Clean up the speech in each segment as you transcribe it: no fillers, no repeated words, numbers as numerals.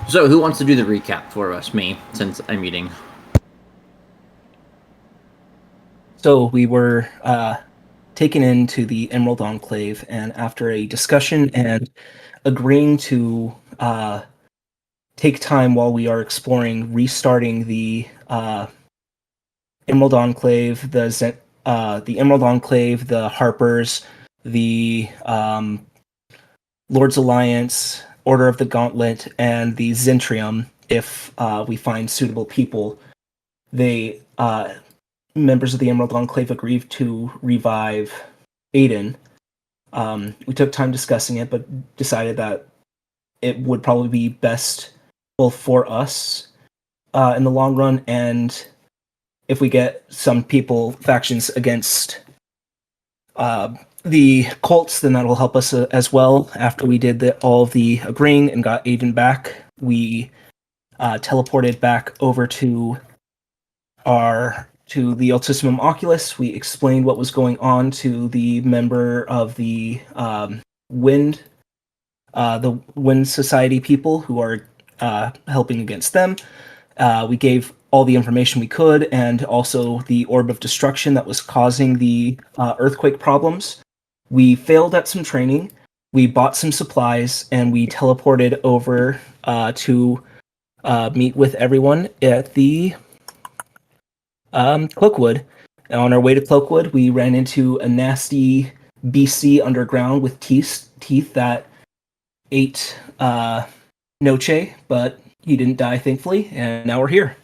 So, who wants to do the recap for us? Me, since I'm eating. So we were taken into the Emerald Enclave, and after a discussion and agreeing to take time while we are exploring, restarting the Emerald Enclave, the Emerald Enclave, the Harpers, the Lord's Alliance, Order of the Gauntlet, and the Zentrium, if we find suitable people. They members of the Emerald Enclave agreed to revive Aiden. We took time discussing it, but decided that it would probably be best both for us in the long run, and if we get some factions against the cults, then that'll help us as well. After we did all of the agreeing and got Aiden back, we teleported back over to the Altissimum Oculus. We explained what was going on to the member of the Wind Society people who are helping against them. We gave all the information we could, and also the Orb of Destruction that was causing the earthquake problems. We failed at some training. We bought some supplies, and we teleported over to meet with everyone at the Cloakwood. And on our way to Cloakwood, we ran into a nasty BC underground with teeth that ate Noche, but he didn't die, thankfully, and now we're here.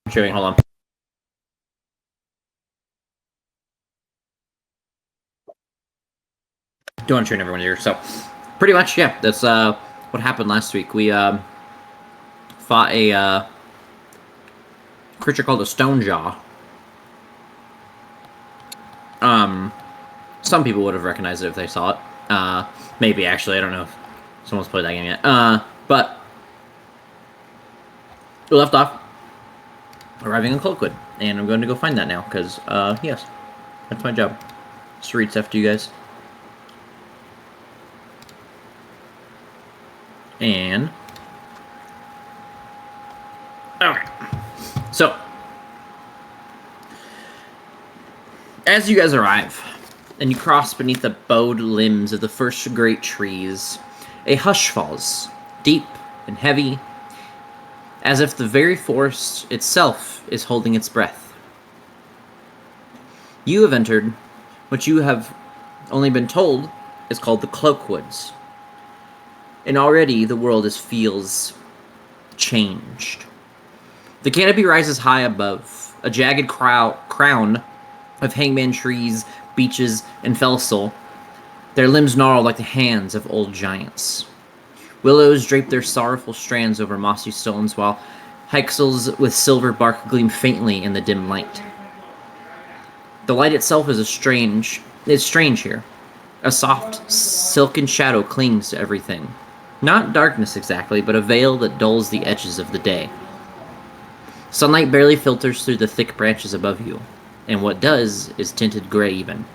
Showing, hold on. Don't want to train everyone here. So, pretty much, yeah, that's what happened last week. We fought a creature called a Stonejaw. Some people would have recognized it if they saw it. Maybe, actually, I don't know if someone's played that game yet. But we left off arriving in Cloakwood, and I'm going to go find that now, because, yes, that's my job. Just read stuff to you guys. And okay, so as you guys arrive and you cross beneath the bowed limbs of the first great trees, a hush falls, deep and heavy, as if the very forest itself is holding its breath. You have entered what you have only been told is called the Cloakwoods. And already the world feels changed. The canopy rises high above, a jagged crown of hangman trees, beeches, and felsil. Their limbs gnarl like the hands of old giants. Willows drape their sorrowful strands over mossy stones, while hexels with silver bark gleam faintly in the dim light. The light itself is strange here. A soft, silken shadow clings to everything. Not darkness exactly, but a veil that dulls the edges of the day. Sunlight barely filters through the thick branches above you, and what does is tinted gray even.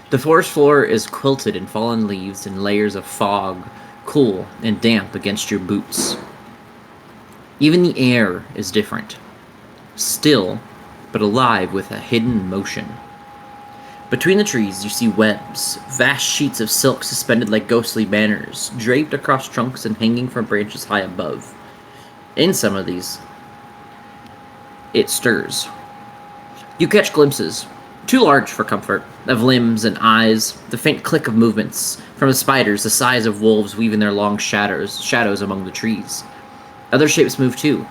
The forest floor is quilted in fallen leaves and layers of fog, cool and damp against your boots. Even the air is different. Still, but alive with a hidden motion. Between the trees, you see webs, vast sheets of silk suspended like ghostly banners, draped across trunks and hanging from branches high above. In some of these, it stirs. You catch glimpses, too large for comfort, of limbs and eyes, the faint click of movements from the spiders the size of wolves weaving their long shadows among the trees. Other shapes move too,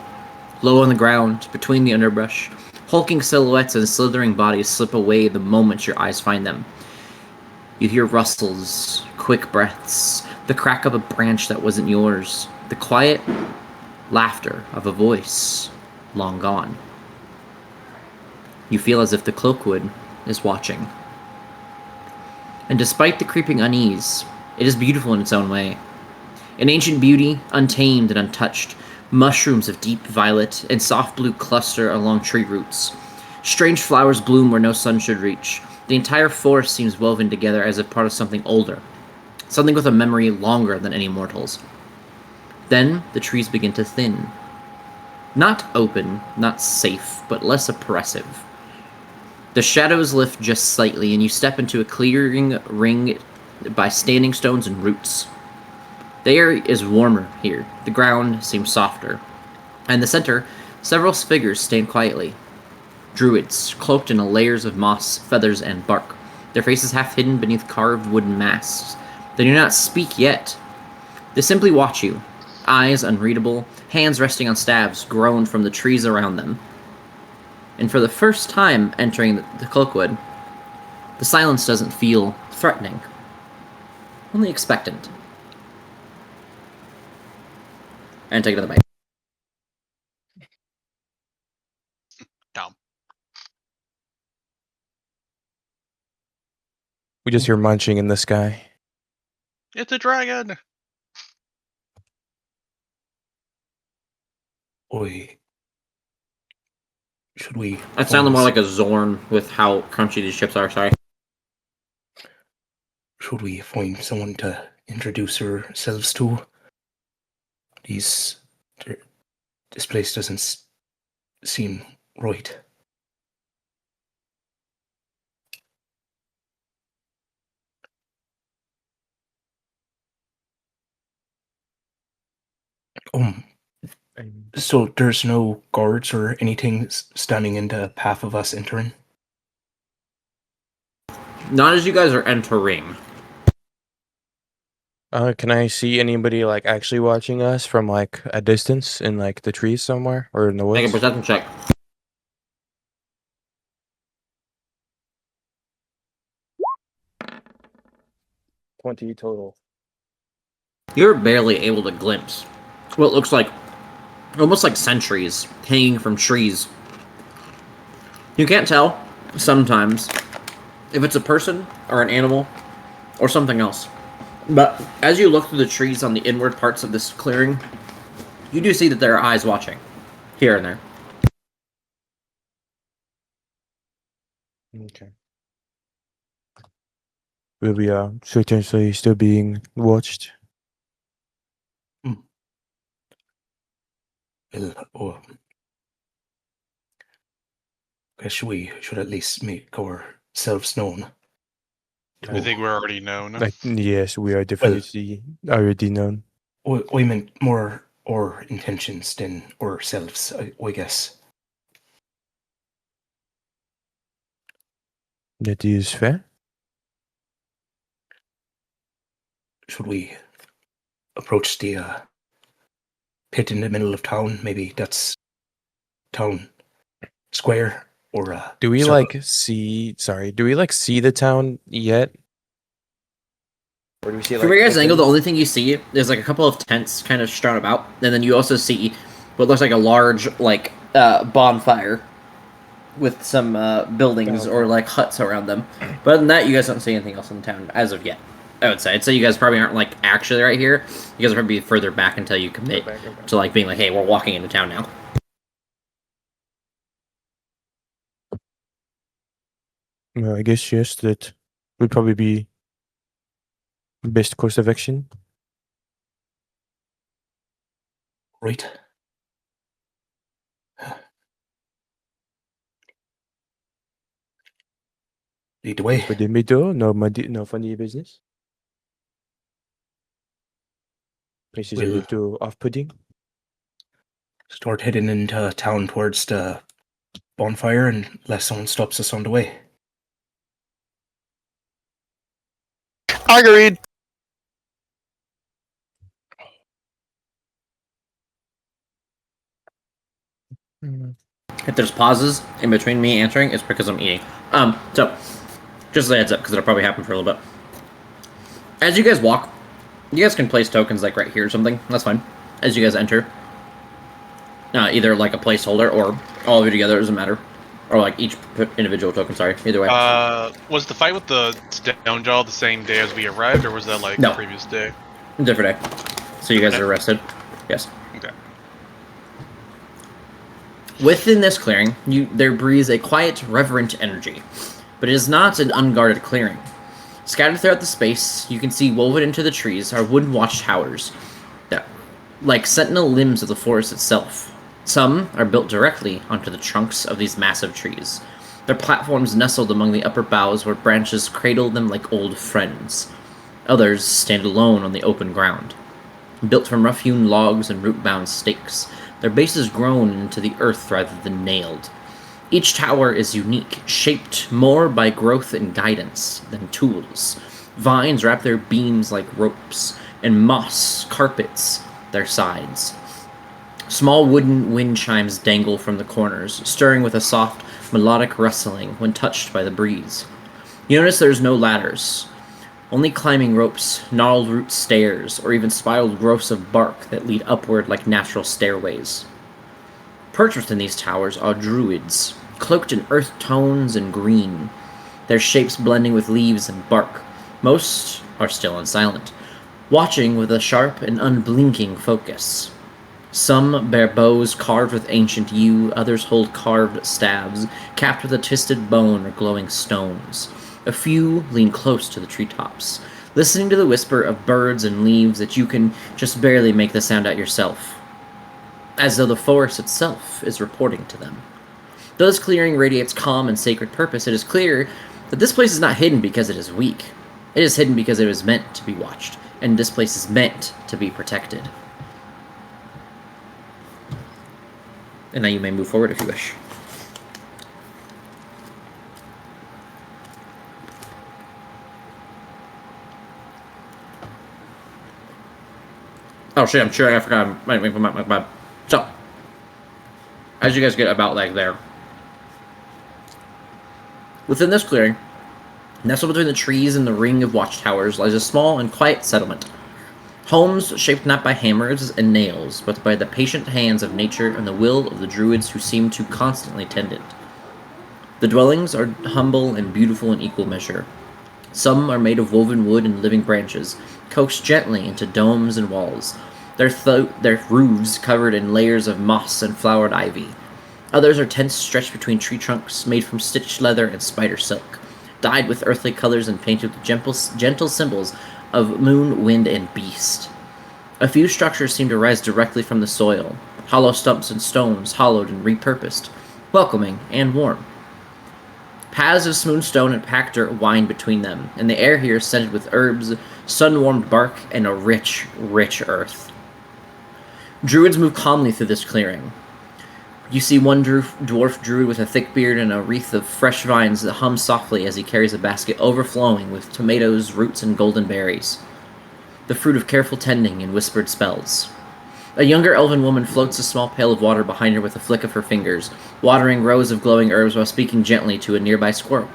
low on the ground, between the underbrush. Hulking silhouettes and slithering bodies slip away the moment your eyes find them. You hear rustles, quick breaths, the crack of a branch that wasn't yours, the quiet laughter of a voice long gone. You feel as if the Cloakwood is watching. And despite the creeping unease, it is beautiful in its own way. An ancient beauty, untamed and untouched, mushrooms of deep violet and soft blue cluster along tree roots. Strange flowers bloom where no sun should reach. The entire forest seems woven together as if part of something older, something with a memory longer than any mortal's. Then the trees begin to thin. Not open, not safe, but less oppressive. The shadows lift just slightly, and you step into a clearing ringed by standing stones and roots. The air is warmer here. The ground seems softer. And in the center, several figures stand quietly. Druids, cloaked in layers of moss, feathers, and bark, their faces half hidden beneath carved wooden masks. They do not speak yet. They simply watch you, eyes unreadable, hands resting on staves grown from the trees around them. And for the first time entering the Cloakwood, the silence doesn't feel threatening, only expectant. And take another bite. Dumb. We just hear munching in the sky. It's a dragon. Oi. Should we... That sounded more like a Zorn with how crunchy these chips are, sorry. Should we find someone to introduce ourselves to? This place doesn't seem right. So there's no guards or anything standing in the path of us entering? Not as you guys are entering. Can I see anybody like actually watching us from like a distance in like the trees somewhere or in the woods? Make a perception check. 20 total. You're barely able to glimpse what looks like almost like sentries hanging from trees. You can't tell sometimes if it's a person or an animal or something else. But as you look through the trees on the inward parts of this clearing, you do see that there are eyes watching here and there. Okay. Will we certainly still being watched? Well, guess we should at least make ourselves known. I think we're already known. Like, yes, we are definitely already known. We meant more our intentions than ourselves, I guess. That is fair. Should we approach the pit in the middle of town? Maybe that's town square or Do we circle? like see? Sorry, do we like see the town yet? Or do we see it, From like, your guys' angle, the open? only thing you see is like a couple of tents kind of strewn about, and then you also see what looks like a large like bonfire with some buildings or like huts around them. But other than that, you guys don't see anything else in the town as of yet. I would say. I'd say you guys probably aren't like actually right here. You guys are probably further back until you commit to like being like, hey, we're walking into town now. Well, I guess yes, that would probably be best course of action. Right. Lead the way. For the middle, no funny business. Places a Well- little off-putting. Start heading into town towards the bonfire unless someone stops us on the way. Agreed. If there's pauses in between me answering, it's because I'm eating. So just a heads up, because it'll probably happen for a little bit. As you guys walk, you guys can place tokens like right here or something. That's fine. As you guys enter, either like a placeholder or all of you together, doesn't matter, or like each individual token. Sorry, either way. Was the fight with the stone jaw the same day as we arrived, or was that like No. the previous day? Different day. So you guys are arrested. Yes. Okay. Within this clearing, there breathes a quiet, reverent energy, but it is not an unguarded clearing. Scattered throughout the space, you can see woven into the trees are wooden watchtowers that, like sentinel limbs of the forest itself. Some are built directly onto the trunks of these massive trees, their platforms nestled among the upper boughs where branches cradle them like old friends. Others stand alone on the open ground. Built from rough-hewn logs and root-bound stakes, their bases grown into the earth rather than nailed. Each tower is unique, shaped more by growth and guidance than tools. Vines wrap their beams like ropes, and moss carpets their sides. Small wooden wind chimes dangle from the corners, stirring with a soft, melodic rustling when touched by the breeze. You notice there's no ladders, only climbing ropes, gnarled root stairs, or even spiraled growths of bark that lead upward like natural stairways. Perched within these towers are druids, cloaked in earth tones and green, their shapes blending with leaves and bark. Most are still and silent, watching with a sharp and unblinking focus. Some bear bows carved with ancient yew, others hold carved staves, capped with a twisted bone or glowing stones. A few lean close to the treetops, listening to the whisper of birds and leaves that you can just barely make the sound out yourself, as though the forest itself is reporting to them. Though this clearing radiates calm and sacred purpose, it is clear that this place is not hidden because it is weak. It is hidden because it was meant to be watched, and this place is meant to be protected. And now you may move forward if you wish. Oh shit, I'm sure I forgot my. So, as you guys get about like there, within this clearing, nestled between the trees and the ring of watchtowers, lies a small and quiet settlement. Homes shaped not by hammers and nails, but by the patient hands of nature and the will of the druids who seem to constantly tend it. The dwellings are humble and beautiful in equal measure. Some are made of woven wood and living branches, coaxed gently into domes and walls, their roofs covered in layers of moss and flowered ivy. Others are tents stretched between tree trunks, made from stitched leather and spider silk, dyed with earthly colors and painted with gentle symbols of moon, wind, and beast. A few structures seem to rise directly from the soil, hollow stumps and stones hollowed and repurposed, welcoming and warm. Paths of smooth stone and packed dirt wind between them, and the air here is scented with herbs, sun-warmed bark, and a rich, rich earth. Druids move calmly through this clearing. You see one dwarf druid with a thick beard and a wreath of fresh vines that hum softly as he carries a basket overflowing with tomatoes, roots, and golden berries, the fruit of careful tending and whispered spells. A younger elven woman floats a small pail of water behind her with a flick of her fingers, watering rows of glowing herbs while speaking gently to a nearby squirrel.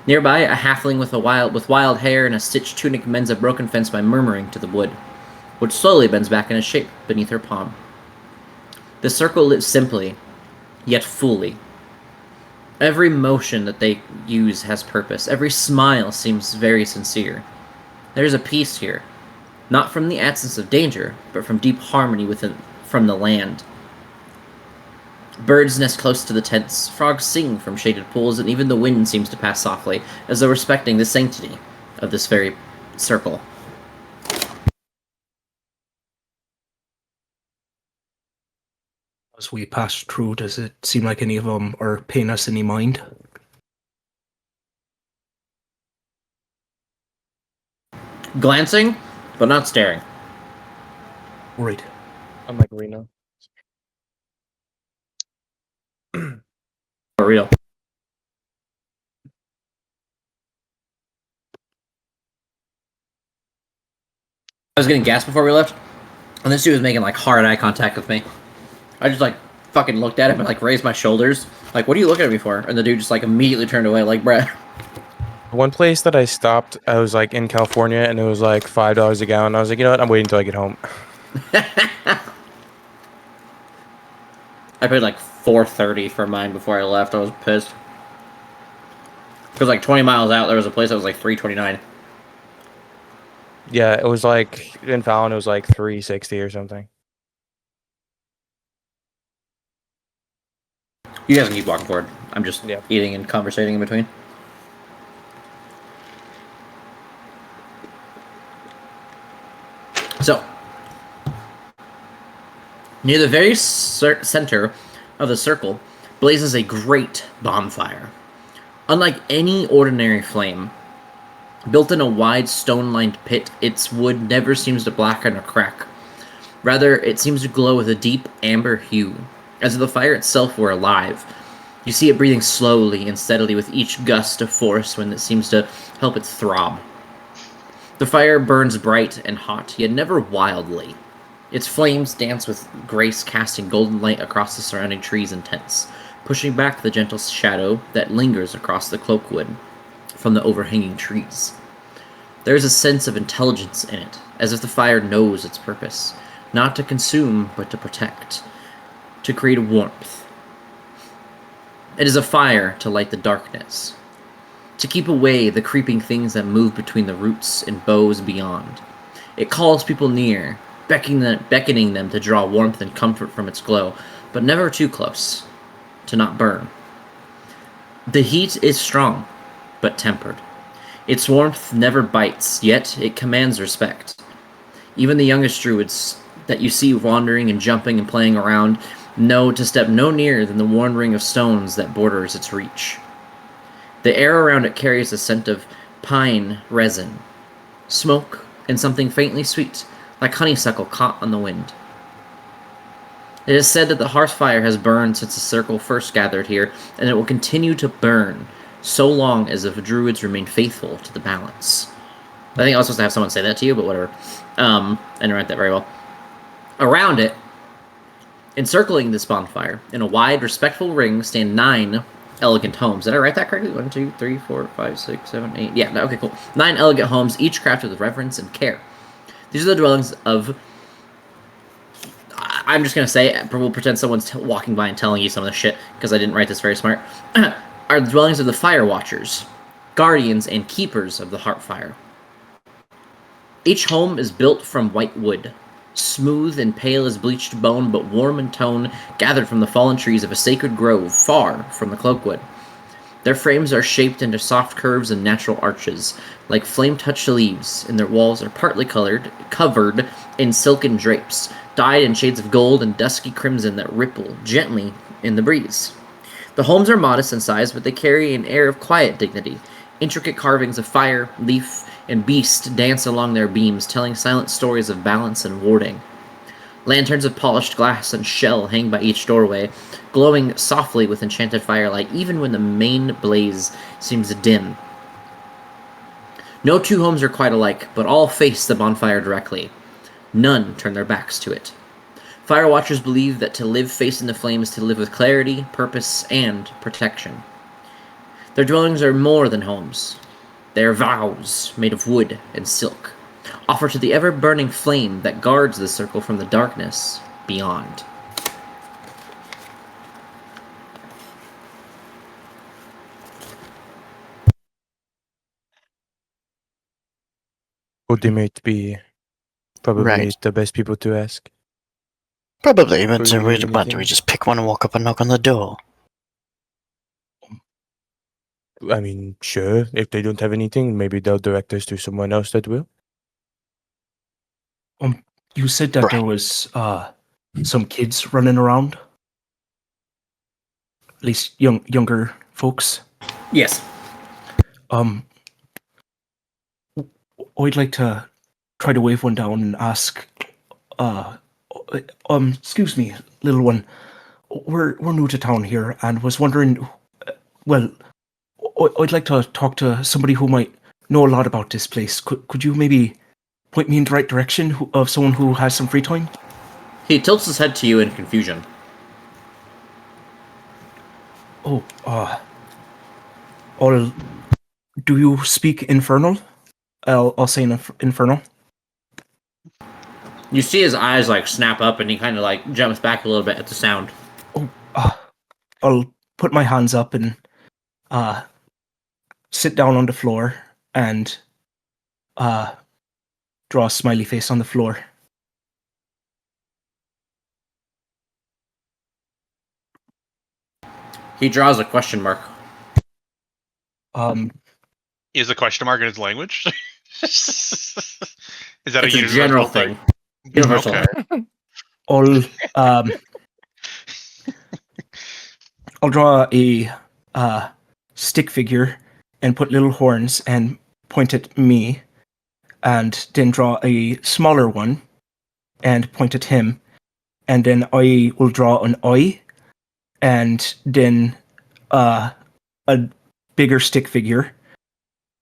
Nearby, a halfling with wild hair and a stitched tunic mends a broken fence by murmuring to the wood, which slowly bends back into shape beneath her palm. The circle lives simply, yet fully. Every motion that they use has purpose. Every smile seems very sincere. There is a peace here, not from the absence of danger, but from deep harmony from the land. Birds nest close to the tents, frogs sing from shaded pools, and even the wind seems to pass softly, as though respecting the sanctity of this very circle. As we pass through, does it seem like any of them are paying us any mind? Glancing, but not staring. Right. I'm like Reno. For real. I was getting gas before we left, and this dude was making like hard eye contact with me. I just like fucking looked at him and like raised my shoulders. Like, what are you looking at me for? And the dude just like immediately turned away, like, bruh. One place that I stopped, I was like in California, and it was like $5 a gallon. I was like, you know what? I'm waiting until I get home. I paid like $4.30 for mine before I left. I was pissed. Because like 20 miles out, there was a place that was like $3.29. Yeah, it was like in Fallon, it was like $3.60 or something. You guys can keep walking forward. I'm just Yeah. eating and conversating in between. So, near the very center of the circle blazes a great bonfire. Unlike any ordinary flame, built in a wide stone-lined pit, its wood never seems to blacken or crack. Rather, it seems to glow with a deep amber hue, as if the fire itself were alive. You see it breathing slowly and steadily with each gust of forest wind that seems to help it throb. The fire burns bright and hot, yet never wildly. Its flames dance with grace, casting golden light across the surrounding trees and tents, pushing back the gentle shadow that lingers across the cloakwood from the overhanging trees. There is a sense of intelligence in it, as if the fire knows its purpose, not to consume, but to protect, to create warmth. It is a fire to light the darkness, to keep away the creeping things that move between the roots and boughs beyond. It calls people near, beckoning them to draw warmth and comfort from its glow, but never too close, to not burn. The heat is strong, but tempered. Its warmth never bites, yet it commands respect. Even the youngest druids that you see wandering and jumping and playing around know to step no nearer than the worn ring of stones that borders its reach. The air around it carries a scent of pine resin, smoke, and something faintly sweet, like honeysuckle caught on the wind. It is said that the hearth fire has burned since the circle first gathered here, and it will continue to burn so long as the druids remain faithful to the balance. I think I was supposed to have someone say that to you, but whatever. I didn't write that very well. Around it, encircling this bonfire, in a wide, respectful ring, stand 9 elegant homes. Did I write that correctly? 1, 2, 3, 4, 5, 6, 7, 8. Yeah, okay, cool. 9 elegant homes, each crafted with reverence and care. These are the dwellings of... I'm just going to say, we'll pretend someone's walking by and telling you some of this shit, because I didn't write this very smart. Are the dwellings of the Fire Watchers, guardians and keepers of the Heartfire. Each home is built from white wood, smooth and pale as bleached bone, but warm in tone, gathered from the fallen trees of a sacred grove far from the Cloakwood. Their frames are shaped into soft curves and natural arches, like flame-touched leaves, and their walls are partly covered in silken drapes, dyed in shades of gold and dusky crimson that ripple gently in the breeze. The homes are modest in size, but they carry an air of quiet dignity. Intricate carvings of fire, leaf, and beast dance along their beams, telling silent stories of balance and warding. Lanterns of polished glass and shell hang by each doorway, glowing softly with enchanted firelight, even when the main blaze seems dim. No 2 homes are quite alike, but all face the bonfire directly. None turn their backs to it. Fire Watchers believe that to live facing the flames is to live with clarity, purpose, and protection. Their dwellings are more than homes. They are vows made of wood and silk, offered to the ever-burning flame that guards the circle from the darkness beyond. Would they might be probably Right. the best people to ask? Probably, but Do you need do we anything? just pick one and walk up and knock on the door? I mean, sure. If they don't have anything, maybe they'll direct us to someone else that will. You said that there Right. was some kids running around. At least younger folks. Yes. I'd like to try to wave one down and ask, excuse me, little one. We're new to town here and was wondering, well, I'd like to talk to somebody who might know a lot about this place. Could you maybe point me in the right direction of someone who has some free time? He tilts his head to you in confusion. Oh, do you speak Infernal? I'll say Infernal. You see his eyes like snap up, and he kind of like jumps back a little bit at the sound. Oh, I'll put my hands up and sit down on the floor and draw a smiley face on the floor. He draws a question mark. Is a question mark in his language? Is that It's a a universal general thing? thing. Universal. Okay. I'll I'll draw a stick figure and put little horns and point at me, and then draw a smaller one and point at him, and then I will draw an eye, and then a bigger stick figure,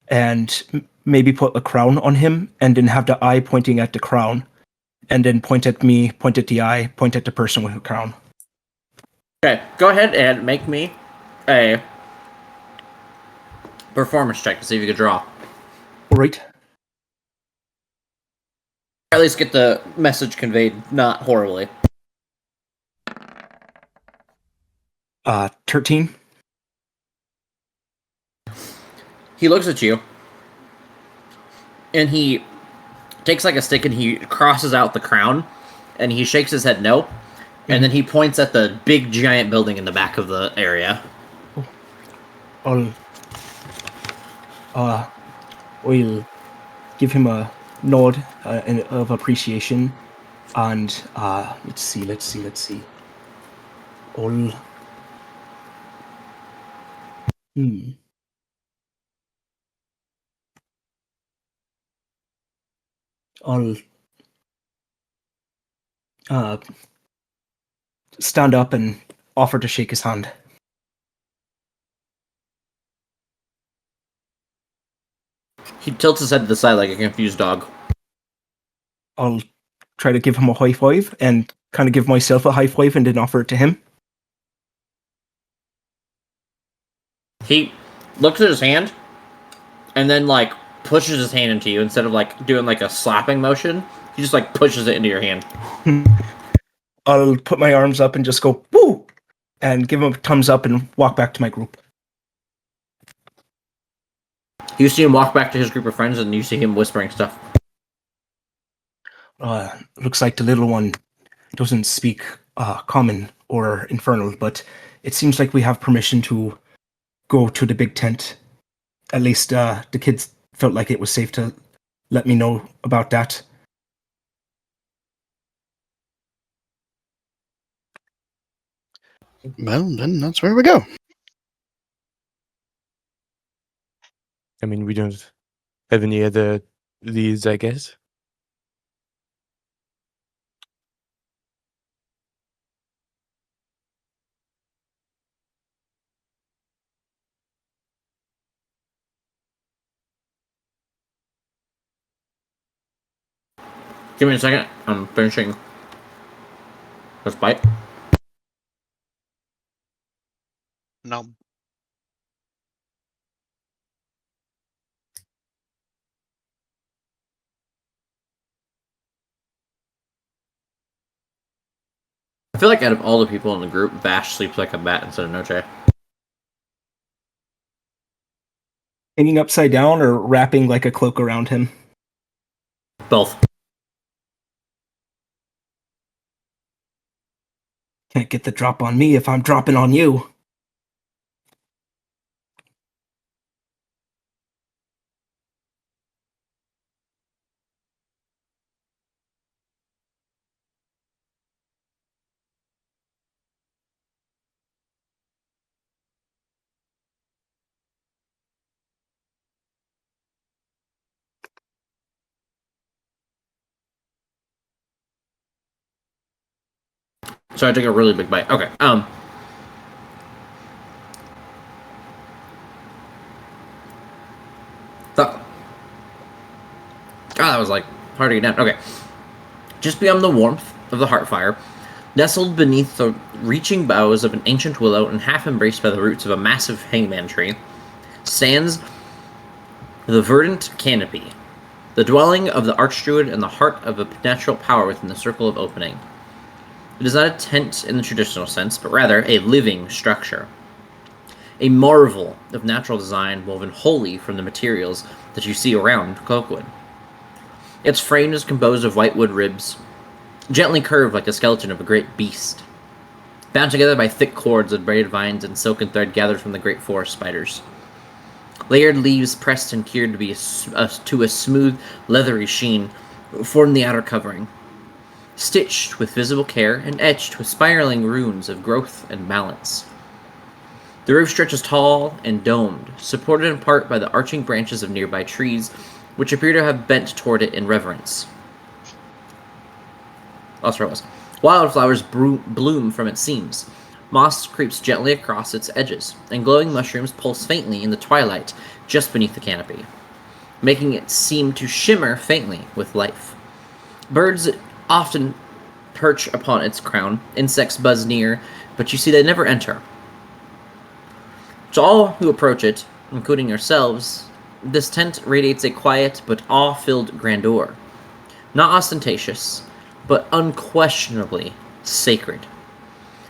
and maybe put a crown on him, and then have the eye pointing at the crown, and then point at me, point at the eye, point at the person with the crown. Okay, go ahead and make me a performance check to see if you can draw. All right. At least get the message conveyed not horribly. 13. He looks at you, and he takes like a stick and he crosses out the crown, and he shakes his head no, and then he points at the big giant building in the back of the area. We'll give him a nod of appreciation, and let's see. I'll stand up and offer to shake his hand. He tilts his head to the side like a confused dog. I'll try to give him a high five and kind of give myself a high five and then offer it to him. He looks at his hand, and then like pushes his hand into you instead of like doing like a slapping motion. He just like pushes it into your hand. I'll put my arms up and just go, woo! And give him a thumbs up and walk back to my group. You see him walk back to his group of friends, and you see him whispering stuff. Looks like the little one doesn't speak common or infernal, but it seems like we have permission to go to the big tent. At least the kids felt like it was safe to let me know about that. Well, then that's where we go. I mean, we don't have any other leads, I guess. Give me a second. I'm finishing this bite. No. I feel like out of all the people in the group, Vash sleeps like a bat instead of Noche. Hanging upside down or wrapping like a cloak around him? Both. Can't get the drop on me if I'm dropping on you. So I took a really big bite. Okay. So, God, that was like hard to get down. Okay. Just beyond the warmth of the heart fire, nestled beneath the reaching boughs of an ancient willow and half embraced by the roots of a massive hangman tree, stands the verdant canopy, the dwelling of the archdruid and the heart of a natural power within the circle of opening. It is not a tent in the traditional sense, but rather a living structure. A marvel of natural design woven wholly from the materials that you see around Cloakwood. Its frame is composed of whitewood ribs, gently curved like the skeleton of a great beast. bound together by thick cords of braided vines and silken thread gathered from the great forest spiders. Layered leaves pressed and cured to to a smooth, leathery sheen formed the outer covering, stitched with visible care and etched with spiraling runes of growth and balance. The roof stretches tall and domed, supported in part by the arching branches of nearby trees, which appear to have bent toward it in reverence. Wildflowers bloom from its seams. Moss creeps gently across its edges, and glowing mushrooms pulse faintly in the twilight just beneath the canopy, making it seem to shimmer faintly with life. Birds often perch upon its crown, insects buzz near, but you see they never enter. To all who approach it, including yourselves, this tent radiates a quiet but awe-filled grandeur. Not ostentatious, but unquestionably sacred.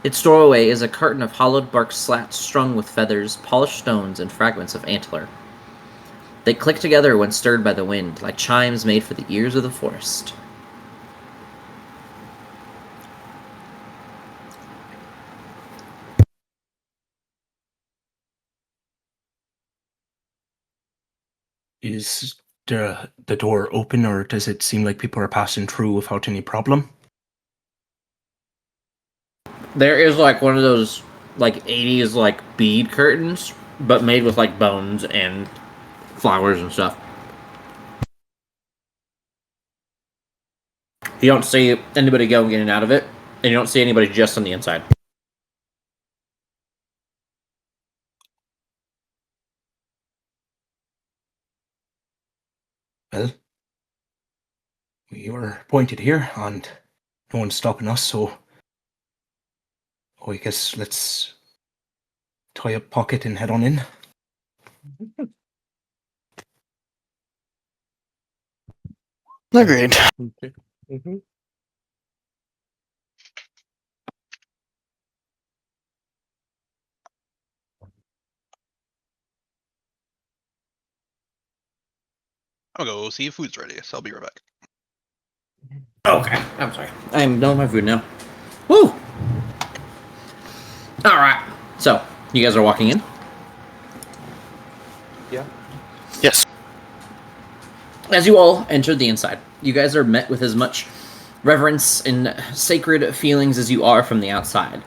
Its doorway is a curtain of hollowed bark slats strung with feathers, polished stones, and fragments of antler. They click together when stirred by the wind, like chimes made for the ears of the forest. Is the door open, or does it seem like people are passing through without any problem? There is like one of those like 80s like bead curtains, but made with like bones and flowers and stuff. You don't see anybody going in and out of it, and you don't see anybody just on the inside. Well, we were pointed here, and no one's stopping us, so I guess let's tie a pocket and head on in. Agreed. Okay. Mm-hmm. I'll go see if food's ready, so I'll be right back. Okay, I'm sorry. I'm done with my food now. Woo! Alright, so, you guys are walking in? Yeah. Yes. As you all enter the inside, you guys are met with as much reverence and sacred feelings as you are from the outside.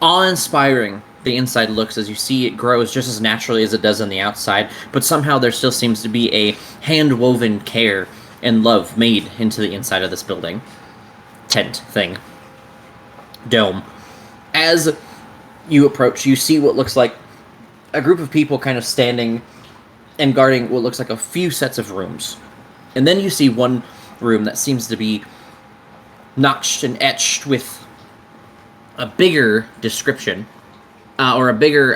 Awe-inspiring, the inside looks as you see it grows just as naturally as it does on the outside, but somehow there still seems to be a hand-woven care and love made into the inside of this building. Tent thing. Dome. As you approach, you see what looks like a group of people kind of standing and guarding what looks like a few sets of rooms. And then you see one room that seems to be notched and etched with a bigger description, or a bigger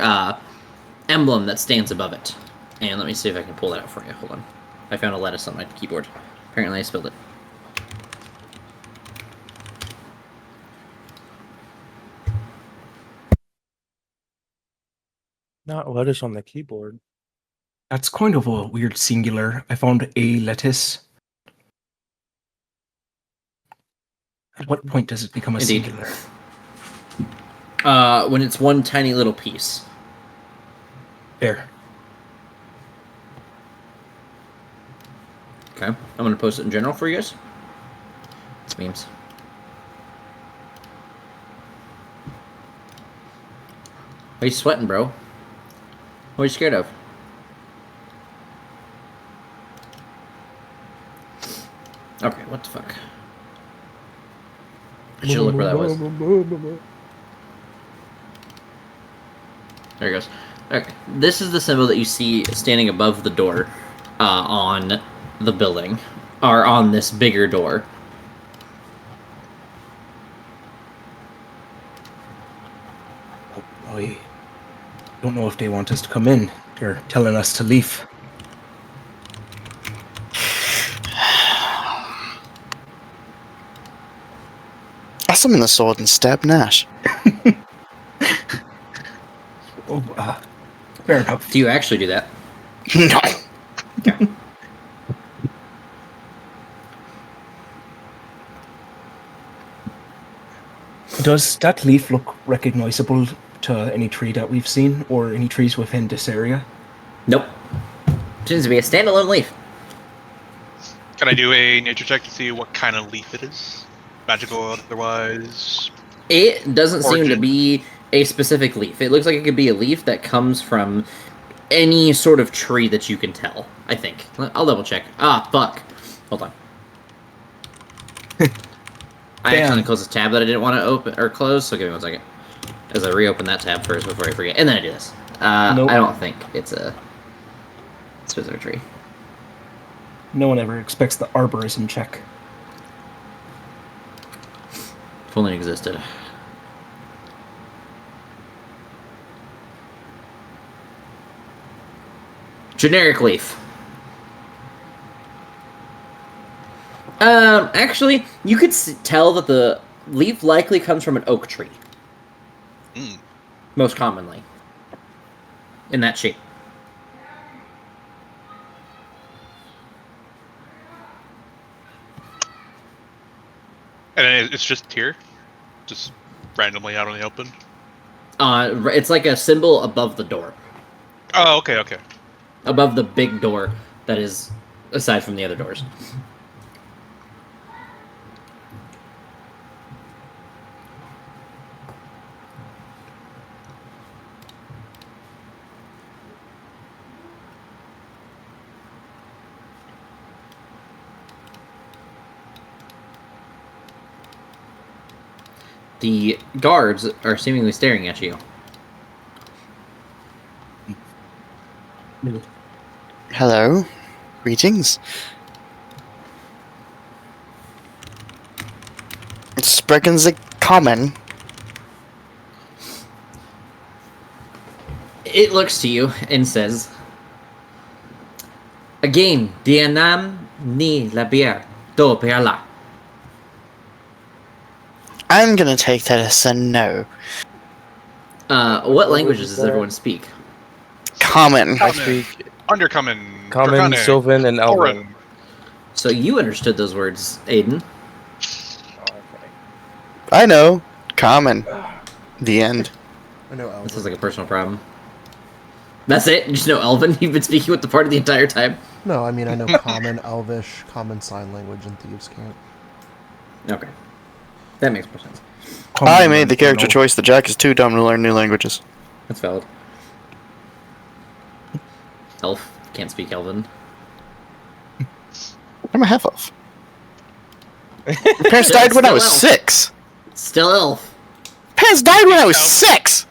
emblem that stands above it. And let me see if I can pull that out for you. Hold on. I found a lettuce on my keyboard. Apparently I spilled it. Not lettuce on the keyboard. That's kind of a weird singular. I found a lettuce. At what point does it become a Indeed. singular? When it's one tiny little piece. There. Okay. I'm going to post it in general for you guys. It's memes. Why are you sweating, bro? What are you scared of? Okay, what the fuck? I should look where that was. There it goes. Okay, this is the symbol that you see standing above the door on the building, or on this bigger door. I don't know if they want us to come in. They're telling us to leave. I'll summon the sword and stab Nash. Oh, fair enough. Do you actually do that? No. Okay. Does that leaf look recognizable to any tree that we've seen, or any trees within this area? Nope. Seems to be a standalone leaf. Can I do a nature check to see what kind of leaf it is? Magical, otherwise. It doesn't seem to Origin. be a specific leaf. It looks like it could be a leaf that comes from any sort of tree that you can tell, I think. I'll double check. Ah, fuck. Hold on. I Damn. accidentally closed this tab that I didn't want to open or close, so give me 1 second. As I reopen that tab first before I forget. And then I do this. Nope. I don't think it's a specific tree. No one ever expects the arborism check. If only it existed. Generic leaf. Actually, you could tell that the leaf likely comes from an oak tree. Mm. Most commonly. In that shape. And it's just here? Just randomly out in the open? It's like a symbol above the door. Oh, okay, okay. Above the big door that is aside from the other doors. The guards are seemingly staring at you. Hello. Greetings. Sprechen Sie common? It looks to you and says, "Again, Dianam ni la bière do perla." I'm gonna take that as a no. What languages does everyone speak? Common. I Common. speak Undercommon. Common, Draconic, Sylvan, and Elven. Foreign. So you understood those words, Aiden. I know. Common. The end. I know This Elven. is like a personal problem. That's it? You just know Elven? You've been speaking with the party the entire time? No, I mean I know Common, Elvish, Common Sign Language, and Thieves' Cant. Okay. That makes more sense. I made the character choice that Jack is too dumb to learn new languages. That's valid. Elf. Can't speak Elven. I'm a half elf. My parents died when I was Still 6. Still Elf. Parents died when I was 6.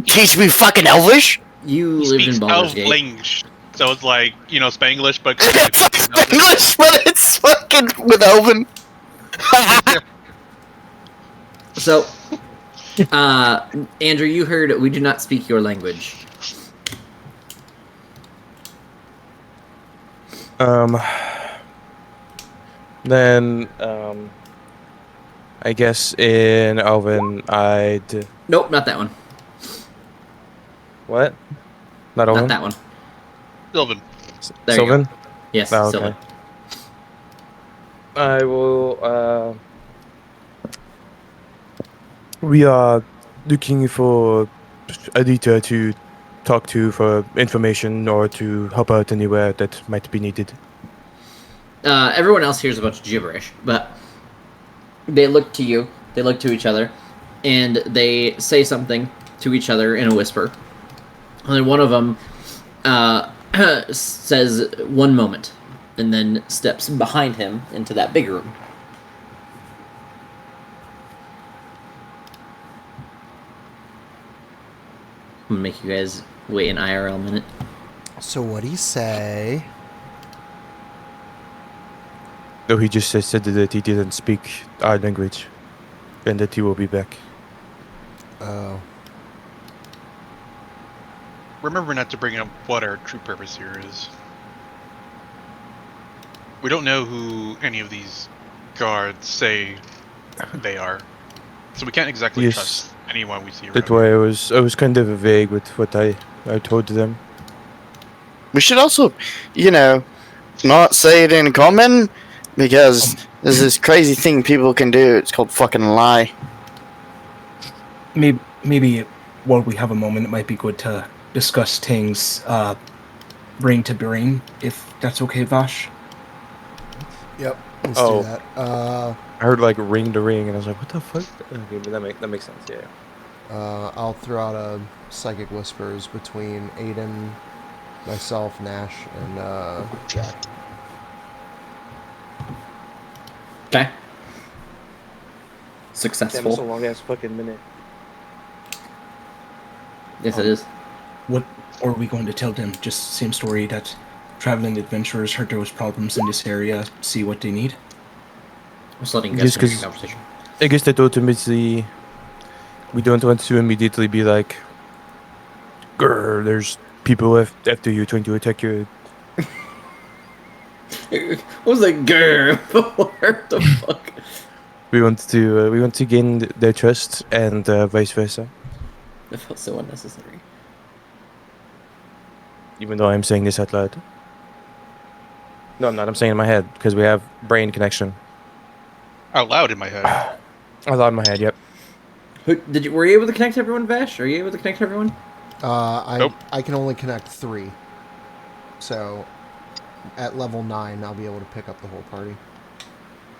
Teach me fucking Elvish. You He lived speaks in Baldur's Gate. Elfling, so it's like, you know, Spanglish, but... It's English, but it's fucking with Elven. So, Andrew, you heard we do not speak your language. Then, I guess in Elven, I'd... Nope, not that one. What? Not Elven? Not that one. Sylvan. There you go. Sylvan? Yes, Oh, okay. Sylvan. I will, we are looking for a leader to talk to for information or to help out anywhere that might be needed. Everyone else hears a bunch of gibberish, but they look to you, they look to each other, and they say something to each other in a whisper. And then one of them says, "One moment," and then steps behind him into that big room. I'm gonna make you guys wait an IRL minute. So what'd he say? No, he just said that he didn't speak our language and that he will be back. Oh. Remember not to bring up what our true purpose here is. We don't know who any of these guards say they are, so we can't exactly Yes. trust anyone we see around. That's why I was kind of vague with what I told them. We should also, you know, not say it in common, because there's this crazy thing people can do. It's called fucking lie. maybe while we have a moment, it might be good to discuss things brain to brain, if that's okay, Vash. Yep. Let's Oh. do that. I heard like ring to ring, and I was like, "What the fuck?" Okay, but that makes sense. Yeah. I'll throw out a psychic whispers between Aiden, myself, Nash, and Jack. Okay. Damn, Successful. it's a long ass fucking minute. Yes, it is. What are we going to tell them? Just same story that traveling adventurers heard there was problems in this area, see what they need? I'm just letting you Just guys finish 'cause- the conversation. I guess that ultimately, we don't want to immediately be like, "Grr, there's people after you trying to attack you." What was that grr? What the fuck? We want to gain their trust and vice versa. That felt so unnecessary. Even though I'm saying this out loud. No, I'm not. I'm saying it in my head because we have brain connection. Out loud in my head. Out loud in my head. Yep. Were you able to connect everyone, Vash? Are you able to connect everyone? Nope. I can only connect 3. So, at level 9, I'll be able to pick up the whole party.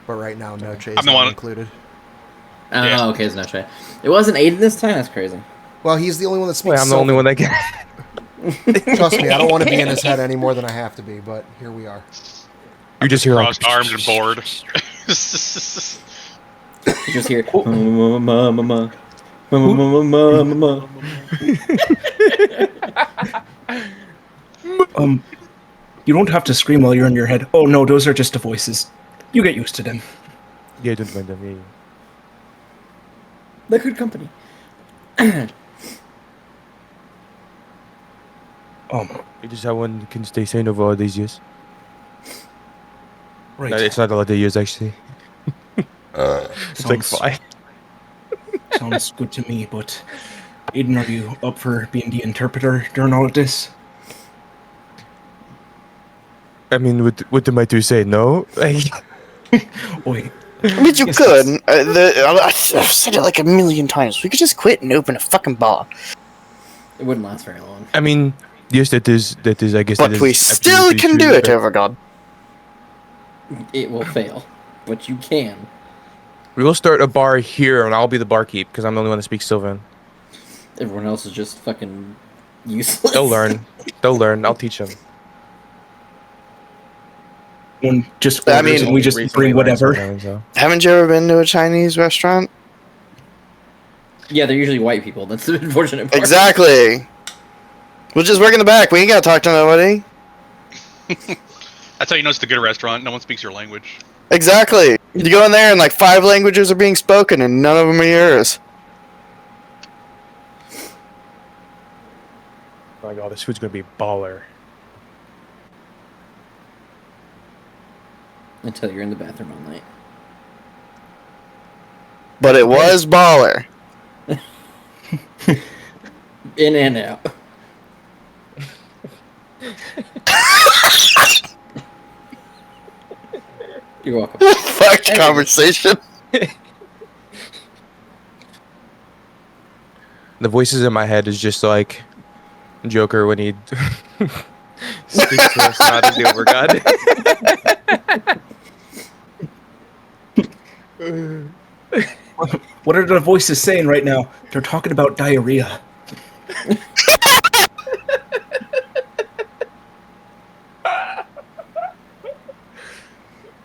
But right now, no chase I'm the one- included. Oh, Yeah. okay, it's no try. It wasn't Aiden this time? That's crazy. Well, he's the only one that speaks Wait, I'm the only one that can. Trust me, I don't want to be in his head any more than I have to be, but here we are. You just hear like. Crossed armed and bored. You just hear mama, mama, mama, mama, mama. You don't have to scream while you're in your head. Oh no, those are just the voices. You get used to them. Yeah, don't mind them. Yeah. They're good company. It is how one can stay sane over all these years. Right. No, it's not a lot of years actually. It's like Sounds- 5. Sounds good to me, but Aiden, are you up for being the interpreter during all of this? I mean, what am I to say? No. Wait, I mean, you Yes, could. that's- I've said it like a million times. We could just quit and open a fucking bar. It wouldn't last very long. I mean, yes, that is. I guess. But that is we still absolutely can true, do it, but Overgod. It will fail, but you can. We will start a bar here, and I'll be the barkeep because I'm the only one that speaks Sylvan. Everyone else is just fucking useless. They'll learn. They'll learn. I'll teach them. one just I orders mean- and we just bring whatever. Haven't you ever been to a Chinese restaurant? Yeah, they're usually white people. That's the unfortunate part. Exactly. We'll just work in the back. We ain't gotta talk to nobody. That's how you know it's a good restaurant. No one speaks your language. Exactly. You go in there and like 5 languages are being spoken and none of them are yours. Oh my god, this food's gonna be baller. Until you're in the bathroom all night. But it was baller. In and out. You're welcome. Fuck conversation. The voices in my head is just like Joker when he speaks to us, not as the overgod. What are the voices saying right now? They're talking about diarrhea.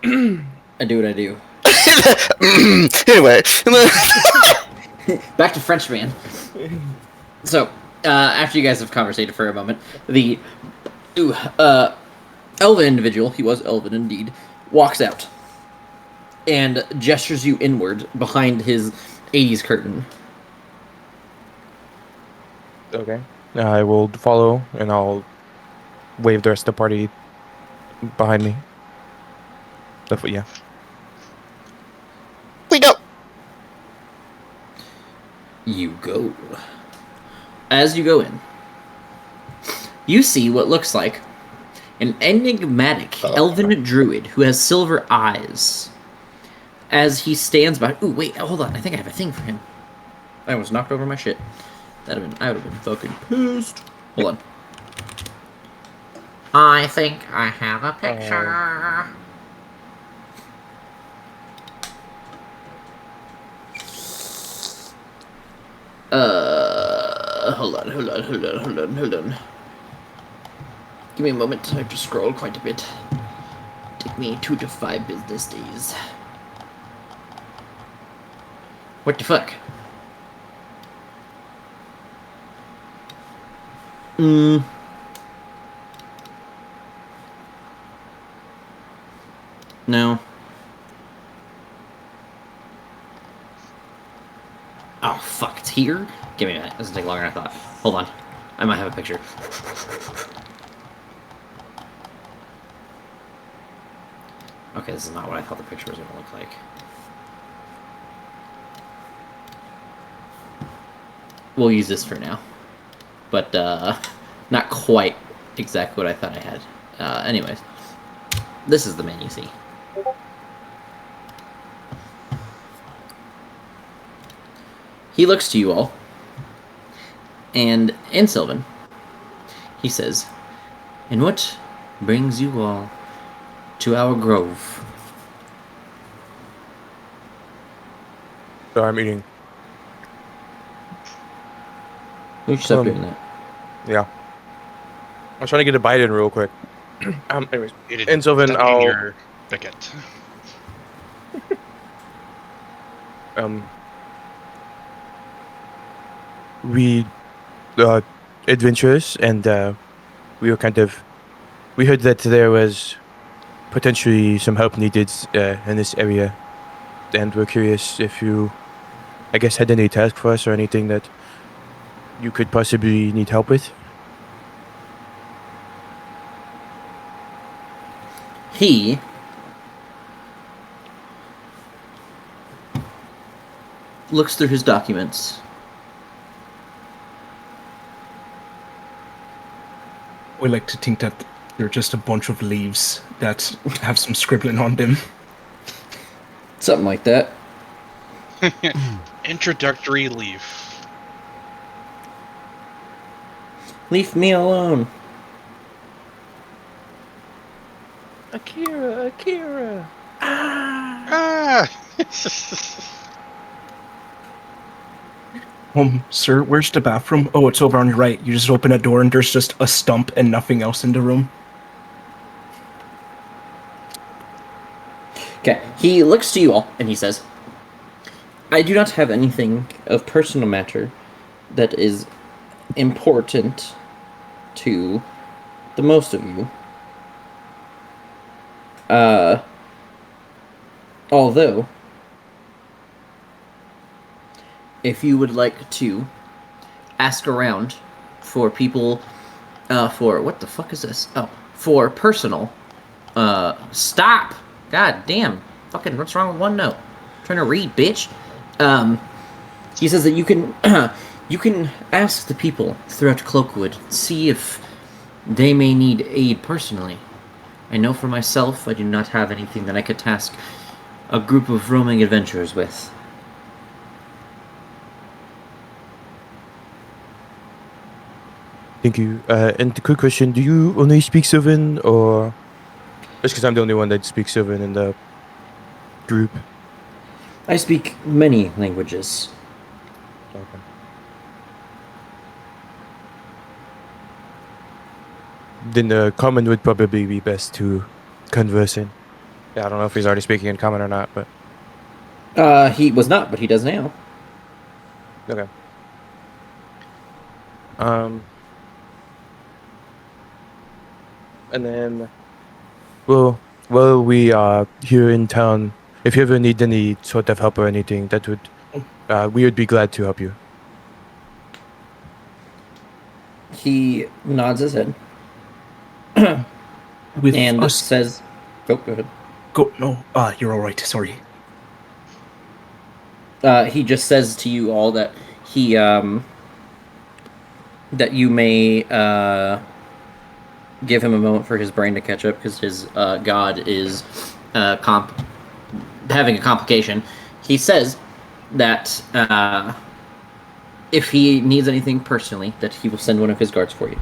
I do what I do. Anyway. Back to Frenchman. So, after you guys have conversated for a moment, the elven individual, he was elven indeed, walks out and gestures you inward behind his 80s curtain. Okay. I will follow, and I'll wave the rest of the party behind me. Yeah. We go. You go. As you go in, you see what looks like an enigmatic elven druid who has silver eyes. As he stands by... Ooh, wait, hold on. I think I have a thing for him. I almost knocked over my shit. I would have been fucking pissed. Hold on. I think I have a picture. Hold on. Give me a moment. I have to scroll quite a bit. Take me 2 to 5 business days. What the fuck? No. Oh, fuck, it's here? Give me a minute. This will take longer than I thought. Hold on. I might have a picture. Okay, this is not what I thought the picture was going to look like. We'll use this for now. But, not quite exactly what I thought I had. Anyways. This is the man you see. He looks to you all. And in Sylvan, he says, "And what brings you all to our grove?" So I'm eating. We should stop doing that. Yeah. I'm trying to get a bite in real quick. Anyways, It and Sylvan, stuck in I'll your bigot. we adventurous, and we were we heard that there was potentially some help needed in this area, and we're curious if you, I guess, had any task for us or anything that you could possibly need help with. He looks through his documents. We like to think that they're just a bunch of leaves that have some scribbling on them. Something like that. Introductory leaf. Leave me alone. Akira. Ah! Sir, where's the bathroom? Oh, it's over on your right. You just open a door and there's just a stump and nothing else in the room. Okay, he looks to you all and he says, "I do not have anything of personal matter that is important to the most of you. Although, if you would like to ask around for people, for, what the fuck is this? Oh, for personal, stop! God damn. Fucking, what's wrong with OneNote? I'm trying to read, bitch. He says that you can, you can ask the people throughout Cloakwood, see if they may need aid personally. I know for myself, I do not have anything that I could task a group of roaming adventurers with." Thank you. And a quick question: do you only speak Sylvan, or just because I'm the only one that speaks Sylvan in the group? I speak many languages. Okay. Then the common would probably be best to converse in. Yeah, I don't know if he's already speaking in common or not, but He was not, but he does now. okay. And then, well, while we are here in town, if you ever need any sort of help or anything, that would, we would be glad to help you. He nods his head With and us, says, "Oh, go ahead." no, you're all right. Sorry. He just says to you all that he, that you may, give him a moment for his brain to catch up because his, god is, having a complication. He says that, if he needs anything personally, that he will send one of his guards for you.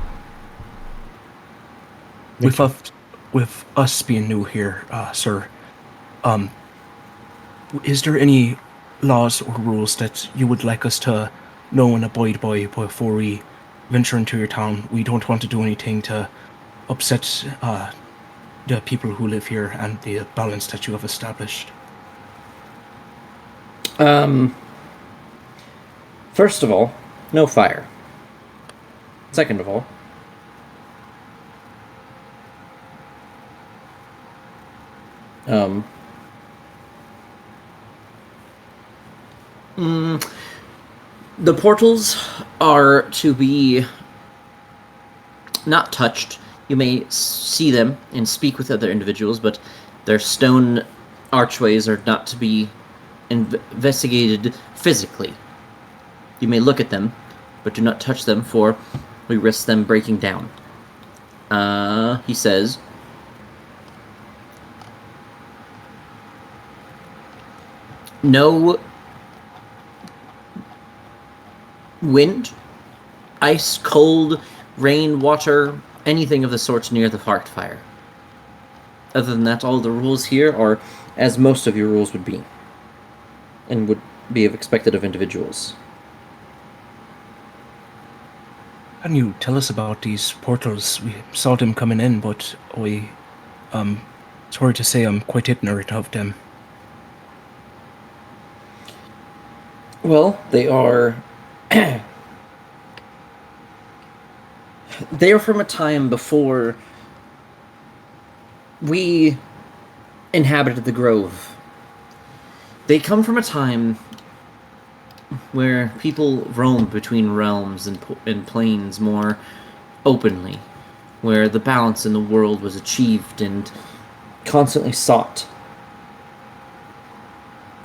With us being new here, sir, is there any laws or rules that you would like us to know and abide by before we venture into your town? We don't want to do anything to upset the people who live here and the balance that you have established. First of all, no fire. Second of all, the portals are to be not touched. You may see them and speak with other individuals, but their stone archways are not to be investigated physically. You may look at them, but do not touch them, for we risk them breaking down. He says, no wind, ice, cold, rain, water, anything of the sort near the heart fire. Other than that, all the rules here are as most of your rules would be, and would be expected of individuals. Can you tell us about these portals? We saw them coming in, but sorry to say I'm quite ignorant of them. Well, they are... they are from a time before we inhabited the Grove. They come from a time where people roamed between realms and planes more openly, where the balance in the world was achieved and constantly sought.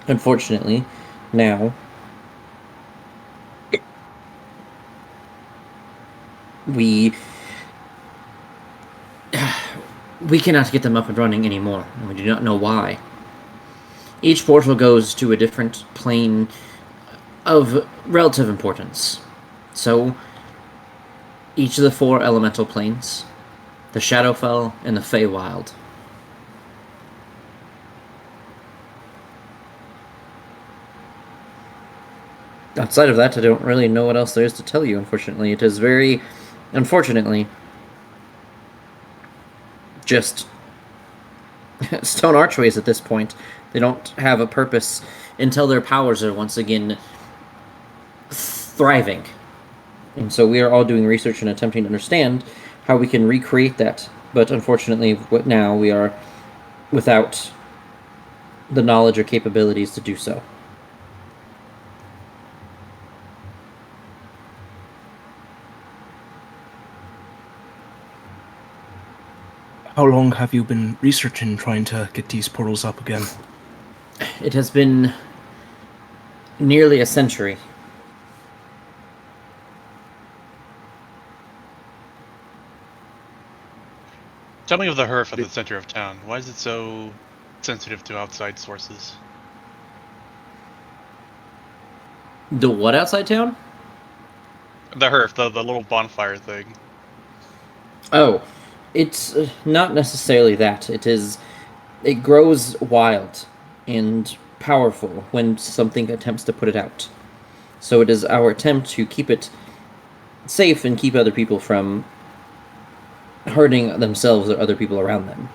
Unfortunately, now we cannot get them up and running anymore, and we do not know why. Each portal goes to a different plane of relative importance. So, each of the 4 elemental planes, the Shadowfell and the Feywild. Outside of that, I don't really know what else there is to tell you, unfortunately. It is very, unfortunately, just stone archways at this point. They don't have a purpose until their powers are once again thriving. And so we are all doing research and attempting to understand how we can recreate that. But unfortunately, now we are without the knowledge or capabilities to do so. How long have you been researching, trying to get these portals up again? It has been nearly a century. Tell me of the Herf at the center of town. Why is it so sensitive to outside sources? The what outside town? The Herf, the little bonfire thing. Oh, it's not necessarily that. It grows wild and powerful when something attempts to put it out. So it is our attempt to keep it safe and keep other people from hurting themselves or other people around them.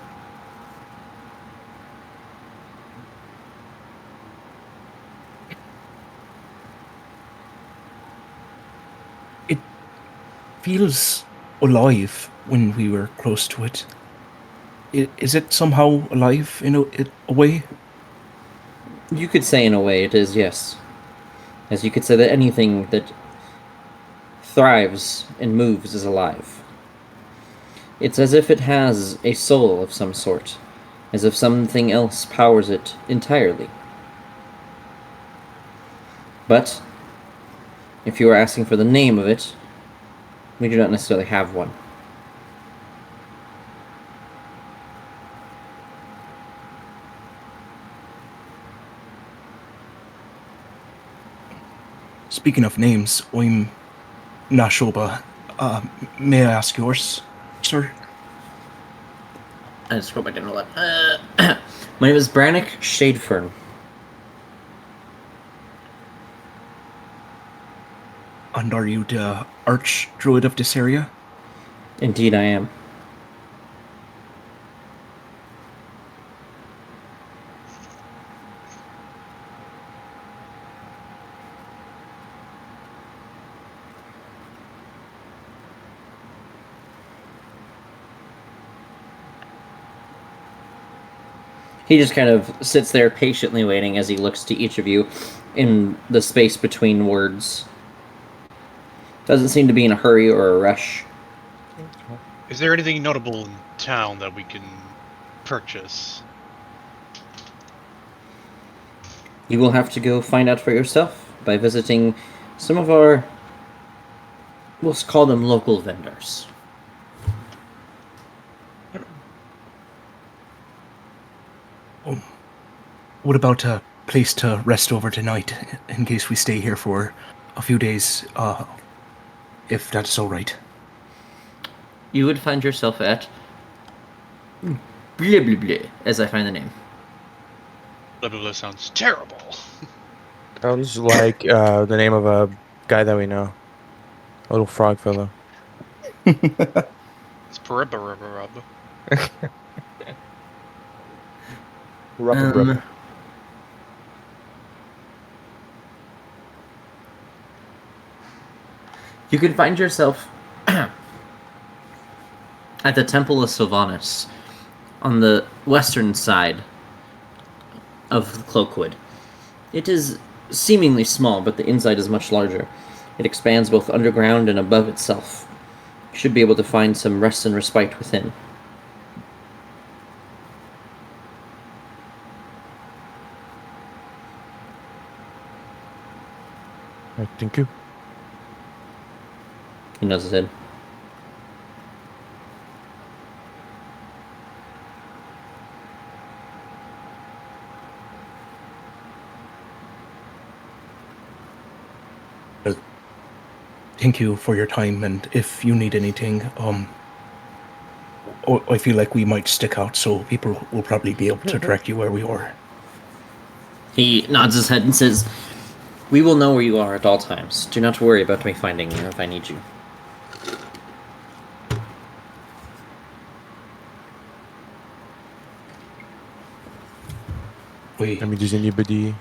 It feels alive when we were close to it. Is it somehow alive in a way? You could say in a way it is, yes. As you could say that anything that thrives and moves is alive. It's as if it has a soul of some sort, as if something else powers it entirely. But, if you are asking for the name of it, we do not necessarily have one. speaking of names, I'm Nashoba. May I ask yours, sir? I just hope I didn't know that. My name is Brannick Shadefern. And are you the Archdruid of this area? Indeed, I am. He just kind of sits there patiently waiting as he looks to each of you in the space between words. Doesn't seem to be in a hurry or a rush. Is there anything notable in town that we can purchase? You will have to go find out for yourself by visiting some of our, we'll call them local vendors. What about a place to rest over tonight, in case we stay here for a few days, if that's all right? You would find yourself at blah blah blah, as I find the name. Blah blah blah sounds terrible. Sounds like the name of a guy that we know. A little frog fellow. It's Paribba. Rubber. You can find yourself at the Temple of Sylvanas on the western side of Cloakwood. It is seemingly small, but the inside is much larger. It expands both underground and above itself. You should be able to find some rest and respite within. Thank you. He nods his head. Thank you for your time, and if you need anything, I feel like we might stick out, so people will probably be able to direct you where we are. He nods his head and says, "We will know where you are at all times. Do not worry about me finding you if I need you." I mean, does anybody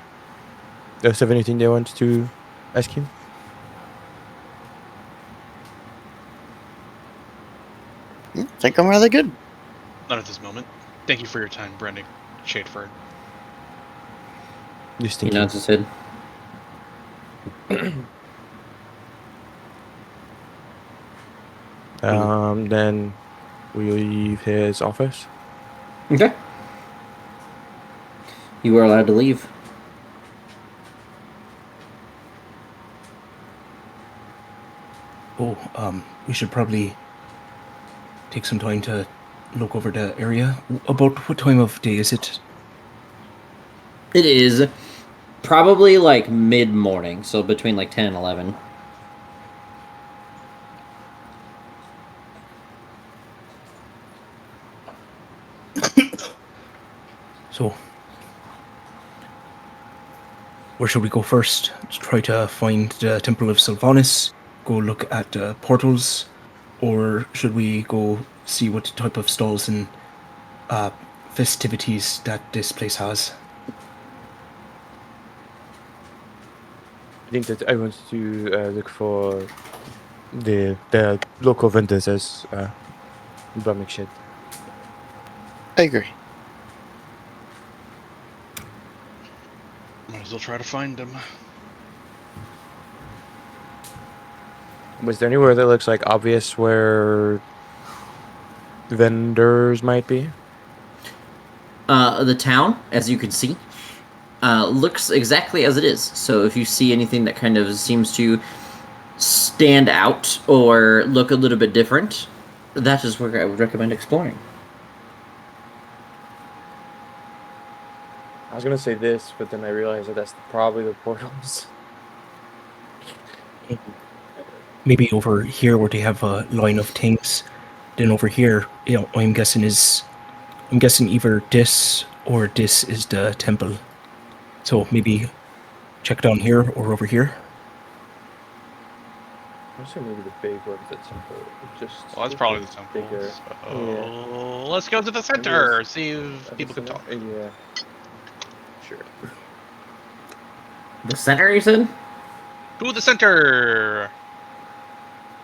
else have anything they want to ask him? I think I'm rather good. Not at this moment. Thank you for your time, Brendan Shadeford. Just He thinking. nods his head. Then we leave his office. Okay. You are allowed to leave. We should probably take some time to look over the area. About what time of day is it? It is probably like mid-morning, so between like 10 and 11. So, where should we go first? Try to find the Temple of Sylvanas, go look at the portals, or should we go see what type of stalls and festivities that this place has? I think that I want to look for the local vendors, as Brahmic said. I agree. Might as well try to find them. Was there anywhere that looks like obvious where vendors might be? The town, as you can see, looks exactly as it is. So if you see anything that kind of seems to stand out or look a little bit different, that is where I would recommend exploring. I was gonna say this, but then I realized that that's probably the portals. Maybe over here where they have a line of things. Then over here, I'm guessing either this or this is the temple. So maybe check down here or over here. I'm saying maybe the big one's at some point. Just Well, that's probably the temple. bigger. So let's go to the center. See if people can talk. Yeah. Sure. The center, you said? To the center.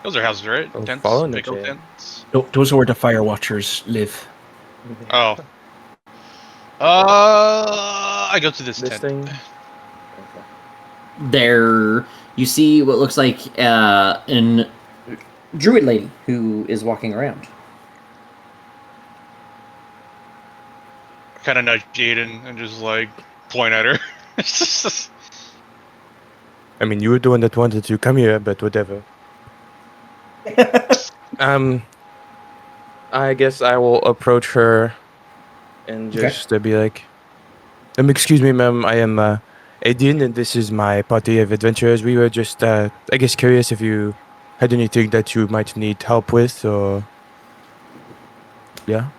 Those are houses, right? I'm Tents, following big it, old yeah. tents. Those are where the fire watchers live. Oh. I go to this This tent. thing. Okay. There, you see what looks like an druid lady who is walking around. Kind of nudge Jaden and just like point at her. I mean, you were the one that wanted to come here, but whatever. I guess I will approach her and Okay. just be like, excuse me, ma'am, I am Aidin, and this is my party of adventurers. We were just, I guess, curious if you had anything that you might need help with, or... Yeah?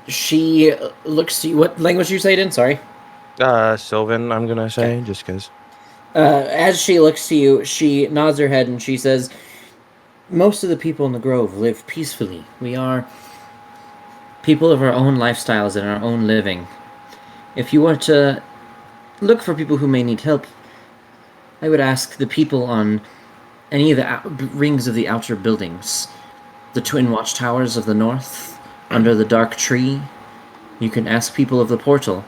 She looks to you. What language did you say it in? Sorry. Sylvan, I'm gonna say, just because. As she looks to you, she nods her head and she says, "Most of the people in the grove live peacefully. We are people of our own lifestyles and our own living. If you were to look for people who may need help, I would ask the people on any of the rings of the outer buildings, the twin watchtowers of the north, under the dark tree. You can ask people of the portal,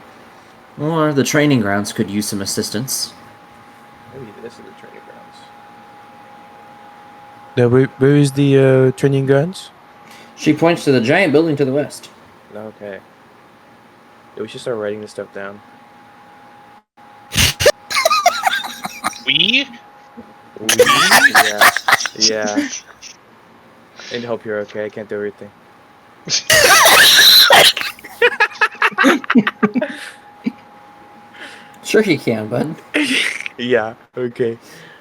or the training grounds could use some assistance." Maybe this is the training grounds. Where is the training grounds? She points to the giant building to the west. Okay. Yeah, we should start writing this stuff down. We? Yeah. And hope you're okay. I can't do everything. Sure you can, bud. Yeah, okay.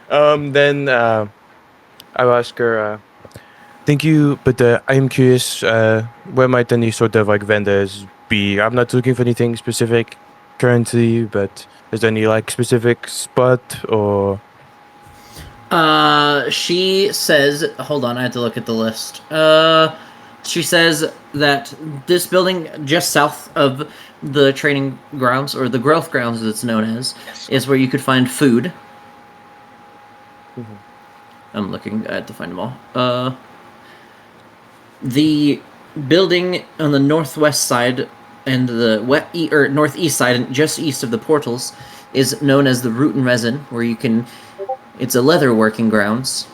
Then I'll ask her, thank you, but I am curious, where might any sort of like vendors be? I'm not looking for anything specific currently, but is there any like specific spot or... She says, hold on, I have to look at the list. She says that this building just south of the training grounds, or the growth grounds as it's known as, is where you could find food. Mhm. I'm looking, I have to find them all. The building on the northwest side and the northeast side, and just east of the portals, is known as the Root and Resin, where you can... It's a leather working grounds.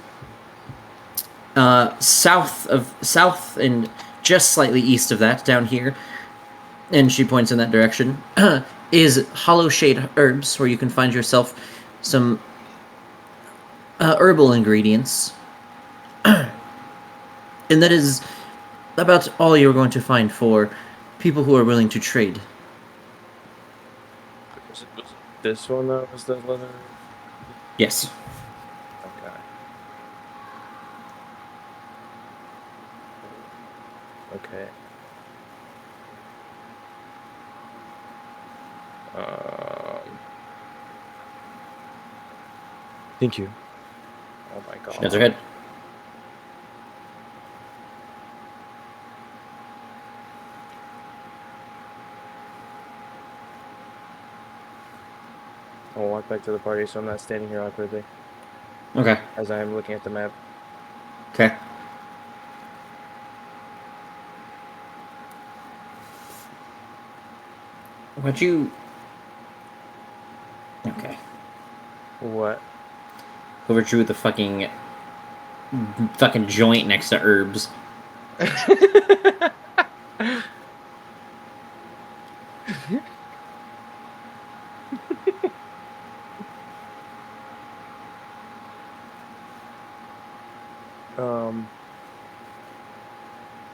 South and just slightly east of that, down here, and she points in that direction, is Hollow Shade Herbs, where you can find yourself some herbal ingredients. And that is about all you're going to find for people who are willing to trade. Was it this one that was the leather? Yes. Okay. Thank you. Oh my god. She nods her head. I'll walk back to the party so I'm not standing here awkwardly Okay. as I am looking at the map. Okay. Would you... Okay. What? Whoever drew the fucking joint next to herbs.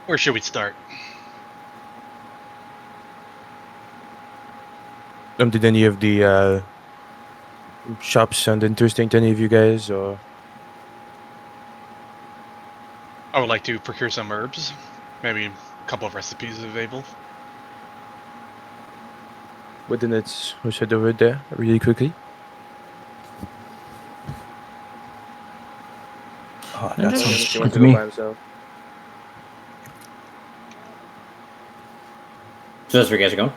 Where should we start? Did any of the shops sound interesting to any of you guys, or I would like to procure some herbs. Maybe a couple of recipes available. well, then let's head over there really quickly. Oh, And that just- sounds He good wants to to go me. by himself. So that's where you guys are going?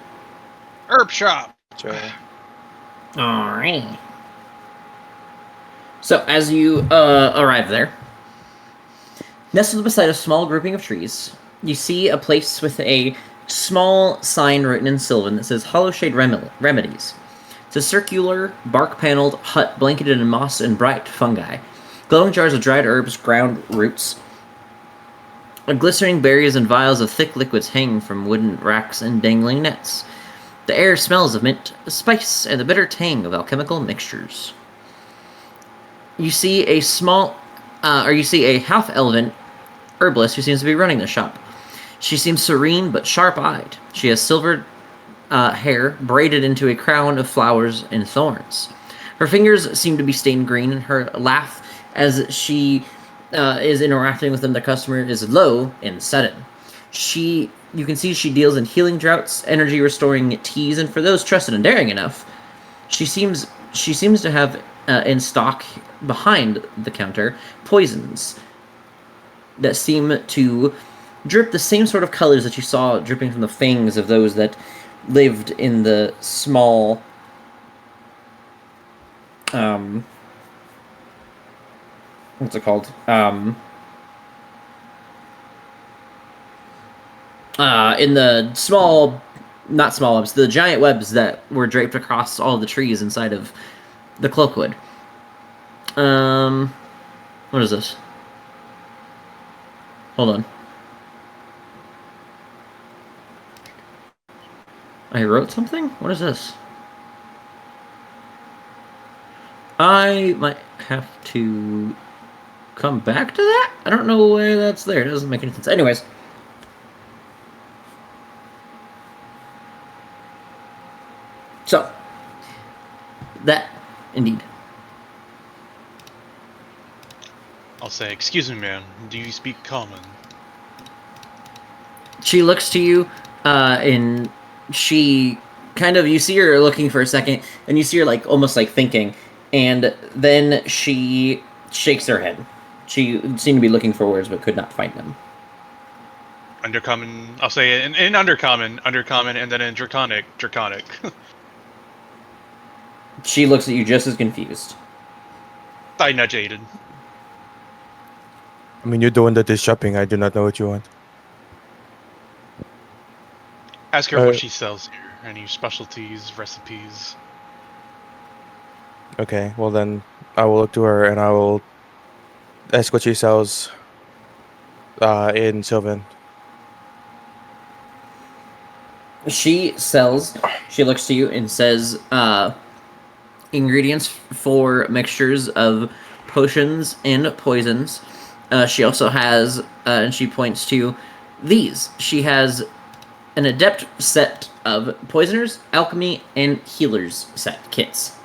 Herb shop! So, Alrighty. So as you arrive there, nestled beside a small grouping of trees, you see a place with a small sign written in Sylvan that says Hollow Shade Remedies. It's a circular, bark-paneled hut blanketed in moss and bright fungi. Glowing jars of dried herbs, ground roots, glistening berries and vials of thick liquids hang from wooden racks and dangling nets. The air smells of mint, spice, and the bitter tang of alchemical mixtures. You see a half-elven herbalist who seems to be running the shop. She seems serene but sharp-eyed. She has silvered hair braided into a crown of flowers and thorns. Her fingers seem to be stained green, and her laugh, as she is interacting with the customer, is low and sudden. You can see she deals in healing draughts, energy-restoring teas, and for those trusted and daring enough, she seems to have in stock behind the counter poisons that seem to drip the same sort of colors that you saw dripping from the fangs of those that lived in the small what's it called? In the small, not small webs, the giant webs that were draped across all the trees inside of the Cloakwood. What is this? Hold on. I wrote something? What is this? I might have to come back to that? I don't know why that's there. It doesn't make any sense. Anyways. So. That, indeed. I'll say, excuse me, ma'am, do you speak common? She looks to you, and she kind of, you see her looking for a second, and you see her like almost like thinking, and then she shakes her head. She seemed to be looking for words but could not find them. Undercommon, I'll say in undercommon, and then in draconic. She looks at you just as confused. I nudge Aiden. I mean, you're the one that is shopping. I do not know what you want. Ask her what she sells here. Any specialties, recipes. Okay, well then, I will look to her and I will ask what she sells in Sylvan. She looks to you and says, ingredients for mixtures of potions and poisons. She also has, and she points to these. She has an adept set of poisoners, alchemy, and healers set kits.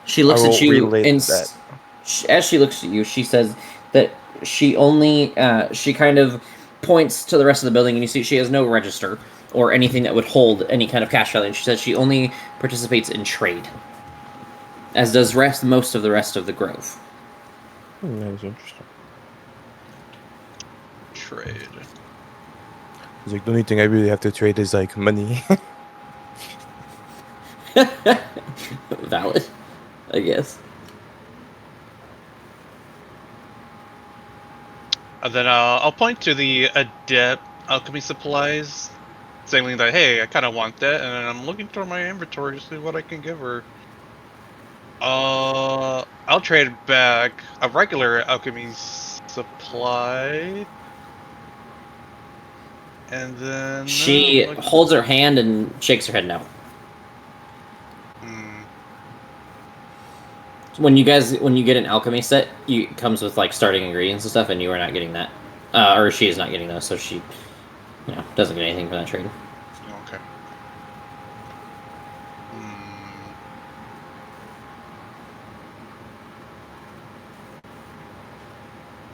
She looks at you, and as she looks at you, she says that she kind of points to the rest of the building, and you see she has no register or anything that would hold any kind of cash value. And she says she only participates in trade, as does most of the rest of the grove. That is interesting. Trade. It's like the only thing I really have to trade is like money. Valid, I guess. And then I'll point to the adept alchemy supplies, saying that, hey, I kind of want that, and then I'm looking through my inventory to see what I can give her. I'll trade back a regular alchemy supply. And then... She holds her hand and shakes her head no. When you get an alchemy set, it comes with like starting ingredients and stuff, and you are not getting that, or she is not getting those, so she, doesn't get anything from that trade. Okay.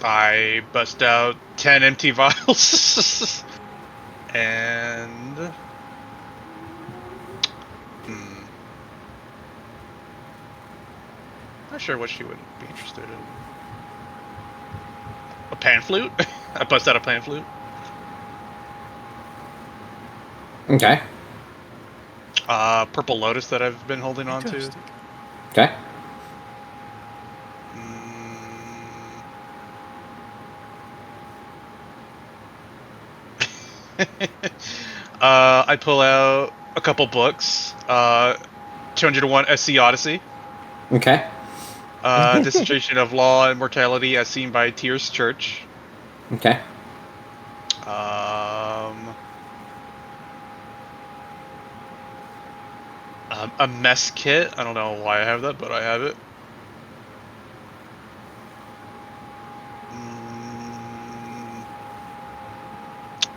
I bust out 10 empty vials. And... Not sure what she would be interested in. A pan flute? I bust out a pan flute. Okay. Purple lotus that I've been holding on to. Fantastic. Okay. I pull out a couple books. 201 SC Odyssey. Okay. Dissertation of Law and Mortality as seen by Tyr's Church. Okay. A mess kit. I don't know why I have that, but I have it.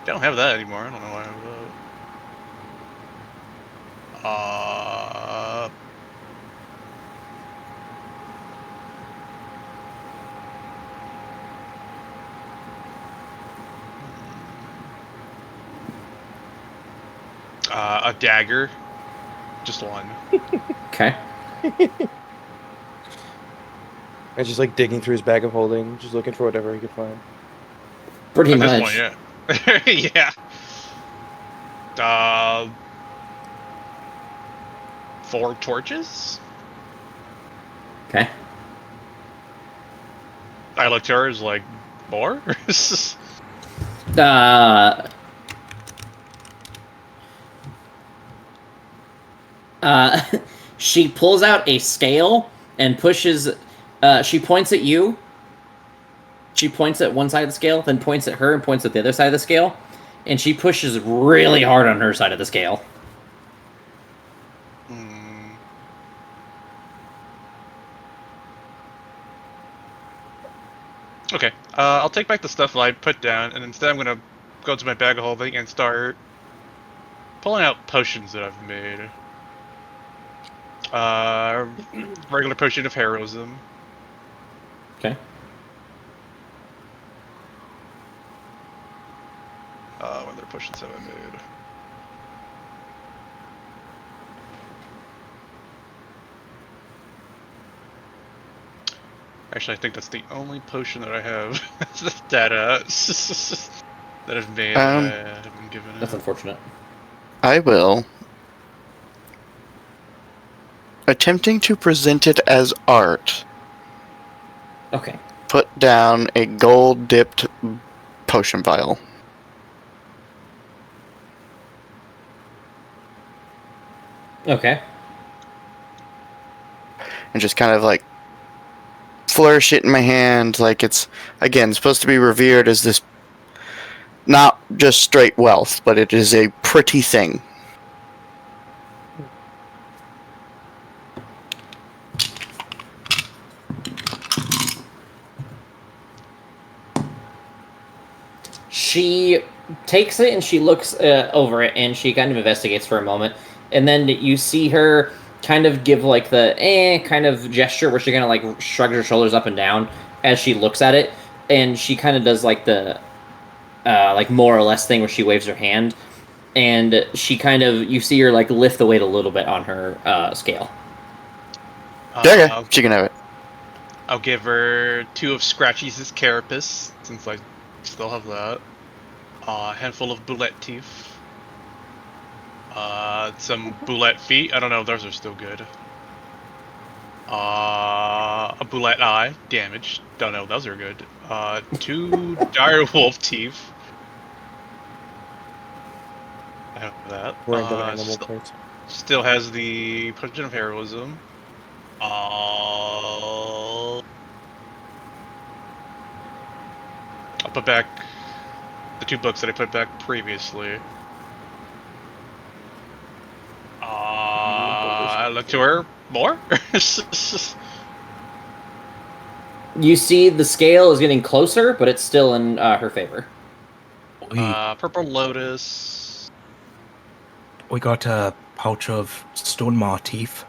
I don't have that anymore. I don't know why I have that. A dagger. Just one. Okay. I just like digging through his bag of holding, just looking for whatever he could find. Pretty At much. this point, yeah. yeah. 4 torches? Okay. I looked at her as like, more? She pulls out a scale and pushes. She points at you. She points at one side of the scale, then points at her and points at the other side of the scale, and she pushes really hard on her side of the scale. Okay, I'll take back the stuff that I put down, and instead I'm gonna go to my bag of holding and start pulling out potions that I've made. Regular potion of heroism. Okay. What other potions have I made? Actually, I think that's the only potion that I have that that I've made that I haven't given That's out. unfortunate. I will. Attempting to present it as art, Okay. put down a gold-dipped potion vial. Okay. And just kind of like flourish it in my hand like it's, again, supposed to be revered as this, not just straight wealth, but it is a pretty thing. She takes it and she looks over it and she kind of investigates for a moment. And then you see her kind of give like the kind of gesture where she kind of like shrugs her shoulders up and down as she looks at it. And she kind of does like the like more or less thing where she waves her hand. And she kind of, you see her like lift the weight a little bit on her scale. Okay, she can have it. I'll give her 2 of Scratchy's carapace, since I still have that. A handful of boulette teeth. Some boulette feet. I don't know if those are still good. A boulette eye. Damaged. Don't know if those are good. 2 direwolf teeth. I have that. Random animal parts. Still has the potion of heroism. I'll put back the 2 books that I put back previously. I look to her more. You see the scale is getting closer, but it's still in her favor. Purple lotus. We got a pouch of stone maw teeth.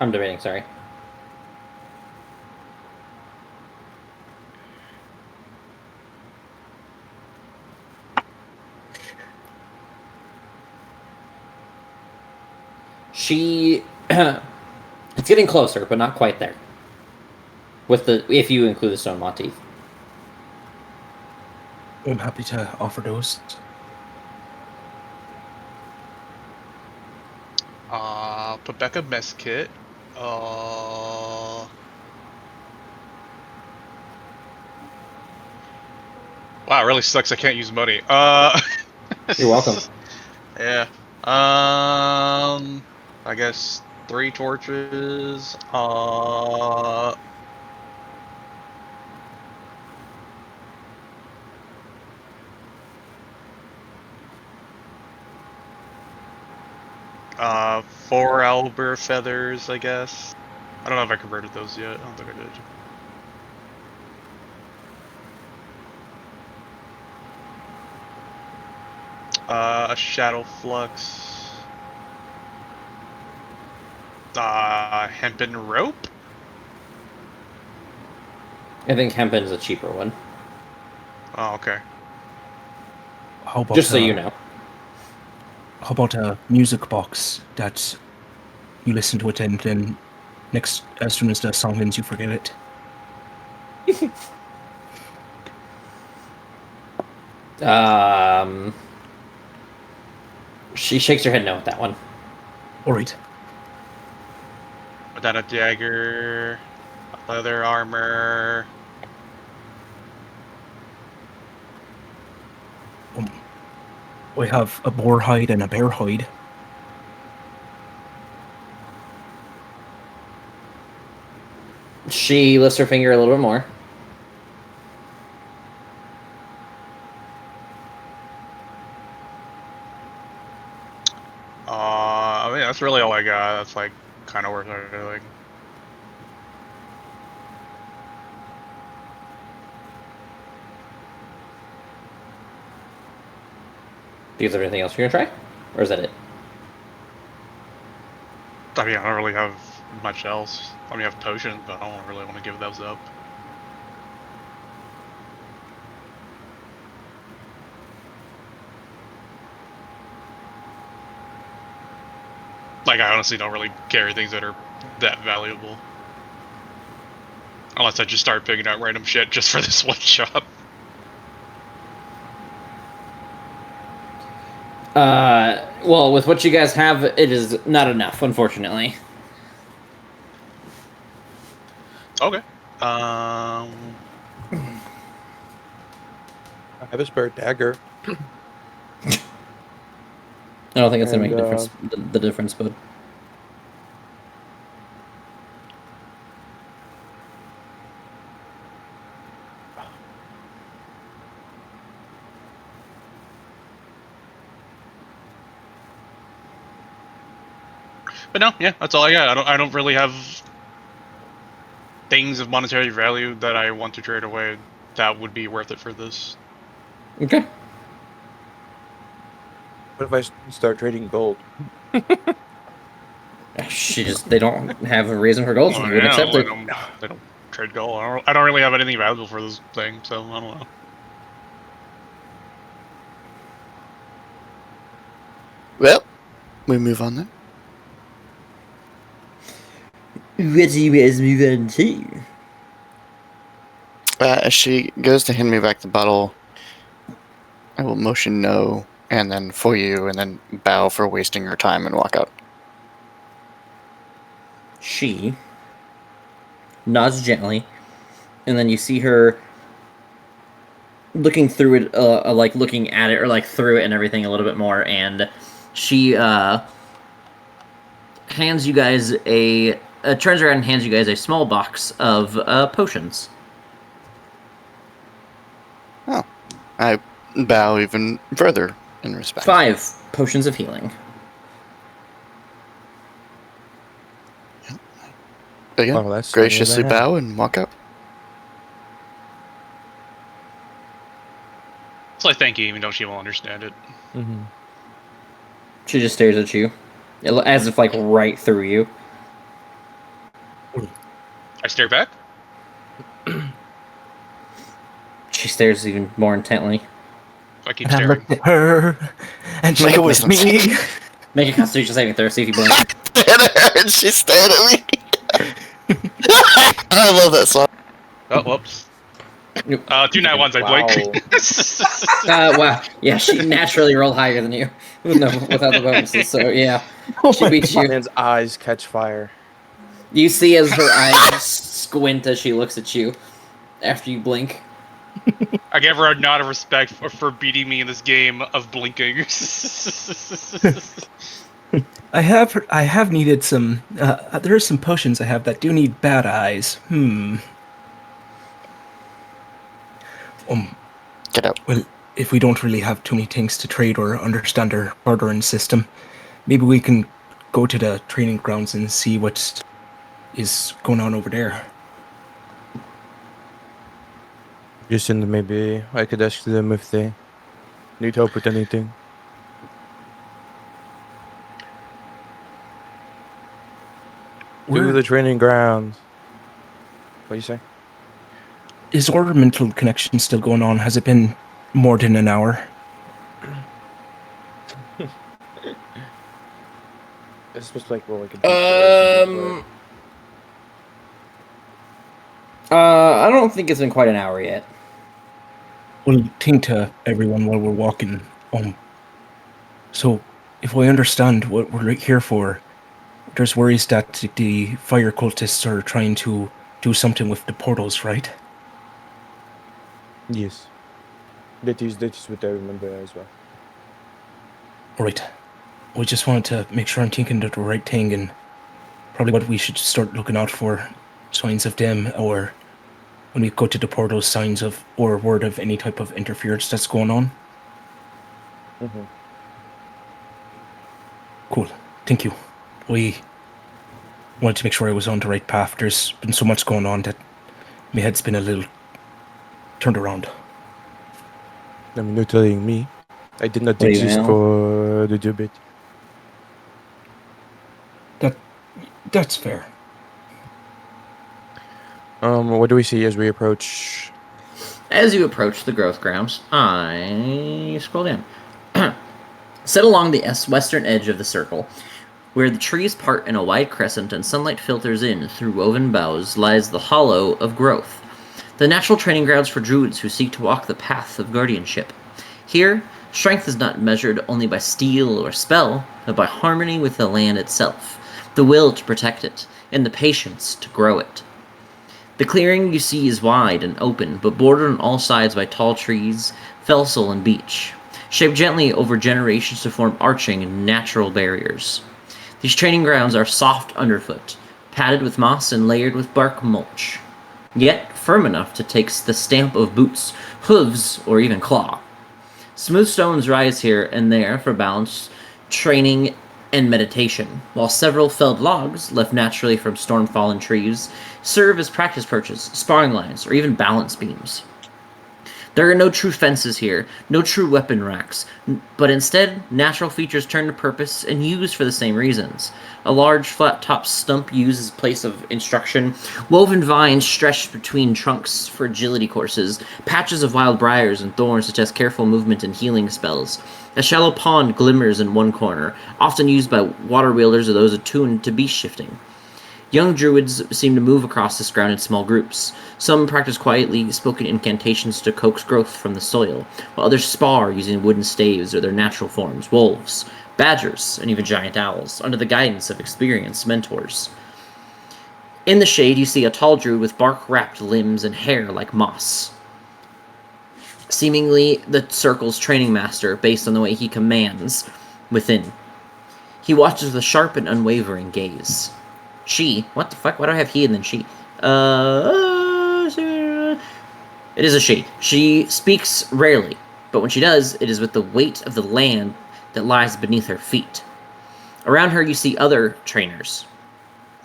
I'm debating, sorry. She... it's getting closer, but not quite there. If you include the stone motif. I'm happy to offer those. Put back a mess kit. Wow, it really sucks I can't use money. You're welcome. Yeah. I guess 3 torches. Uh, 4 owlbear feathers, I guess. I don't know if I converted those yet. I don't think I did. A shadow flux. Hempen rope? I think hempen is a cheaper one. Oh, okay. How about Just so you know. How about a music box that you listen to it and then next, as soon as the song ends, you forget it? She shakes her head no at that one. All right. Without a dagger, leather armor. We have a boar hide and a bear hide. She lifts her finger a little bit more. I mean, that's really all I got. That's like kind of worth everything. Do you have anything else you're gonna try? Or is that it? I mean, I don't really have much else. I mean, I have potions, but I don't really want to give those up. Like, I honestly don't really carry things that are that valuable. Unless I just start picking out random shit just for this one shop. Well, with what you guys have, it is not enough, unfortunately. Okay. I have a spare dagger. I don't think it's gonna make a And, difference. The difference, but But no, yeah, that's all I got. I don't really have things of monetary value that I want to trade away that would be worth it for this. okay. What if I start trading gold? They don't have a reason for gold, so Well, you wouldn't yeah, accept it. they don't trade gold. I don't really have anything valuable for this thing, so I don't know. Well, we move on then. What do you guys move on to? As she goes to hand me back the bottle, I will motion no, and then for you, and then bow for wasting her time and walk out. She nods gently, and then you see her looking through it, like looking at it, or like through it and everything a little bit more, and she hands you guys turns around and hands you guys a small box of potions. Oh, I bow even further in respect. 5 potions of healing. Again, Oh, that's graciously not bad. bow and walk out. It's like thank you, even though she won't understand it. Mm-hmm. She just stares at you, as if like right through you. stare back. She stares even more intently. I keep And I staring. looked at her, and she Make a looked at wisdom me. save. Make a Constitution saving throw. See if you blink. Stared at her and she stared at me. I love that song. Oh, whoops. Nope. 2 nat ones, I Wow. blink. Wow. Yeah, she naturally rolled higher than you without the bonuses. So yeah, Oh she my beats you. Man's eyes catch fire. You see as her eyes squint as she looks at you after you blink. I give her a nod of respect for beating me in this game of blinking. I have needed some. There are some potions I have that do need bad eyes. Get out. Well, if we don't really have too many things to trade or understand our ordering system, maybe we can go to the training grounds and see what is going on over there. Just and maybe I could ask them if they need help with anything. To the training grounds. What do you say? Is ornamental connection still going on? Has it been more than an hour? It's supposed to like roll like I don't think it's been quite an hour yet. We'll think to everyone while we're walking. So, if I understand what we're here for, there's worries that the fire cultists are trying to do something with the portals, right? Yes. That is what I remember as well. Right. We just wanted to make sure I'm thinking of the right thing, and probably what we should start looking out for, signs of them, or when we go to the portals, signs of, or word of any type of interference that's going on. Mm-hmm. Cool. Thank you. We wanted to make sure I was on the right path. There's been so much going on that my head's been a little turned around. I mean, you're telling me. I did not What do you exist know? for the debate. That's fair. What do we see as we approach? As you approach the growth grounds, I scroll down. Set along the western edge of the circle, where the trees part in a wide crescent and sunlight filters in through woven boughs, lies the hollow of growth, the natural training grounds for druids who seek to walk the path of guardianship. Here, strength is not measured only by steel or spell, but by harmony with the land itself, the will to protect it, and the patience to grow it. The clearing you see is wide and open, but bordered on all sides by tall trees, felsil and beech, shaped gently over generations to form arching and natural barriers. These training grounds are soft underfoot, padded with moss and layered with bark mulch, yet firm enough to take the stamp of boots, hooves, or even claw. Smooth stones rise here and there for balance, training, and meditation, while several felled logs, left naturally from storm-fallen trees, serve as practice perches, sparring lines, or even balance beams. There are no true fences here, no true weapon racks, but instead, natural features turn to purpose and used for the same reasons. A large, flat-topped stump used as a place of instruction, woven vines stretched between trunks for agility courses, patches of wild briars and thorns suggest careful movement and healing spells. A shallow pond glimmers in one corner, often used by water wielders or those attuned to beast shifting. Young druids seem to move across this ground in small groups. Some practice quietly spoken incantations to coax growth from the soil, while others spar using wooden staves or their natural forms, wolves, badgers, and even giant owls, under the guidance of experienced mentors. In the shade, you see a tall druid with bark-wrapped limbs and hair like moss, seemingly the circle's training master based on the way he commands within. He watches with a sharp and unwavering gaze. She, what the fuck? Why do I have he and then she? It is a she. She speaks rarely, but when she does, it is with the weight of the land that lies beneath her feet. Around her, you see other trainers.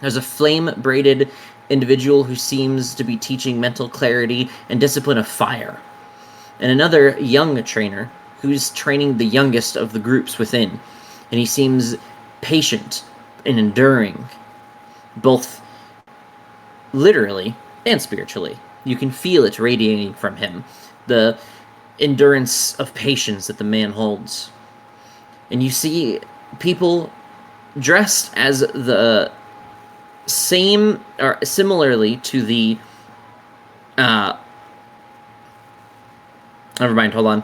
There's a flame-braided individual who seems to be teaching mental clarity and discipline of fire, and another young trainer who's training the youngest of the groups within, and he seems patient and enduring, both literally and spiritually. You can feel it radiating from him, the endurance of patience that the man holds. And you see people dressed as the same or similarly to the never mind, hold on.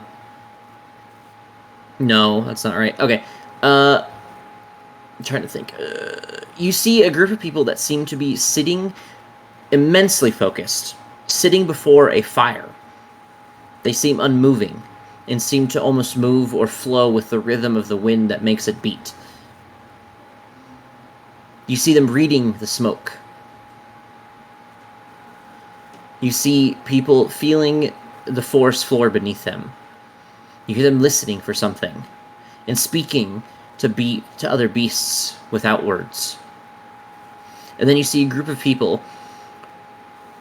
No, that's not right. Okay. I'm trying to think. You see a group of people that seem to be sitting immensely focused, sitting before a fire. They seem unmoving and seem to almost move or flow with the rhythm of the wind that makes it beat. You see them reading the smoke. You see people feeling the forest floor beneath them. You hear them listening for something and speaking to other beasts without words. And then you see a group of people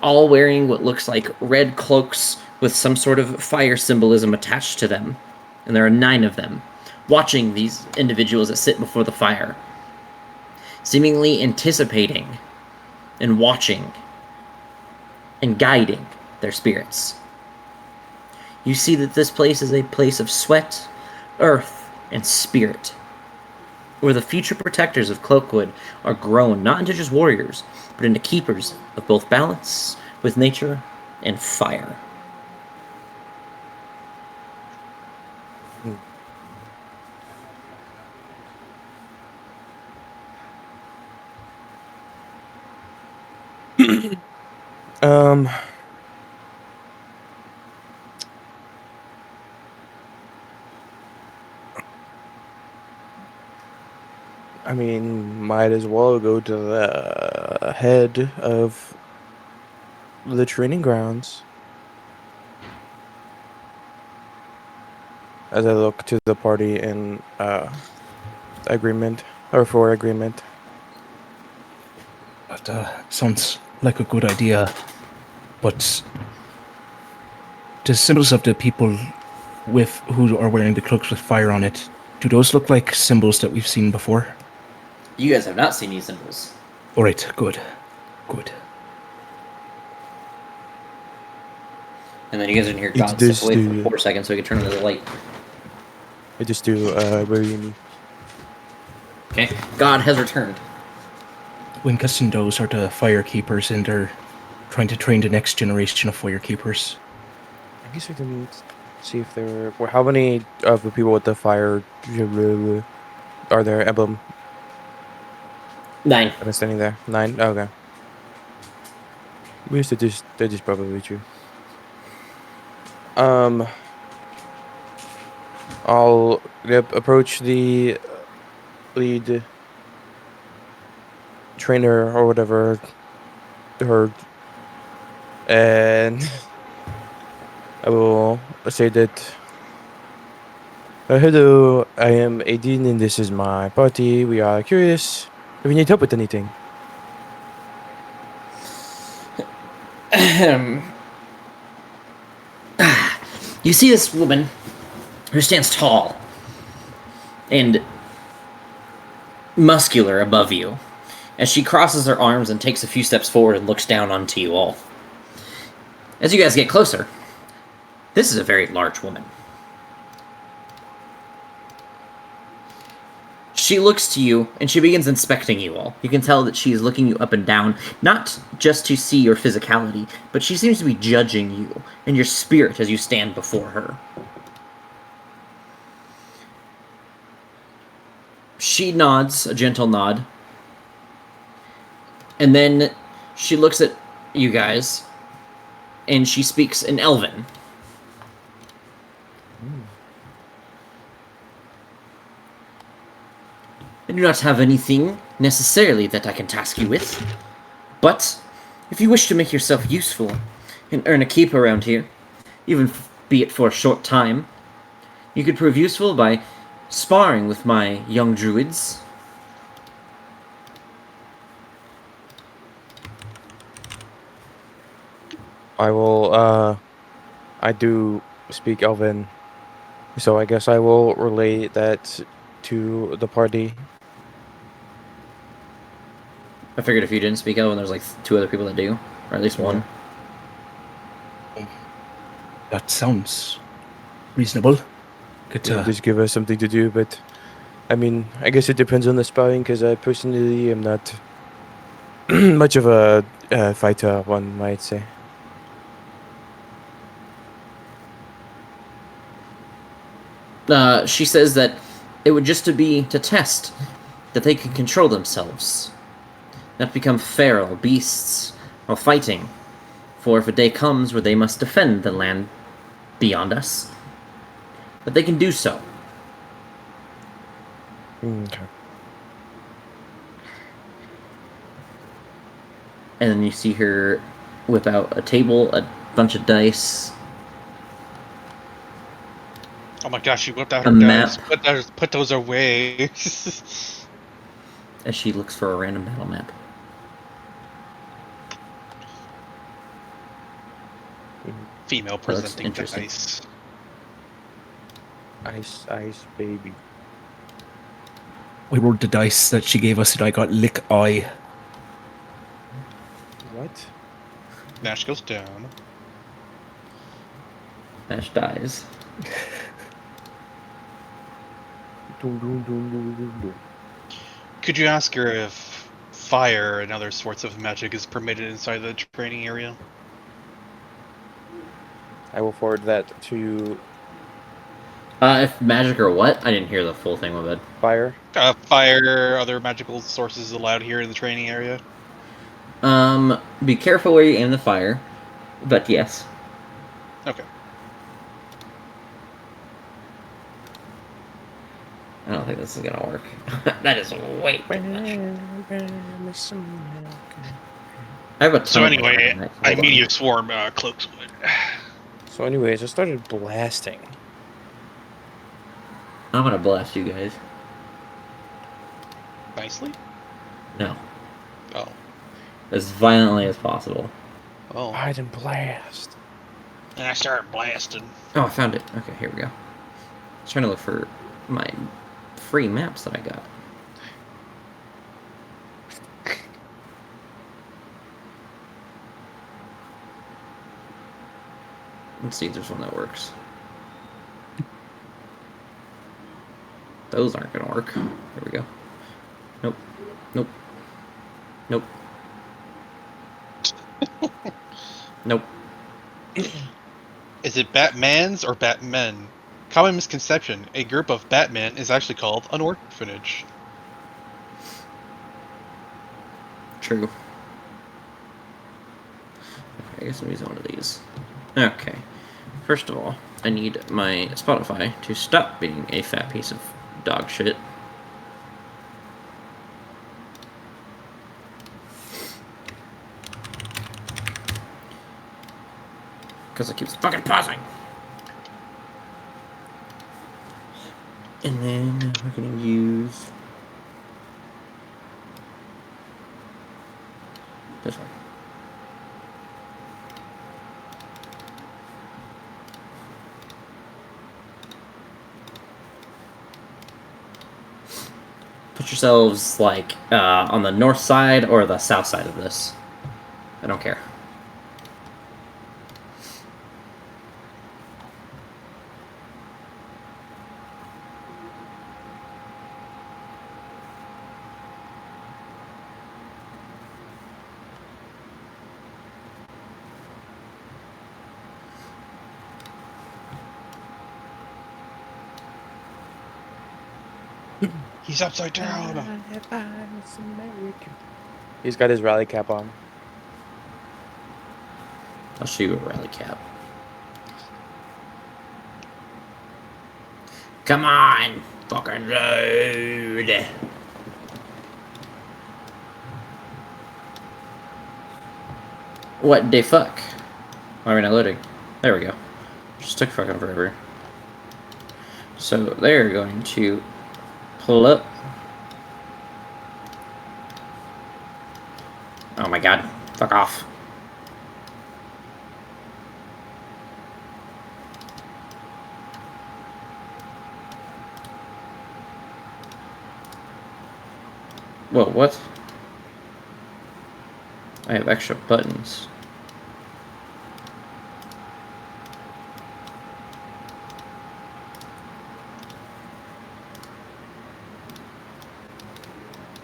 all wearing what looks like red cloaks with some sort of fire symbolism attached to them. And there are 9 of them, watching these individuals that sit before the fire, seemingly anticipating and watching and guiding their spirits. You see that this place is a place of sweat, earth, and spirit, where the future protectors of Cloakwood are grown not into just warriors, but into keepers of both balance with nature and fire. Um, I mean, might as well go to the head of the training grounds. As I look to the party in agreement, or for agreement. That sounds like a good idea. But the symbols of the people with who are wearing the cloaks with fire on it, do those look like symbols that we've seen before? You guys have not seen these symbols. All right, good. Good. And then you guys are going to hear It's God step this away for dude. 4 seconds so we can turn on the light. I just do where you need. Okay, God has returned. I'm guessing those are the fire keepers, and they're trying to train the next generation of fire keepers. I guess we can see if there were. How many of the people with the fire are there? Emblem. 9. Am I standing there? 9. Okay. We used to just. They're just probably true. I'll approach the lead trainer or whatever, her, and I will say that. Hello, I am Aideen and this is my party. We are curious if you need help with anything. You see this woman who stands tall and muscular above you as she crosses her arms and takes a few steps forward and looks down onto you all. As you guys get closer, this is a very large woman. She looks to you and she begins inspecting you all. You can tell that she is looking you up and down, not just to see your physicality, but she seems to be judging you and your spirit as you stand before her. She nods, a gentle nod, and then she looks at you guys and she speaks in Elven. I do not have anything necessarily that I can task you with, but if you wish to make yourself useful and earn a keep around here, even be it for a short time, you could prove useful by sparring with my young druids. I will, I do speak Elven, so I guess I will relay that to the party. I figured if you didn't speak Elven, there's like 2 other people that do, or at least one. That sounds reasonable. Good Yeah, to just give us something to do. But I mean, I guess it depends on the sparring, because I personally am not much of a fighter, one might say. She says that it would just to test that they can control themselves, not become feral beasts while fighting. For if a day comes where they must defend the land beyond us, that they can do so. Okay. And then you see her whip out a table, a bunch of dice. Oh my gosh, she whipped out A her map. dice. Put those away. As she looks for a random battle map. Female That looks presenting interesting. dice. Ice, baby. I rolled the dice that she gave us and I got lick eye. What? Nash goes down. Ash dies. Dun, dun, dun, dun, dun, dun. Could you ask her if fire and other sorts of magic is permitted inside the training area? I will forward that to If magic or what? I didn't hear the full thing, my bad. Fire. Fire, other magical sources allowed here in the training area? Be careful where you aim the fire. But yes. Okay. I don't think this is gonna work. That is way too much. I have a ton So of anyway, Hold I on. meteor swarm Cloakwood. So anyways, I started blasting. I'm gonna blast you guys. Nicely? No. Oh. As violently as possible. Oh. Hide and blast. And I started blasting. Oh, I found it. Okay, here we go. I was trying to look for my free maps that I got. Let's see if there's one that works. Those aren't gonna work. There we go. Nope. Nope. Nope. Nope. Is it Batmans or Batmen? Common misconception. A group of Batmen is actually called an orphanage. True. Okay, I guess I'm using one of these. Okay. First of all, I need my Spotify to stop being a fat piece of dog shit. Because it keeps fucking pausing. And then we're gonna use this one. Put yourselves like on the north side or the south side of this. I don't care. He's upside down. He's got his rally cap on. I'll show you a rally cap. Come on, fucking load. What the fuck? Why are we not loading? There we go. Just took fucking forever. So they're going to pull up. Oh my god. Fuck off. Whoa, what? I have extra buttons.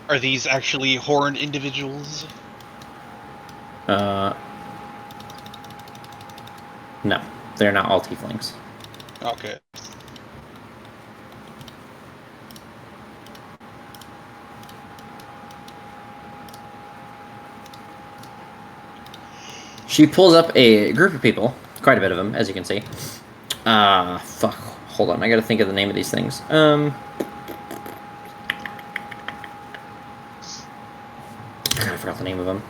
Are these actually horned individuals? No, they're not all tieflings. Okay. She pulls up a group of people, quite a bit of them, as you can see. Fuck. Hold on, I gotta think of the name of these things. God, I forgot the name of them.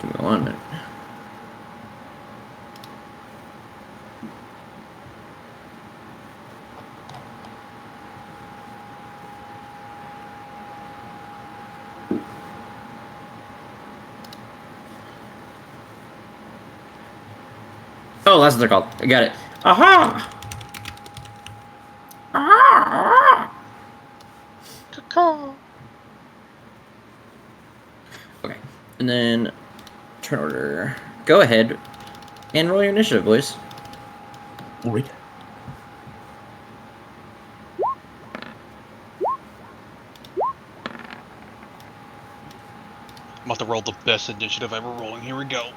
Give me 1 minute. Oh, that's what they're called. I got it. Aha! Aha! Okay, and then turn order. Go ahead and roll your initiative, boys. All right. I'm about to roll the best initiative ever rolling. Here we go.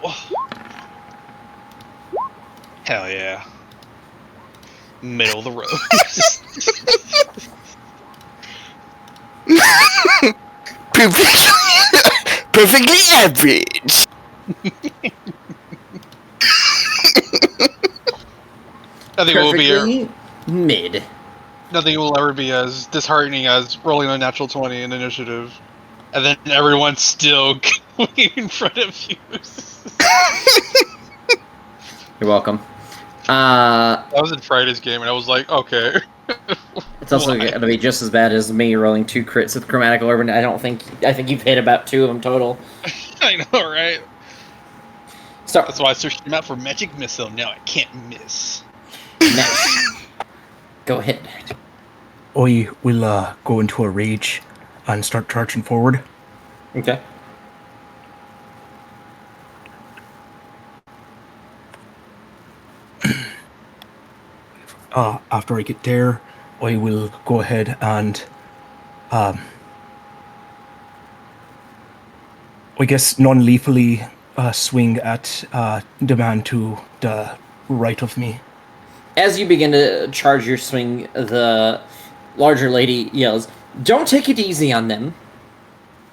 Hell yeah. Middle of the road. Perfectly average. Nothing will be Perfectly mid. nothing will ever be as disheartening as rolling a natural 20 in initiative, and then everyone's still going in front of you. You're welcome. I was in Friday's game, and I was like, okay. It's also Why? gonna be just as bad as me rolling 2 crits with Chromatical Urban. I think you've hit about 2 of them total. I know, right? So, That's why I searched him out for Magic Missile. Now I can't miss. next. Go ahead. I will go into a rage and start charging forward. Okay. After I get there, I will go ahead and, I guess, non-lethally swing at the man to the right of me. As you begin to charge your swing, the larger lady yells, "Don't take it easy on them."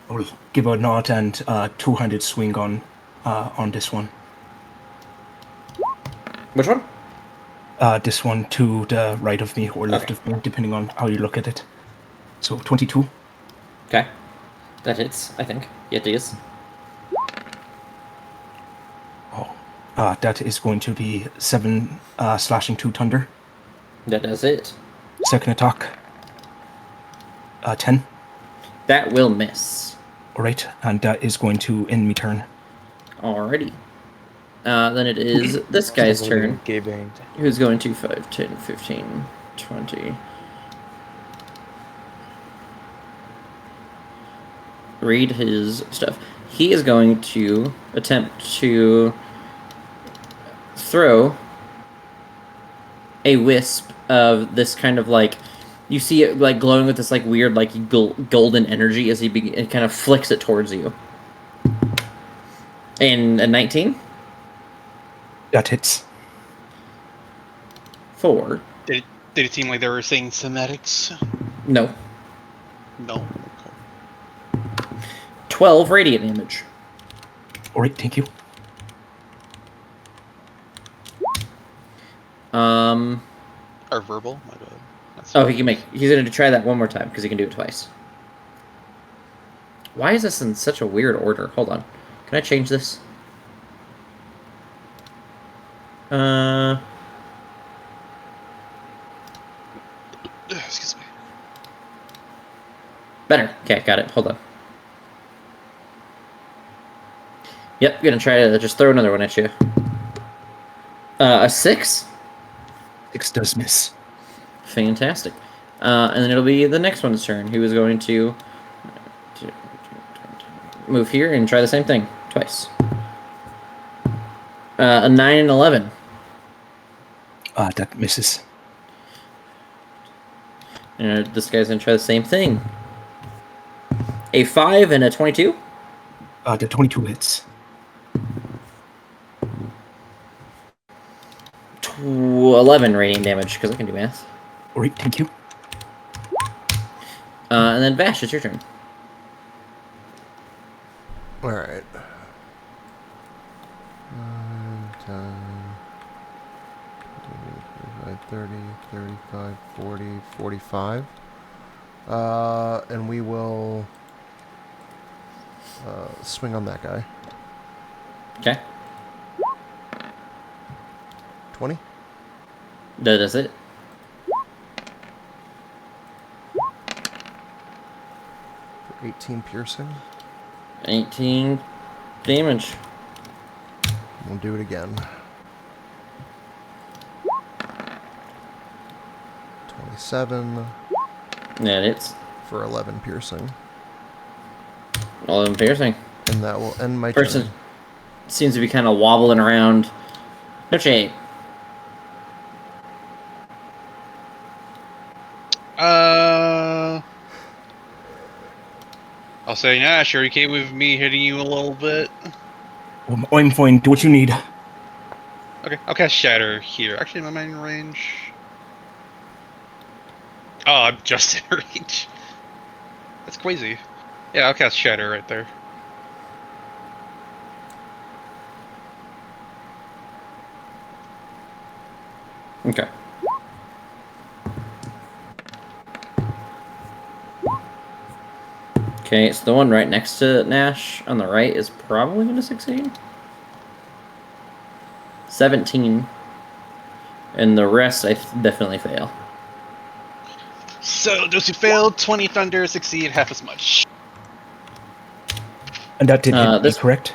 I'll give a nod and two-handed swing on this one. Which one? This one to the right of me or left of me, depending on how you look at it. So 22. Okay. That hits, I think. It is. Oh, that is going to be 7 slashing 2 thunder. That does it. Second attack. 10. That will miss. Alright, and that is going to end me turn. Alrighty. Then it is this guy's turn. Gay banged. Who's going to 5, 10, 15, 20. Read his stuff. He is going to attempt to throw a wisp of this kind of like, you see it like glowing with this like weird like golden energy as it kind of flicks it towards you. In a 19? That hits. 4. Did it seem like they were saying somatics? No. No. 12 radiant damage. Alright, thank you. Or verbal? My bad. Oh, he's gonna try that one more time because he can do it twice. Why is this in such a weird order? Hold on. Can I change this? Excuse me. Better. Okay, got it. Hold on. Yep, gonna try to just throw another one at you. A 6? 6 does miss. Fantastic. And then it'll be the next one's turn, who is going to move here and try the same thing twice. A 9 and 11. That misses. And this guy's going to try the same thing. A 5 and a 22. The 22 hits. 11 radiant damage, because I can do math. All right, thank you. And then Vash, it's your turn. All right. 10, 30, 35, 40, 45. And we will swing on that guy. Okay. 20. That is it. 18 piercing. 18 damage. We'll do it again. 27 That hits. for 11 piercing. 11 piercing. And that will end my Person turn. seems to be kind of wobbling around. No shade. I'll say, nah, sure, you came with me hitting you a little bit. I'm fine. Do what you need. Okay, I'll cast Shatter here. Actually, am I in range? Oh, I'm just in range. That's crazy. Yeah, I'll cast Shatter right there. Okay. Okay, so the one right next to Nash on the right is probably going to succeed. 17. And the rest I definitely fail. So, those who failed, 20 Thunder succeed half as much. And that did hit this- me, correct?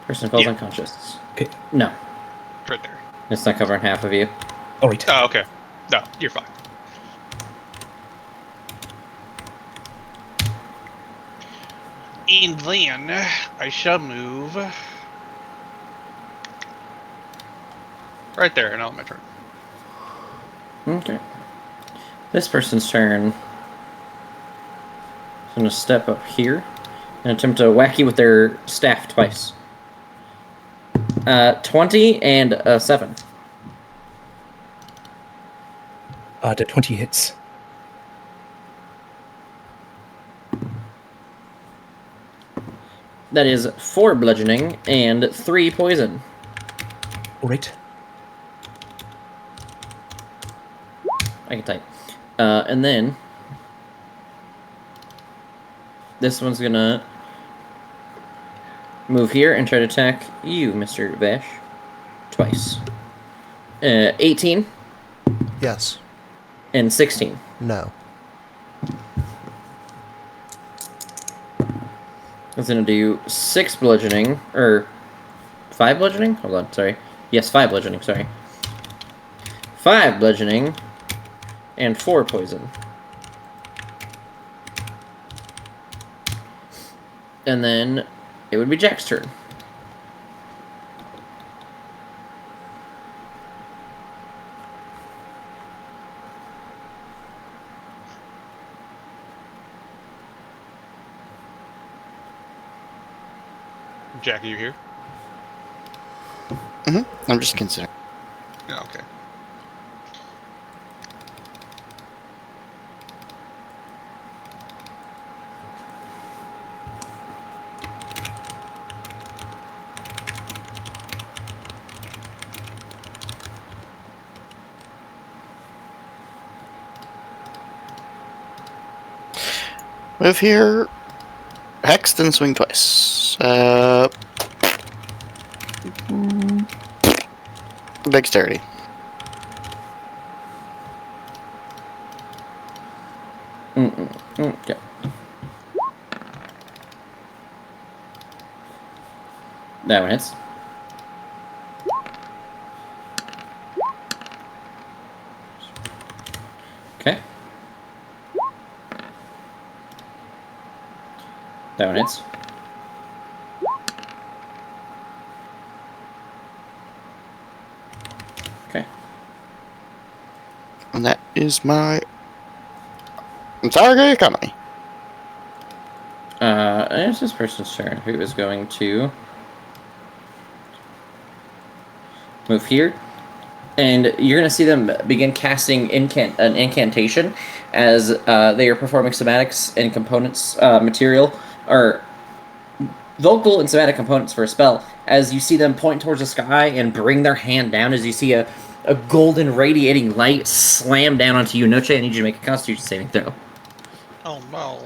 Person falls Yeah. unconscious. Okay. No, Right there. it's not covering half of you. All right. Oh, okay. No, you're fine. And then I shall move right there, and I'll my turn. Okay. This person's turn. I'm going to step up here and attempt to whack you with their staff twice. 20 and a 7. The 20 hits. That is 4 bludgeoning and 3 poison. All right. I can type. And then this one's gonna move here and try to attack you, Mr. Vash. Twice. 18 Yes. and 16. No. It's gonna do 6 bludgeoning, or 5 bludgeoning? Hold on, sorry. Yes, 5 bludgeoning, sorry. 5 bludgeoning and 4 poison. And then it would be Jack's turn. Jack, are you here? I'm just considering. Yeah, okay. Move here. Hex, then swing twice. Dexterity. Okay. That one hits. That one hits. Okay. And that is my entire economy. It's this person's turn, who is going to move here. And you're going to see them begin casting an incantation as they are performing somatics and components material, or vocal and somatic components for a spell. As you see them point towards the sky and bring their hand down, as you see a golden radiating light slam down onto you. Noche, I need you to make a Constitution saving throw. Oh no.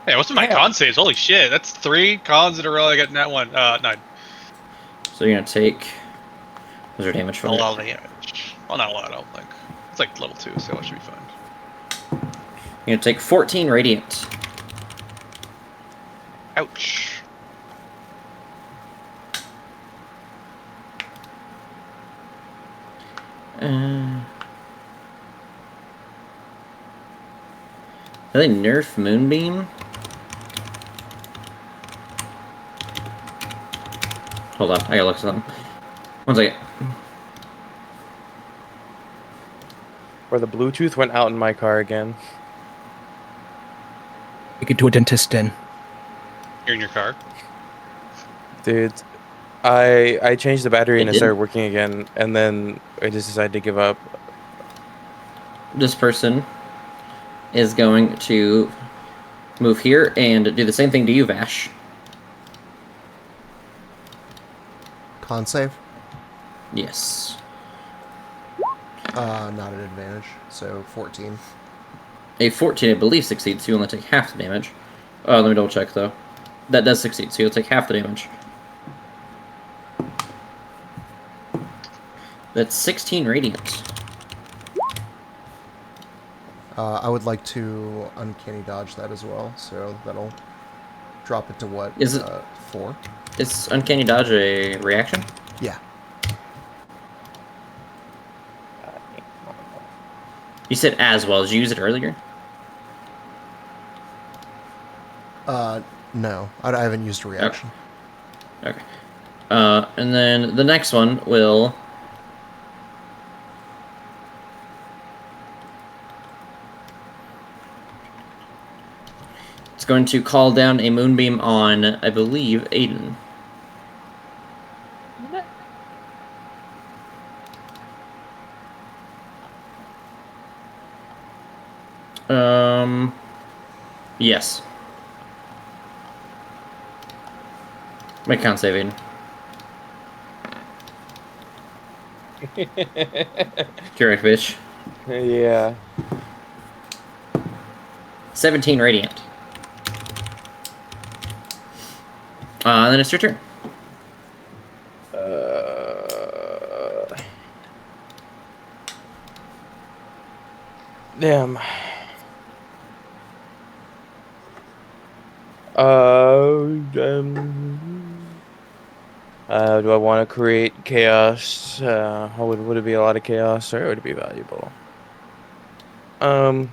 Hey, what's my con saves? Holy shit, that's 3 cons in a row. I got that one. 9. So you're going to take... What's your damage A from it? lot of damage. Well, not a lot, I don't think. It's like level 2, so I should be fine. You're going to take 14 radiant. Ouch. Did they nerf Moonbeam? Hold on, I gotta look at something. One second. Or the Bluetooth went out in my car again. Take it to a dentist then. You're in your car. Dude, I changed the battery It and it did? started working again, and then I just decided to give up. This person is going to move here and do the same thing to you, Vash. Con save? Yes. Not an advantage. So 14. A 14, I believe, succeeds, so you only take half the damage. Let me double check, though. That does succeed, so you'll take half the damage. That's 16 radiant. I would like to uncanny dodge that as well, so that'll drop it to what? Is it 4? Is Uncanny Dodge a reaction? Yeah. You said as well. Did you use it earlier? No. I haven't used a reaction. Okay. And then the next one will... It's going to call down a Moonbeam on, I believe, Aiden. Yes. Make con save, Aiden. Correct, bitch. Yeah. 17 radiant. And then it's your turn. Damn. Do I want to create chaos? Would it be a lot of chaos, or would it be valuable? I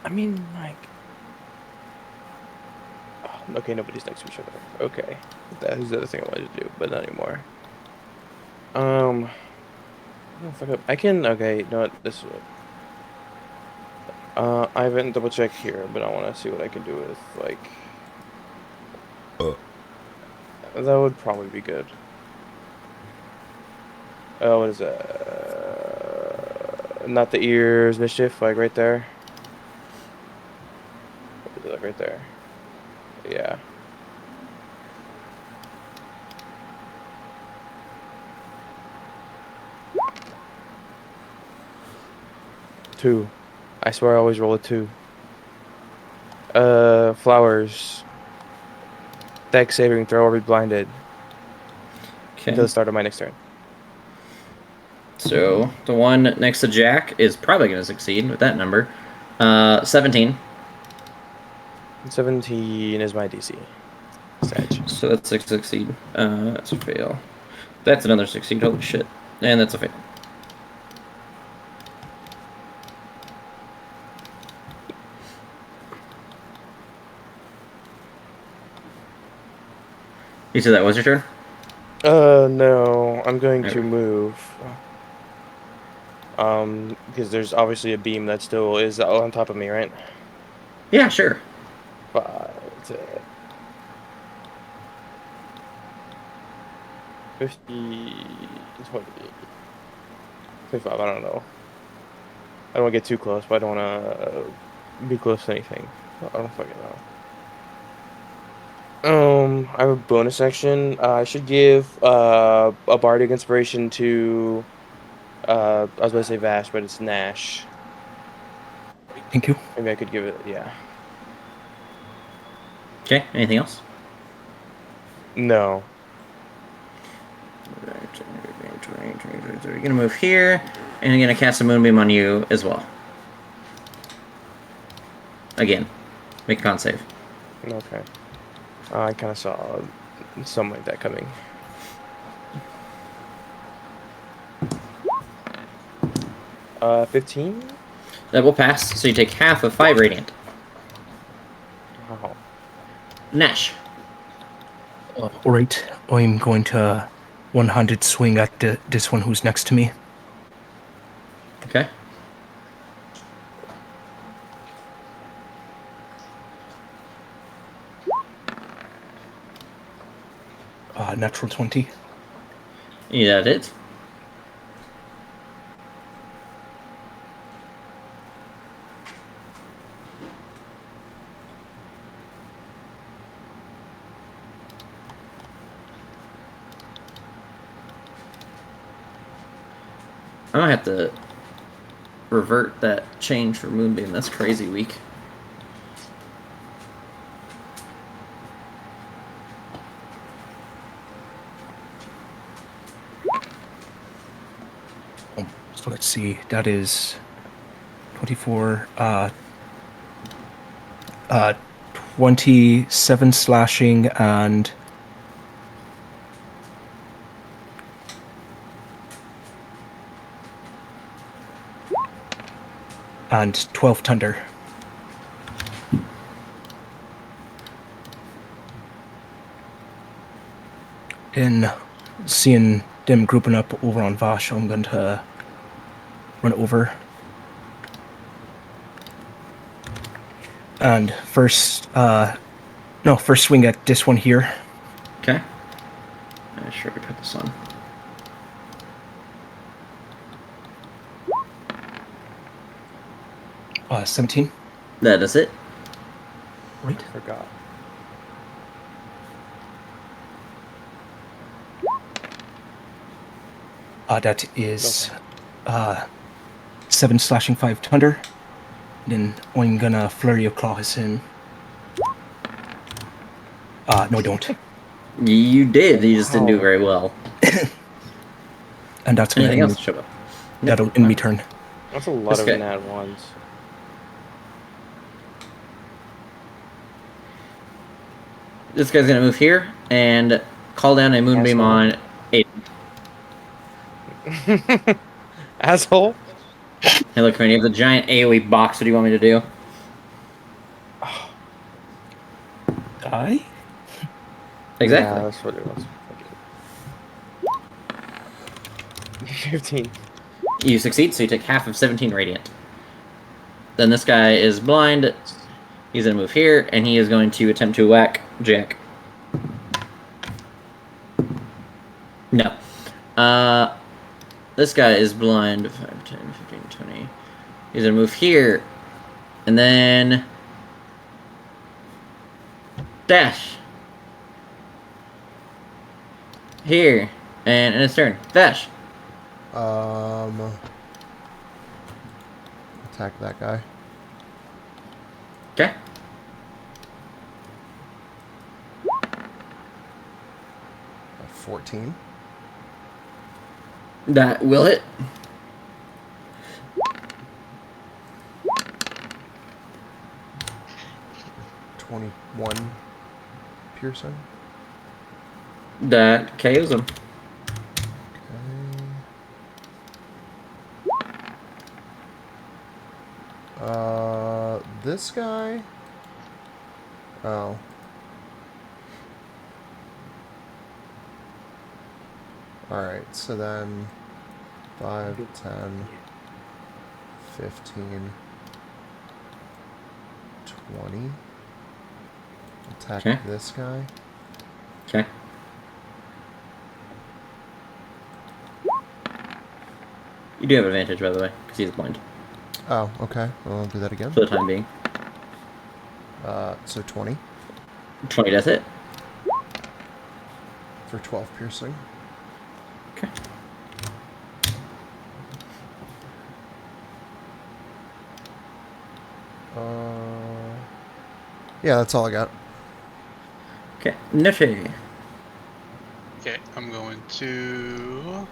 mean, like... Oh, okay, nobody's next to each other. Okay. That is the other thing I wanted to do, but not anymore. Oh, fuck up. I can... Okay, no, this... I haven't double checked here, but I want to see what I can do with, like... That would probably be good. Oh, what is that? Not the ears, mischief, like right there. What is it, like right there? Yeah. Two. I swear I always roll a 2. Flowers. Dex saving throw or be blinded. Okay. Until the start of my next turn. So the one next to Jack is probably going to succeed with that number. 17. 17 is my DC. Sag. So that's a succeed. That's a fail. That's another succeed. Holy shit. And that's a fail. You said that was your turn? No, I'm going to Okay. move. Because there's obviously a beam that still is on top of me, right? Yeah, sure. 5, 10, 50, 20, 25, I don't know. I don't want to get too close, but I don't want to be close to anything. I don't fucking know. I have a bonus action. I should give a bardic inspiration to I was going to say Vash, but it's Nash. Thank you. Maybe I could give it, yeah. Okay, anything else? No. You're gonna move here, and you're gonna cast a moonbeam on you as well. Again, make a con save. Okay. I kind of saw something like that coming. 15? That will pass, so you take half of 5 radiant. Wow. Nash. All right, I'm going to one-handed swing at this one who's next to me. Okay. Natural 20. Yeah, that it. I might have to revert that change for moonbeam. That's crazy weak. So let's see, that is 24, 27 slashing and 12 thunder. Then, seeing them grouping up over on Vash, I'm going to run over. And first swing at this one here. Okay. I sure we put this on. Uh, 17. That is it. Right. I forgot. That is 7 slashing, 5 thunder. Then I'm gonna flurry of claws in. No, I don't. You did. You just didn't do Wow. very well. And that's gonna Anything end else? Show up. that'll end me turn. That's a lot This of guy- nat ones. This guy's gonna move here and call down a moonbeam on Aiden. Asshole. Hey, look, man, you have the giant AoE box. What do you want me to do? Die? Exactly. Yeah, that's what it was. 15. You succeed, so you take half of 17 radiant. Then this guy is blind. He's gonna move here, and he is going to attempt to whack Jack. No. This guy is blind. 5, 10, 15, 20. He's gonna move here, and then dash here, and in his turn, dash. Attack that guy. Okay. At 14. That will hit. $21 piercing. That KOs him. This guy. Oh. Alright, so then 5, 10, 15, 20. Attack Okay. this guy. Okay. You do have advantage, by the way, because he's blind Oh, okay. Well, I'll do that again. for the time being. So 20 20 does hit. for 12 piercing. Okay. Yeah, that's all I got. Okay. Noche. Okay, I'm going to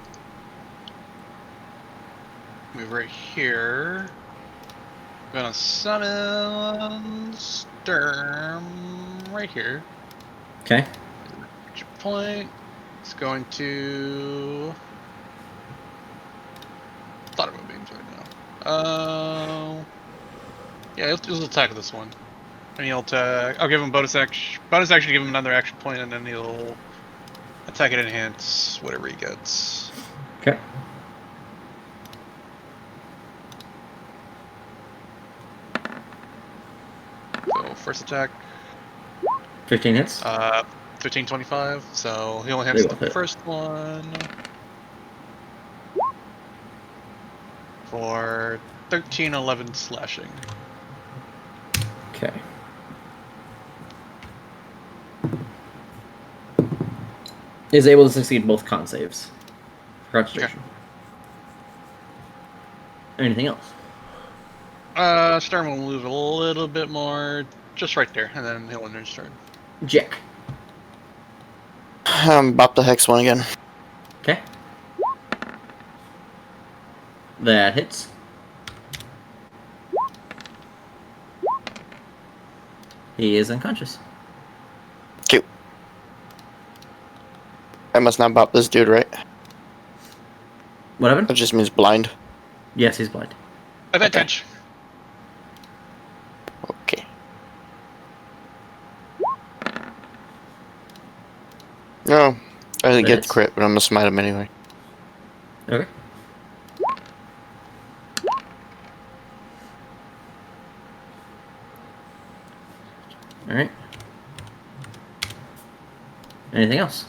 move right here. I'm gonna summon Sturm right here. Okay. Your point. It's going to. Thought about beams right now. Yeah, he'll attack this one. And he'll attack. I'll give him bonus action. Bonus action, give him another action point, and then he'll attack and enhance whatever he gets. Okay. So first attack, 15 hits. 15, 25. So he'll They enhance both the hit. first one for 13, 11 slashing. Okay. Is able to succeed both con saves. Concentration. Anything else? Sturm will move a little bit more, just right there, and then he'll end his turn. Jack. Bop the hex one again. Okay. That hits. He is unconscious. Cute. I must not bop this dude, right? What happened? That just means blind. Yes, he's blind. Advantage. Okay. No, I didn't get the That's- crit, but I'm gonna smite him anyway. Okay. Alright. Anything else?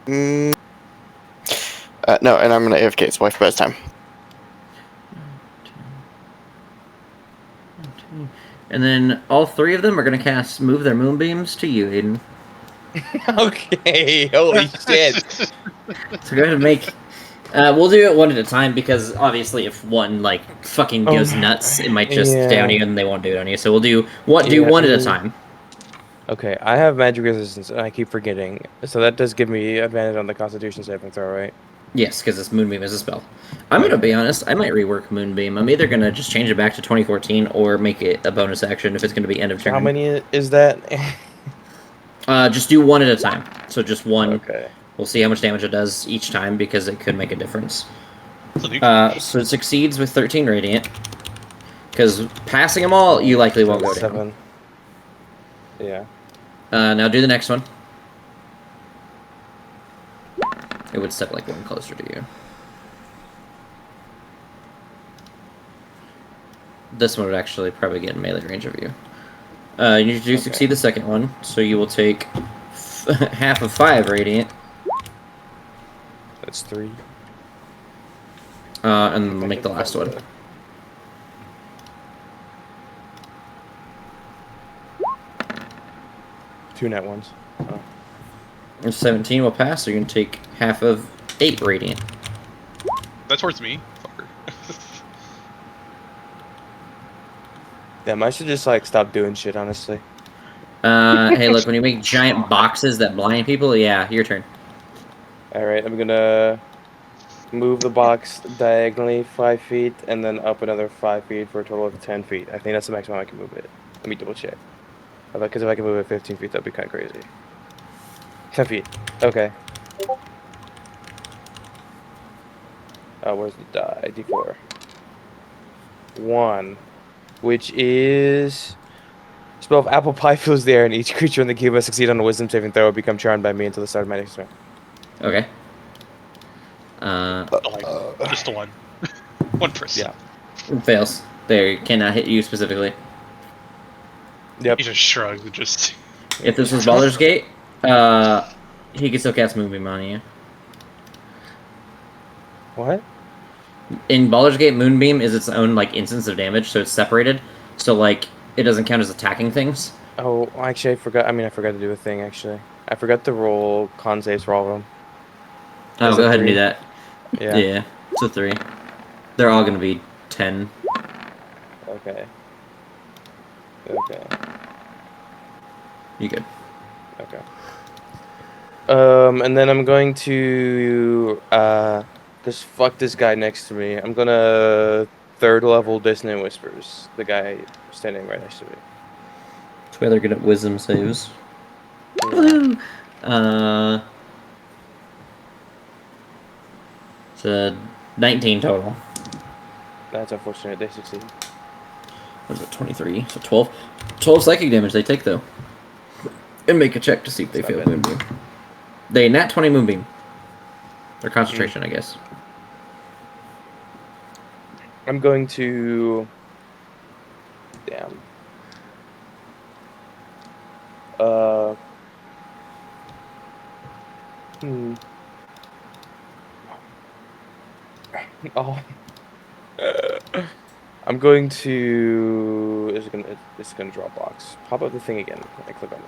No, and I'm gonna AFK his wife by this time. And then all three of them are going to cast move their moonbeams to you, Aiden. Okay, holy shit. So go ahead and make. We'll do it one at a time because obviously, if one like fucking Oh goes my- nuts, it might just yeah. down you, and they won't do it on you. So we'll do one. Do Yeah, one at a I mean- time. Okay, I have magic resistance, and I keep forgetting. So that does give me advantage on the Constitution saving throw, right? Yes, because this moonbeam is a spell. I'm gonna be honest. I might rework moonbeam. I'm either gonna just change it back to 2014 or make it a bonus action if it's gonna be end of turn. How many is that? Just do one at a time. So just one. Okay. We'll see how much damage it does each time because it could make a difference. So you- So it succeeds with 13 radiant. Because passing them all, you likely won't go down. 7. Yeah. Now do the next one. It would step like one closer to you. This one would actually probably get in melee range of you. You do succeed the second one, so you will take half of 5 radiant, That's 3. and then make the last one. Two net ones. Oh. And 17 will pass, so you can take half of 8 radiant. That's towards me. Fucker. Damn, I should just like stop doing shit, honestly. Hey, look, when you make giant boxes that blind people, yeah, your turn. Alright, I'm gonna move the box diagonally 5 feet and then up another 5 feet for a total of 10 feet. I think that's the maximum I can move it. Let me double check. Because if I can move it 15 feet, that'd be kind of crazy. 10 feet. Okay. Where's the die? D4. 1. Which is... Spell if apple pie fills the air and each creature in the cube must succeed on a wisdom saving throw or become charmed by me until the start of my next turn. Okay. Just the one. One person. Yeah. Fails. They cannot hit you specifically. Yep. He just shrugs and just. If this was Baldur's Gate, he could still cast Moonbeam on you. What? In Baldur's Gate, Moonbeam is its own like instance of damage, so it's separated. So like it doesn't count as attacking things. Oh, actually, I forgot. I mean, I forgot to do a thing. Actually, I forgot to roll con saves for all of them. Oh, Is go it ahead and do 3? that. Yeah, it's a 3. They're all gonna be 10. Okay. Okay. You good? Okay. And then I'm going to just fuck this guy next to me. I'm gonna 3rd level Dissonant Whispers. The guy standing right next to me. That's why they're good at wisdom saves. Yeah. Woohoo! It's a 19 total. That's unfortunate. They succeed. What is it, 23? So 12. 12 psychic damage they take, though. And make a check to see if they That's fail not bad. Moonbeam. They nat 20 Moonbeam. Or concentration, I guess. I'm going to. Damn. Hmm. Oh. I'm going to. It's gonna draw a box. Pop up the thing again. I click on it.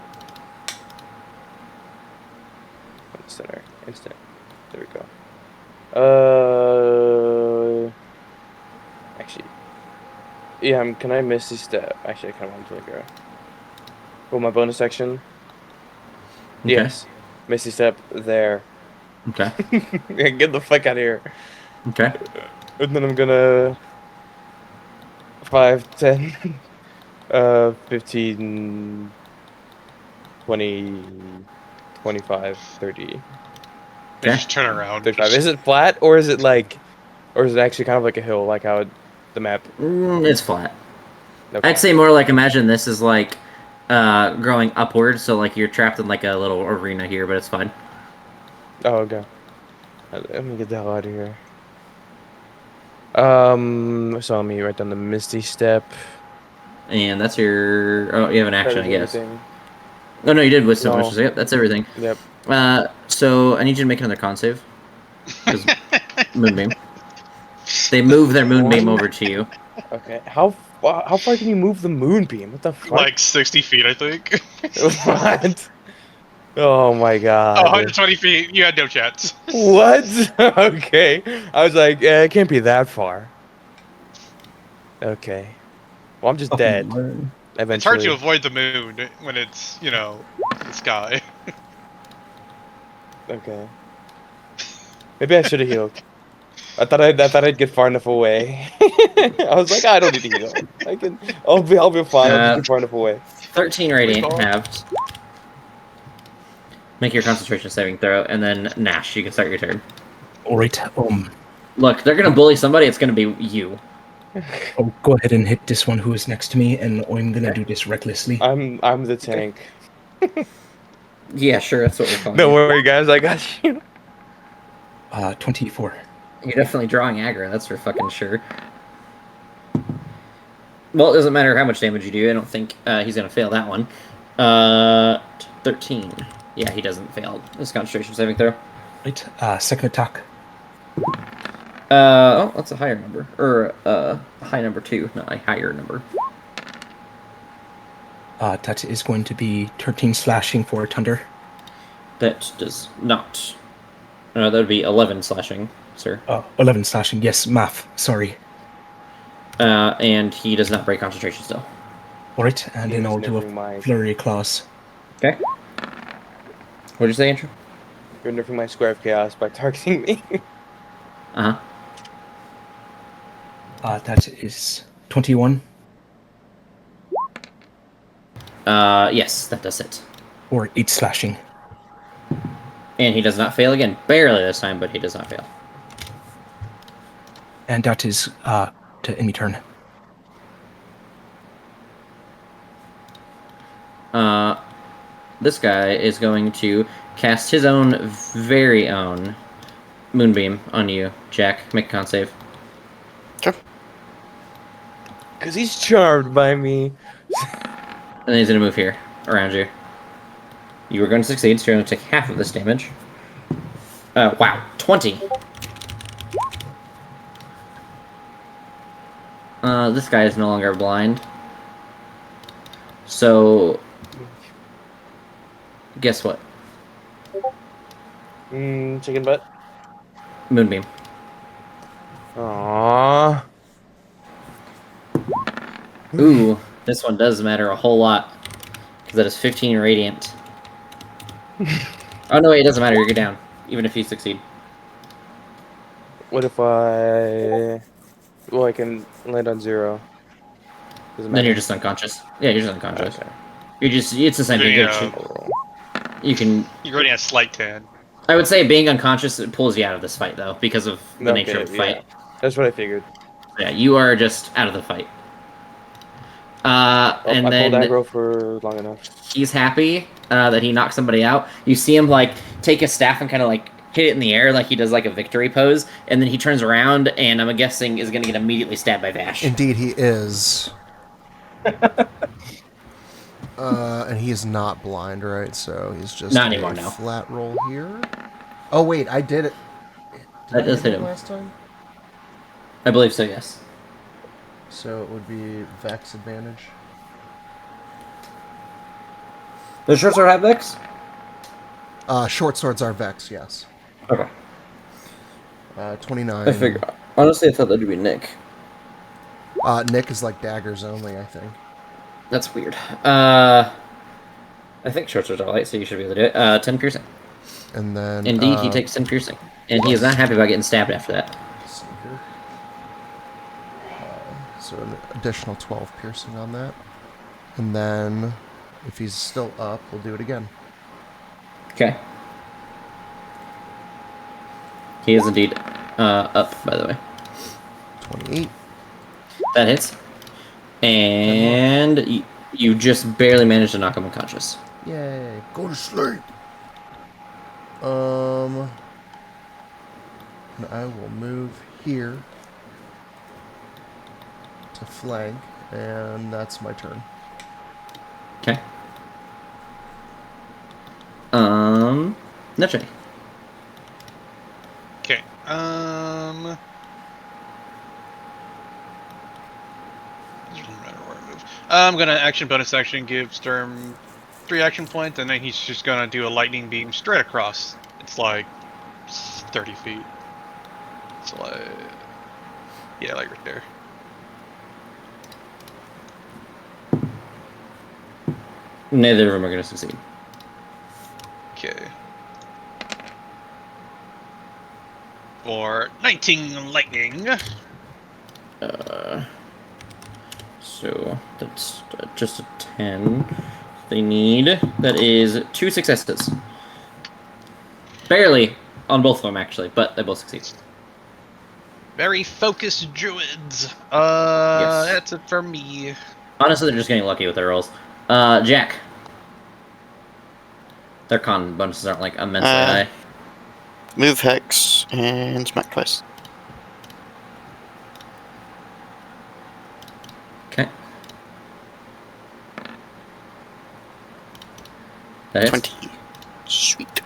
On the center. Instant. There we go. Actually. Yeah. Can I miss this step? Actually, I kind of want to go. Well, my bonus action. Okay. Yes. Misty step there. Okay. Yeah, get the fuck out of here. Okay. And then I'm gonna 5, 10, 15, 20, 25, 30, They Okay. just turn around. 35. Is it flat or is it like, or is it actually kind of like a hill, like how the map? It's flat. Okay. I'd say more like imagine this is like growing upward, so like you're trapped in like a little arena here, but it's fine. Oh, okay. Let me get the hell out of here. So let me write down the Misty Step. And that's your. Oh, you have an action, That I is guess. everything. Oh no, you did wisdom. No. Which is, yep, that's everything. Yep. So I need you to make another con save. 'Cause Moonbeam. They move their moonbeam over to you. Okay. How far can you move the moonbeam? What the fuck? Like 60 feet, I think. What? Oh my god. Oh, 120 feet. You had no chance. What? Okay. I was like, it can't be that far. Okay. Well, I'm just dead. Word. It's hard Eventually. to avoid the moon when it's, in the sky. Okay. Maybe I should have healed. I thought I'd get far enough away. I was like, I don't need to heal. I'll be fine. I'll just get far enough away. 13 radiant Recall. halved. Make your concentration saving throw, and then Nash, you can start your turn. All right. Look, they're gonna bully somebody. It's gonna be you. I'll go ahead and hit this one who is next to me, and I'm gonna do this recklessly. I'm the tank. Yeah, sure. That's what we're calling. Don't you. worry, guys. I got you. 24. You're definitely drawing aggro. That's for fucking sure. Well, it doesn't matter how much damage you do. I don't think he's gonna fail that one. 13. Yeah, he doesn't fail his concentration saving throw. Right. Second attack. Oh, that's a higher number, or a high number 2, not a higher number. That is going to be 13 slashing for Thunder. That does not. No, that would be 11 slashing, sir. 11 slashing. Yes, math. Sorry. And he does not break concentration still. All right, and then He's I'll do never a mind. flurry of claws. Okay. What'd you say, Andrew? You're nerfing my square of chaos by targeting me. Uh-huh. That is 21 Yes, that does it. or 8 slashing. And he does not fail again. Barely this time, but he does not fail. And that is to end my turn. This guy is going to cast his own very own Moonbeam on you, Jack. Make a con save. Okay. Because he's charmed by me. And then he's gonna move here, around you. You were going to succeed, so you're going to take half of this damage. Wow. 20. This guy is no longer blind. So... guess what? Chicken butt. Moonbeam. Aww. Ooh, this one does matter a whole lot. Because that is 15 radiant. Oh, no, wait, it doesn't matter. You're down. Even if you succeed. What if I... Well, I can land on 0. Doesn't Then matter. you're just unconscious. Yeah, you're just unconscious. Okay. You're just... it's the same thing. Yeah. You can... You're getting a slight tan. I would say being unconscious it pulls you out of this fight, though, because of the Okay, nature of the fight. yeah. That's what I figured. Yeah, you are just out of the fight. And I then pulled aggro for long enough. he's happy that he knocked somebody out. You see him like take his staff and kind of like hit it in the air like he does like a victory pose, and then he turns around and I'm guessing is going to get immediately stabbed by Vash. Indeed, he is. And he is not blind, right? So he's just Not anymore, a no. flat roll here. Oh wait, I did it. That I does hit it him. last time. I believe so, yes. So it would be Vex advantage. The short sword have Vex? Short swords are Vex, yes. Okay. 29. Honestly, I thought that'd be Nick. Nick is like daggers only, I think. That's weird. I think short swords are light, so you should be able to do it. 10 piercing. And then Indeed, he takes 10 piercing. And he is not happy about getting stabbed after that. Seeker. So an additional 12 piercing on that. And then, if he's still up, we'll do it again. Okay. He is indeed up, by the way. 28. That hits. And you just barely managed to knock him unconscious. Yay. Go to sleep. And I will move here to flank, and that's my turn. Okay. Noche. Okay. Doesn't matter where I move. I'm gonna bonus action, give Sturm 3 action points, and then he's just gonna do a lightning beam straight across. It's like 30 feet. It's like, yeah, like right there. Neither of them are going to succeed. Okay. For 19 lightning. So that's just a 10. They need, that is 2 successes. Barely on both of them, actually, but they both succeed. Very focused druids. Yes. That's it for me. Honestly, they're just getting lucky with their rolls. Jack. Their con bonuses aren't like immensely high. Move hex and smack twice. Okay. That hits. 20. Sweet.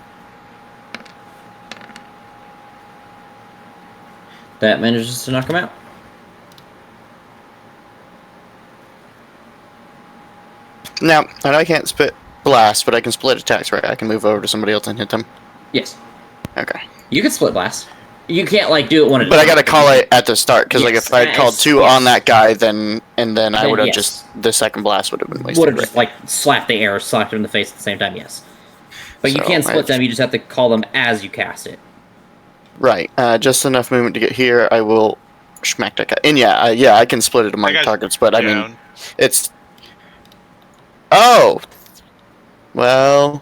That manages to knock him out. Now, I know I can't split blast, but I can split attacks, right? I can move over to somebody else and hit them. Yes. Okay. You can split blast. You can't like do it one at a But time. I gotta call it at the start, because like Yes, if I had called yes, 2 yes. on that guy, then I Then would have yes. just the second blast would have been wasted. Would have Right? just like slapped the air, slapped him in the face at the same time. Yes. But you So, can split I- them. You just have to call them as you cast it. Right. Just enough movement to get here. I will smack that guy. And yeah, I can split it among That guy's targets, but I mean, down. it's. Oh! Well.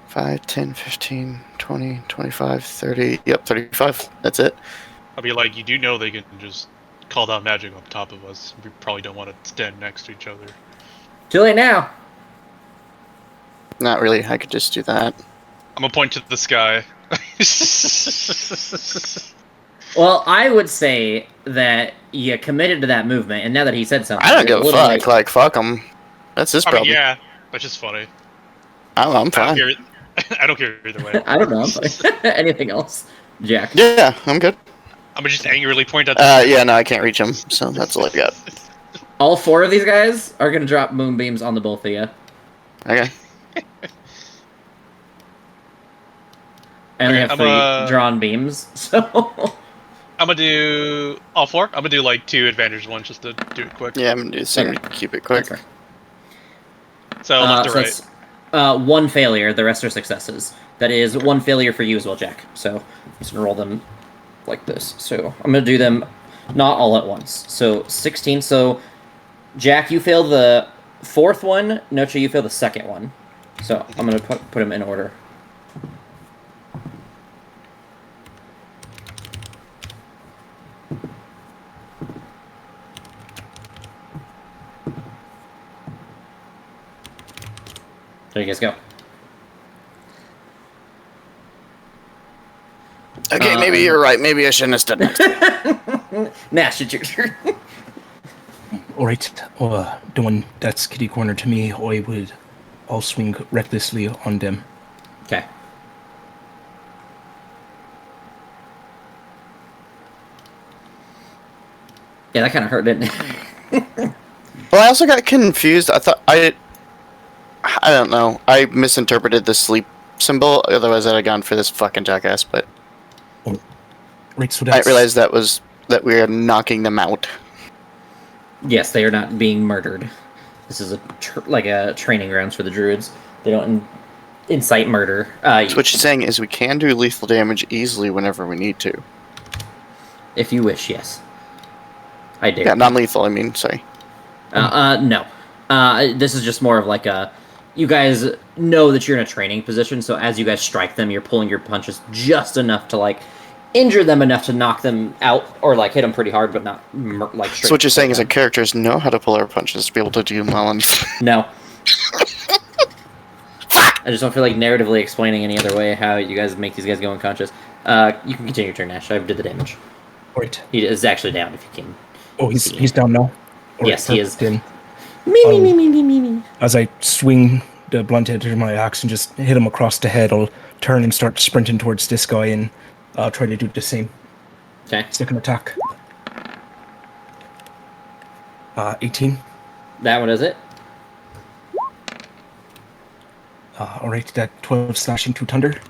5, 10, 15, 20, 25, 30. Yep, 35. That's it. I'll be like, you do know they can just call down magic on top of us. We probably don't want to stand next to each other. Too late now. Not really. I could just do that. I'm gonna point to the sky. Well, I would say that you committed to that movement, and now that he said something, I don't it's give a little fuck. late. Like, fuck him. That's his I mean, problem. yeah, that's just funny. I don't know. I'm I don't fine. care. I don't care either way. I don't know. I'm fine. Anything else, Jack? Yeah, I'm good. I'm gonna just angrily point at the Yeah, no, I can't reach him, so that's all I got. All 4 of these guys are gonna drop moonbeams on the both of you. Okay. I only Okay, have I'm, 3 drawn beams, so I'm gonna do all 4. I'm gonna do like 2 advantage ones just to do it quick. Yeah, I'm gonna do the same Okay. to keep it quick. That's fair. So left to so right. that's 1 failure. The rest are successes. That is 1 failure for you as well, Jack. So I'm just gonna roll them like this. So I'm gonna do them not all at once. So 16. So Jack, you fail the 4th one. Noche, you fail the 2nd one. So I'm gonna put them in order. There you guys go. Okay, maybe you're right. Maybe I shouldn't have stood next to him. Nash, it's your turn. Alright, the one that's kitty corner to me, I'll swing recklessly on them. Okay. Yeah, that kind of hurt, didn't it? Well, I also got confused. I don't know. I misinterpreted the sleep symbol. Otherwise, I'd have gone for this fucking jackass. But Right, so I that's... realized that we are knocking them out. Yes, they are not being murdered. This is like a training grounds for the druids. They don't incite murder. So what you're saying is we can do lethal damage easily whenever we need to. If you wish, yes. I dare. Yeah, non-lethal. I mean, sorry. No. This is just more of like a... You guys know that you're in a training position, so as you guys strike them, you're pulling your punches just enough to, like, injure them enough to knock them out, or, like, hit them pretty hard, but not, like, straight. So what you're saying is down. that characters know how to pull our punches to be able to do them well. No. I just don't feel like narratively explaining any other way how you guys make these guys go unconscious. You can continue your turn, Nash. I did the damage. Alright. He is actually down if you can. Oh, he's down now? Alright, Yes, he is. then, Me. as I swing the blunt edge of my axe and just hit him across the head, I'll turn and start sprinting towards this guy and try to do the same. Okay. Second attack. 18. That one is it. Alright, that 12 slashing to thunder.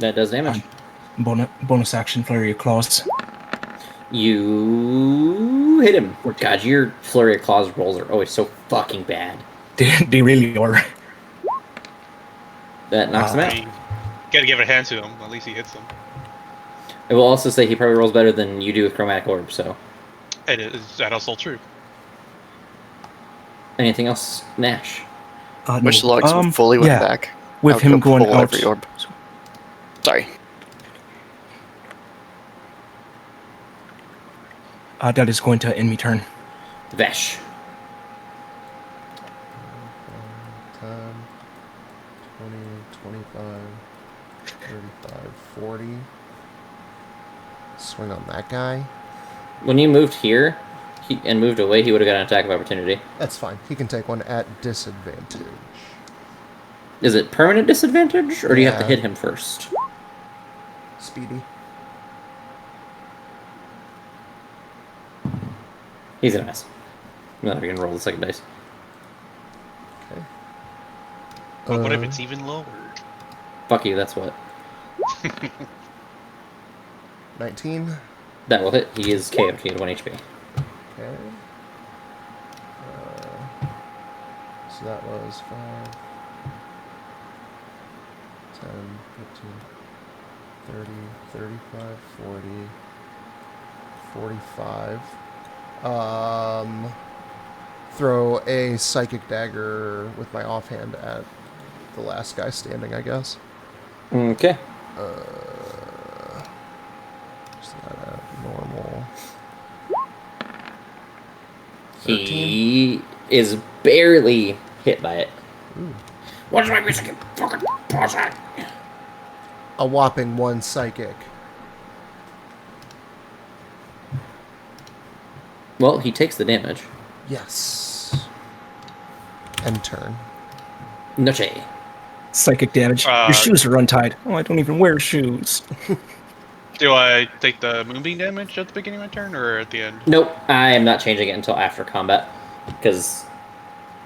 That does damage. Bonus action, flurry of claws. You hit him. God, your flurry of claws rolls are always so fucking bad. They really are. That knocks him I out. mean, gotta give a hand to him. At least he hits him. I will also say he probably rolls better than you do with chromatic orb. So, It is that also true. anything else, Nash? Wish the logs fully went back. I With would him go going pull out. every orb. Sorry. That is going to end me turn. Vesh. 10, 20, 25, 35, 40. Swing on that guy. When you moved here and moved away, he would have got an attack of opportunity. That's fine. He can take one at disadvantage. Is it permanent disadvantage, or do you have to Yeah. hit him first? Speedy. He's gonna miss. I'm not even gonna roll the second dice. Okay. But what if it's even lower? Fuck you. That's what. 19. That will hit. He is KO'd. He had 1 HP. Okay. So that was 5, 10, 15, 30, 35, 40, 45. Throw a psychic dagger with my offhand at the last guy standing, I guess. Okay. Is that a normal? He is barely hit by it. Ooh. What's my music? Fucking pause it. a whopping 1 psychic. Well, he takes the damage. Yes. End turn. Noche. Psychic damage. Your shoes are untied. Oh, I don't even wear shoes. Do I take the moonbeam damage at the beginning of my turn or at the end? Nope, I am not changing it until after combat, because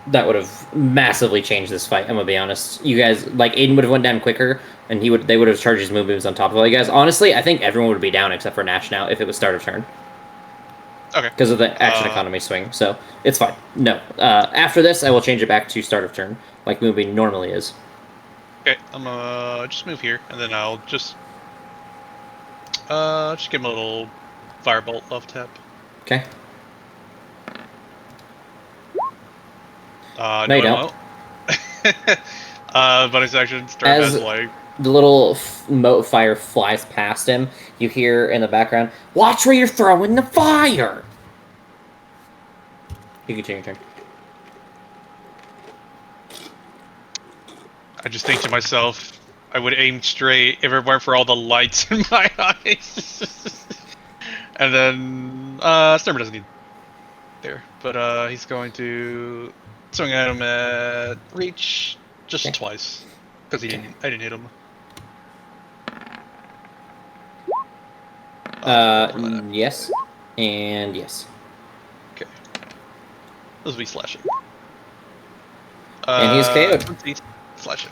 that would have massively changed this fight. I'm gonna be honest. You guys, like, Aiden would have went down quicker, and they would have charged his moonbeams on top of all you guys. Honestly, I think everyone would be down except for Nash now if it was start of turn. Okay. Because of the action economy swing, so it's fine. No, after this, I will change it back to start of turn, like Moonbeam normally is. Okay, I'm gonna just move here, and then I'll just give him a little firebolt love tap. Okay. No, No, you I don't. won't. Bonus action, start As- as like. The little mote fire flies past him. You hear in the background, "Watch where you're throwing the fire!" You can change your turn. I just think to myself, I would aim straight if it weren't for all the lights in my eyes. And then, Sturmer doesn't need there, but he's going to swing at him at reach just Okay. twice because I didn't hit him. Yes, and yes. Okay. This will be slashing. And he's KO'd. 20 slashing.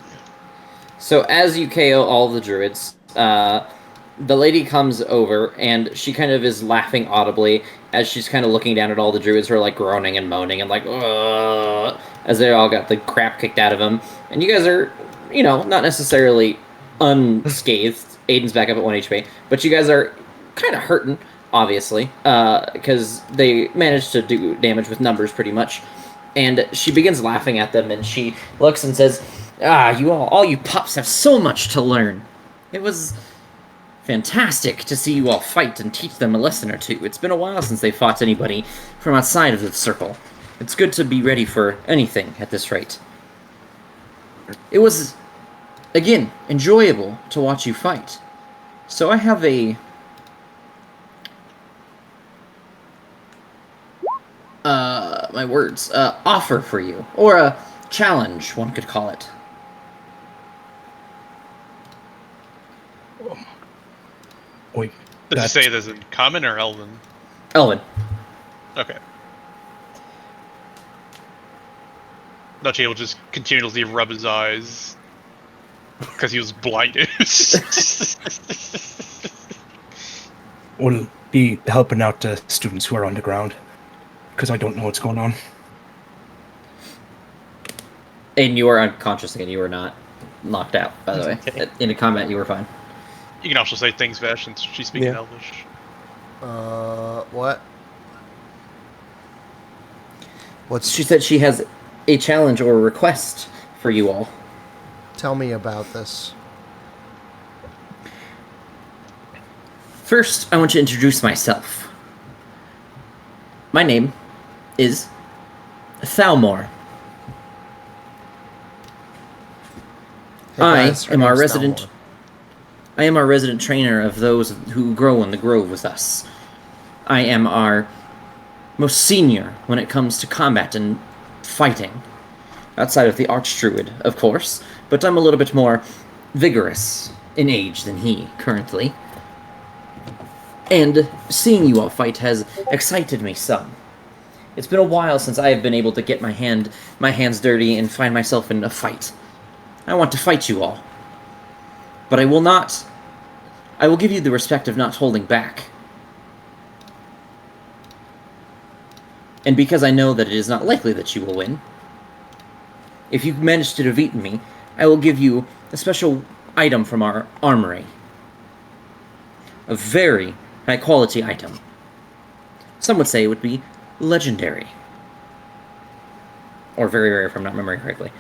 So as you KO all the druids, the lady comes over and she kind of is laughing audibly as she's kind of looking down at all the druids who are like groaning and moaning and like, ugh, as they all got the crap kicked out of them. And you guys are, you know, not necessarily unscathed. Aiden's back up at 1 HP, but you guys are kind of hurting, obviously, because they managed to do damage with numbers pretty much. And she begins laughing at them, and she looks and says, "Ah, you all you pups have so much to learn. It was fantastic to see you all fight and teach them a lesson or two. It's been a while since they fought anybody from outside of the circle. It's good to be ready for anything at this rate. It was, again, enjoyable to watch you fight. So I have a offer for you, or a challenge, one could call it." Wait, Did you say this in common or elven? Elvin. Okay. Noche will just continually rub his eyes because he was blinded. will be helping out the students who are underground, because I don't know what's going on. And you are unconscious again. You were not knocked out, by the way. Okay. In a combat, you were fine. You can also say things, Vash, since she's speaking Yeah. Elvish. What? What's? She said she has a challenge or a request for you all. Tell me about this. First, I want to introduce myself. My name is Thalmor. Hey I guys, her am our name's resident. Thalmor. I am our resident trainer of those who grow in the grove with us. I am our most senior when it comes to combat and fighting. Outside of the Archdruid, of course, but I'm a little bit more vigorous in age than he, currently. And seeing you all fight has excited me some. It's been a while since I have been able to get my hands dirty and find myself in a fight. I want to fight you all. But I will give you the respect of not holding back. And because I know that it is not likely that you will win, if you manage to defeat me, I will give you a special item from our armory. A very high-quality item. Some would say it would be legendary. Or very rare, if I'm not remembering correctly.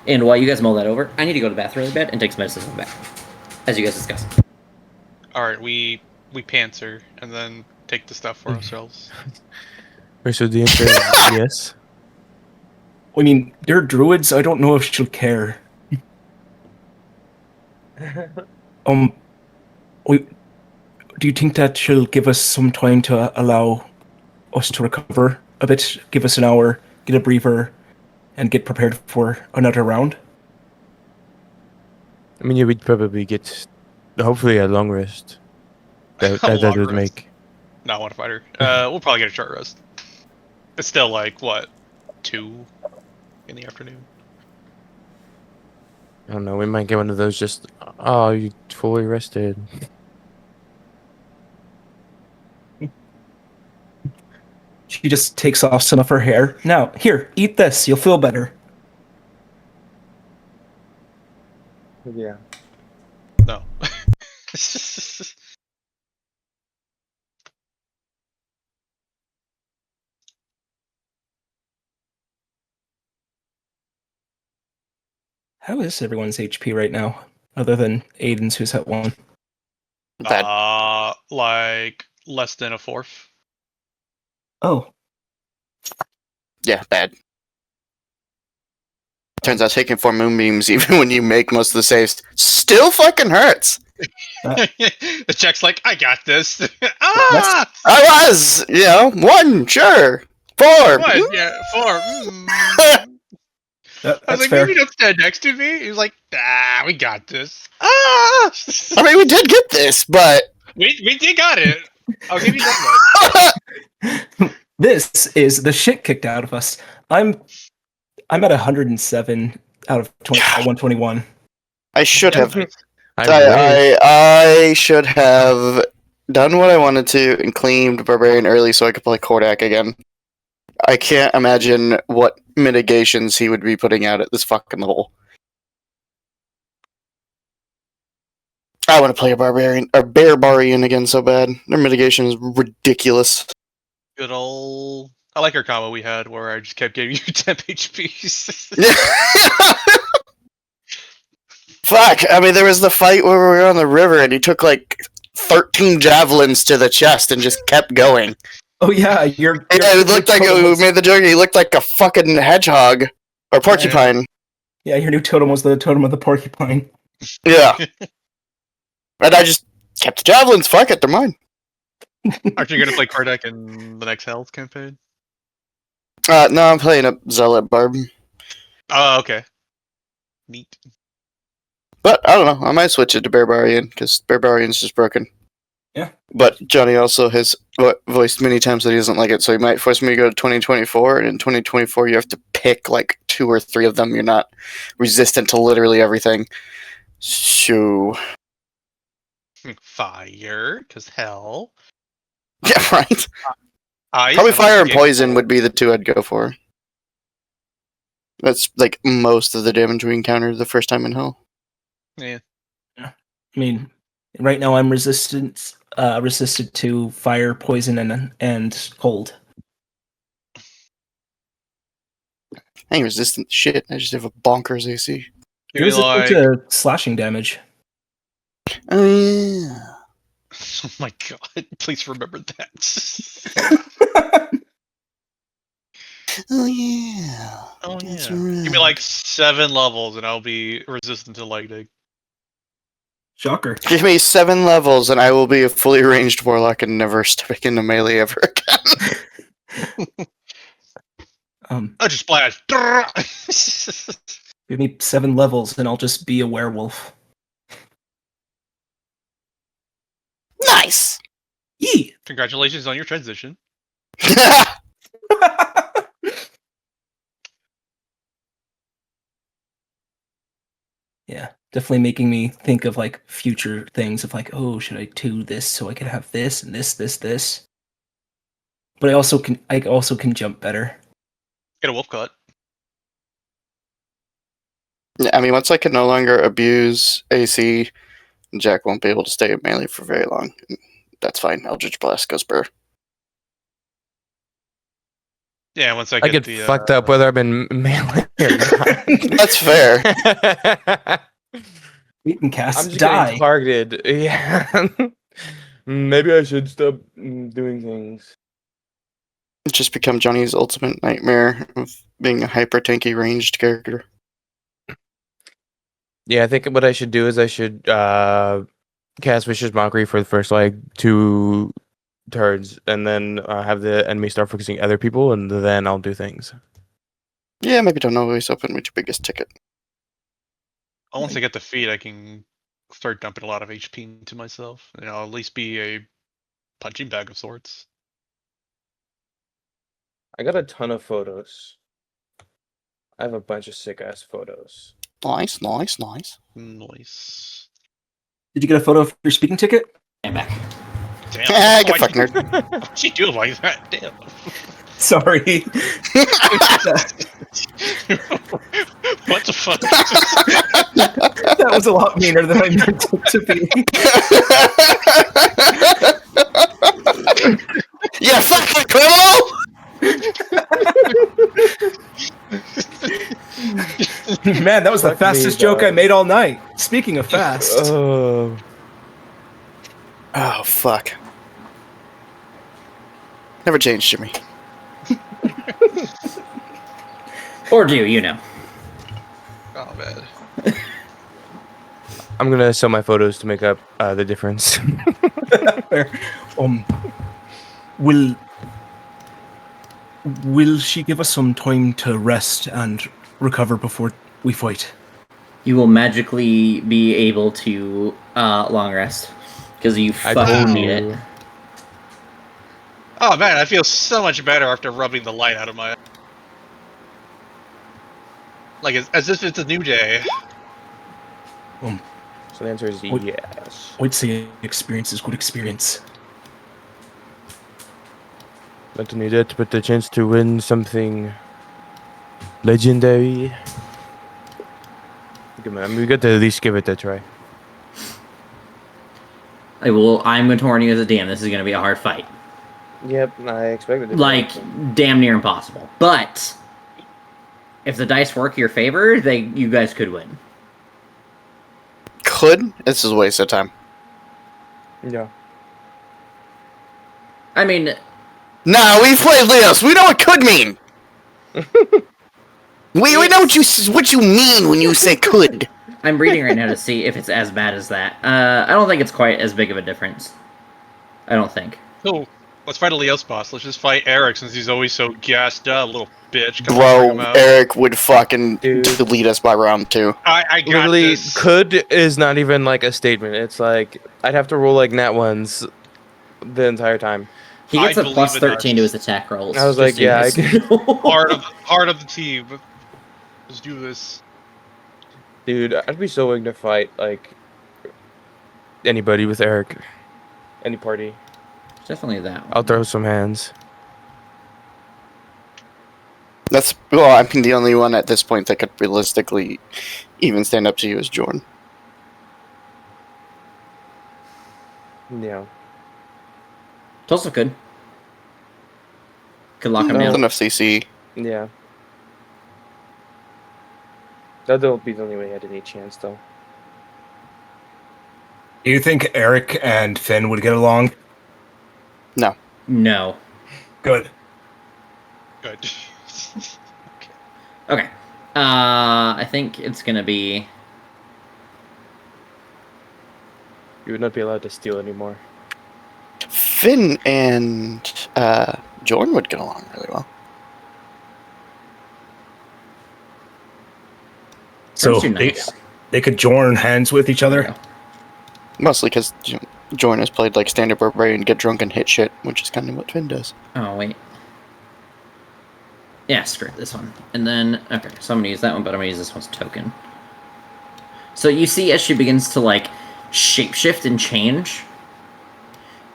And while you guys mull that over, I need to go to the bathroom really bad and take some medicine back. As you guys discuss. Alright, we panzer and then take the stuff for ourselves. Wait, so the answer is yes? I mean, they're druids. I don't know if she'll care. We, do you think that she'll give us some time to allow us to recover a bit? Give us an hour, get a breather, and get prepared for another round? I mean, yeah, we'd probably get, hopefully, a long rest. That A long would rest. make. Not one fighter. We'll probably get a short rest. It's still like what, 2 in the afternoon. I don't know. We might get one of those. Just you fully rested. She just takes off some of her hair. Now, here, eat this. You'll feel better. Yeah. No. How is everyone's HP right now? Other than Aiden's, who's at 1. Bad. Like less than a fourth. Oh, Yeah, bad. Turns out taking 4 moonbeams, even when you make most of the saves, still fucking hurts. The check's like, I got this. Ah! I was, 1, sure. 4. What? Yeah, 4. I was that's like, fair. maybe don't stand next to me. He was like, we got this. Ah! I mean, we did get this, but we did got it. I'll give you that much. This is the shit kicked out of us. I'm at 107 out of 121. I should have. I I should have done what I wanted to and claimed Barbarian early so I could play Kordak again. I can't imagine what mitigations he would be putting out at this fucking level. I want to play a Barbarian again so bad. Their mitigation is ridiculous. Good old. I like our combo we had where I just kept giving you temp HPs. Fuck, I mean, there was the fight where we were on the river and he took like 13 javelins to the chest and just kept going. Oh yeah, It looked like we made the joke. He looked like a fucking hedgehog or porcupine. Yeah, your new totem was the totem of the porcupine. Yeah. And I just kept the javelins. Fuck it, they're mine. Aren't you gonna play Kardec in the next Health campaign? No, I'm playing a Zealot Barb. Oh, okay. Neat. But I don't know. I might switch it to Barbarian because Barbarian's just broken. Yeah. But Johnny also has voiced many times that he doesn't like it, so he might force me to go to 2024. And in 2024, you have to pick like 2 or 3 of them. You're not resistant to literally everything. So. Fire, because hell. Yeah, right. Ice, Probably I fire like and the poison game. would be the 2 I'd go for. That's like most of the damage we encountered the first time in Hell. Yeah. I mean, right now I'm resisted to fire, poison, and cold. I ain't resistant to shit. I just have a bonkers AC. You're Maybe resistant to slashing damage. Oh yeah. Oh my god! Please remember that. Oh yeah. Oh yeah. That's right. Give me like 7 levels and I'll be resistant to lightning. Shocker. Give me 7 levels and I will be a fully ranged warlock and never step into melee ever again. I just splash. Give me 7 levels and I'll just be a werewolf. Nice. Yee! Congratulations on your transition. Yeah, definitely making me think of like future things of like, oh, should I do this so I can have this and this? But I also can jump better. Get a wolf cut. Yeah, I mean, once I can no longer abuse AC, Jack won't be able to stay at melee for very long. That's fine. Eldritch Blast goes burr. Yeah, once I I get the, fucked up whether I'm in melee or not. That's fair. We can cast I'm just die. getting targeted. Yeah. Maybe I should stop doing things. It just become Johnny's ultimate nightmare of being a hyper tanky ranged character. Yeah, I think what I should do is I should cast Vicious Mockery for the first like 2 turns, and then have the enemy start focusing other people, and then I'll do things. Yeah, maybe don't always open with your biggest ticket. Once I get the feed, I can start dumping a lot of HP into myself. At least be a punching bag of sorts. I got a ton of photos. I have a bunch of sick ass photos. Nice. Nice. Did you get a photo of your speaking ticket? I'm back. Damn. Get fucked, nerd. What'd she do like that? Damn. Sorry. What the fuck? That was a lot meaner than I meant it to be. Yeah, fucking criminal! Man, that was the Fuck me, fastest joke I dog. made all night. Speaking of fast. Oh, Oh, fuck. Never changed, Jimmy. Or do you know? Oh man. I'm gonna sell my photos to make up the difference. Will she give us some time to rest and recover before we fight? You will magically be able to long rest because you I fucking told need you. it. Oh man, I feel so much better after rubbing the light out of my. Like as if it's a new day. So the answer is What- yes. I'd say experience is good experience. Not only that, but the chance to win something legendary. Come on, we got to at least give it a try. I'm going to warn you as a DM, this is going to be a hard fight. Yep, I expected it. Like, damn near impossible. But if the dice work your favor, you guys could win. Could? This is a waste of time. Yeah. I mean, No, we've played Leos. We know what could mean. we know what you mean when you say could. I'm reading right now to see if it's as bad as that. I don't think it's quite as big of a difference. I don't think. So let's fight a Leos boss. Let's just fight Eric since he's always so gassed up, little bitch. Come on, bring him Bro, out. Eric would fucking Dude. delete us by round 2. I got Literally, this. could is not even like a statement. It's like I'd have to roll like nat ones the entire time. He gets I a plus believe in 13 to his attack rolls. I was just like, so you yeah, guys I know. Heart of the team. Let's do this. Dude, I'd be so willing to fight like anybody with Eric. Any party. Definitely that one. I'll throw some hands. I mean, the only one at this point that could realistically even stand up to you is Jordan. Yeah. Tulsa could. Could lock him With down. enough CC. Yeah. That'll be the only way I had any chance, though. Do you think Eric and Finn would get along? No. Good. Good. Okay. I think it's gonna be. You would not be allowed to steal anymore. Finn and Jordan would get along really well. So Too nice. they could join hands with each other. Yeah. Mostly because Jordan has played like standard barbarian, get drunk and hit shit, which is kind of what Finn does. Oh wait. Yeah, screw this one. And then okay, so I'm gonna use that one, but I'm gonna use this one's token. So you see as she begins to like shapeshift and change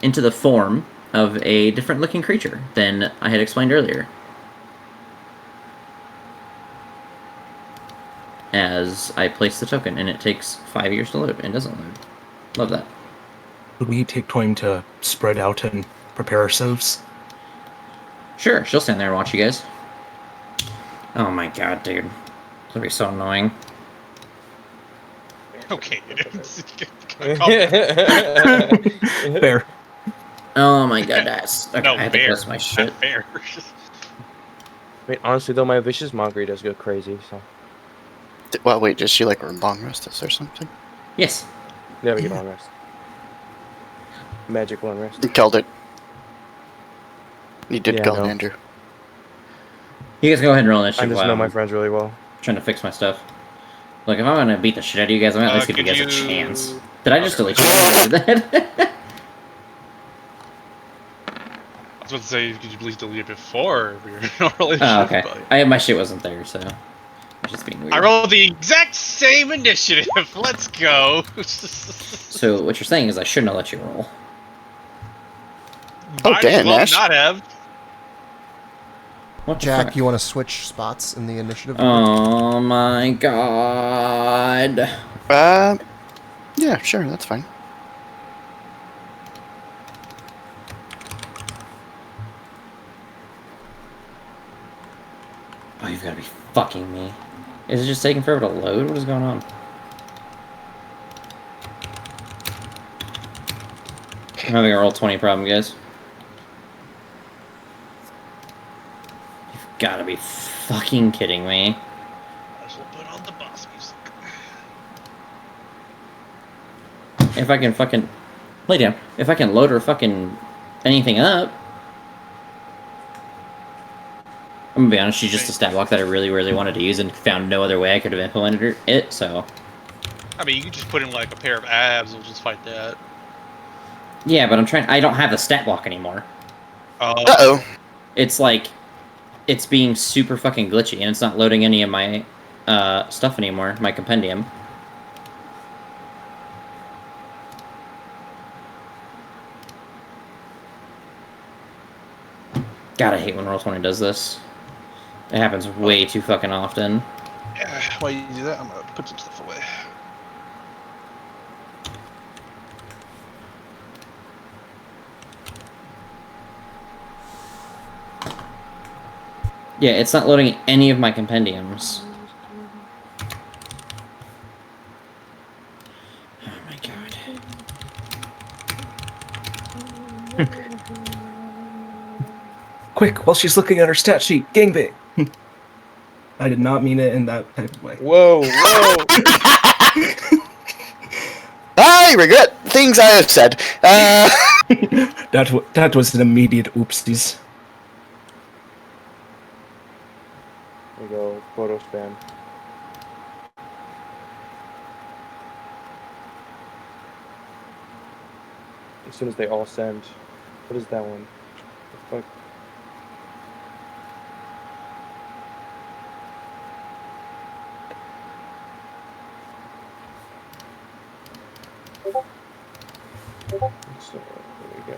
into the form of a different looking creature than I had explained earlier. As I place the token, and it takes 5 years to load, and doesn't load. Love that. Would we take time to spread out and prepare ourselves? Sure, she'll stand there and watch you guys. Oh my god, dude. This would be so annoying. Okay. Fair. Oh my goodness. Okay, No, I had to fair. close my shit. Not fair. I mean, honestly, though, my vicious mockery does go crazy. So Well, wait, does she like long rest us or something? Yes. there we get long rest. Magic long rest. You killed it. You did Yeah, kill it, no. Andrew. You guys go ahead and roll I initiative just while know my I'm friends really well. trying to fix my stuff. Look, if I'm gonna beat the shit out of you guys, I'm gonna at least give you Could guys a you- chance. Did I just Okay. delete you when I did that? I was about to say, could you please delete it before we were rolling Oh, shit, okay. but- My shit wasn't there, so I'm just being weird. I rolled the exact same initiative. Let's go. So what you're saying is I shouldn't have let you roll. Oh, Might damn, as well Ash. not have. What the Jack, fuck? you want to switch spots in the initiative? Oh my god. Yeah, sure, that's fine. Oh, you've gotta be fucking me. Is it just taking forever to load? What is going on? I'm having a roll 20 problem, guys. You've gotta be fucking kidding me. Might as well put on the boss music. If I can fucking... Lay down. If I can load or fucking anything up... I'm gonna be honest, she's just a stat block that I really, really wanted to use and found no other way I could have implemented it, so... I mean, you could just put in like a pair of abs. We'll just fight that. Yeah, but I'm trying... I don't have the stat block anymore. Uh-oh. It's like... It's being super fucking glitchy, and it's not loading any of my stuff anymore, my compendium. God, I hate when Roll20 does this. It happens way too fucking often. Yeah, while you do that, I'm gonna put some stuff away. Yeah, it's not loading any of my compendiums. Oh my god. Quick, while she's looking at her stat sheet, gangbang. I did not mean it in that type of way. Whoa, whoa! I regret things I have said. That was an immediate oopsies. There we go, photo spam. As soon as they all send. What is that one? The fuck? So, there we go.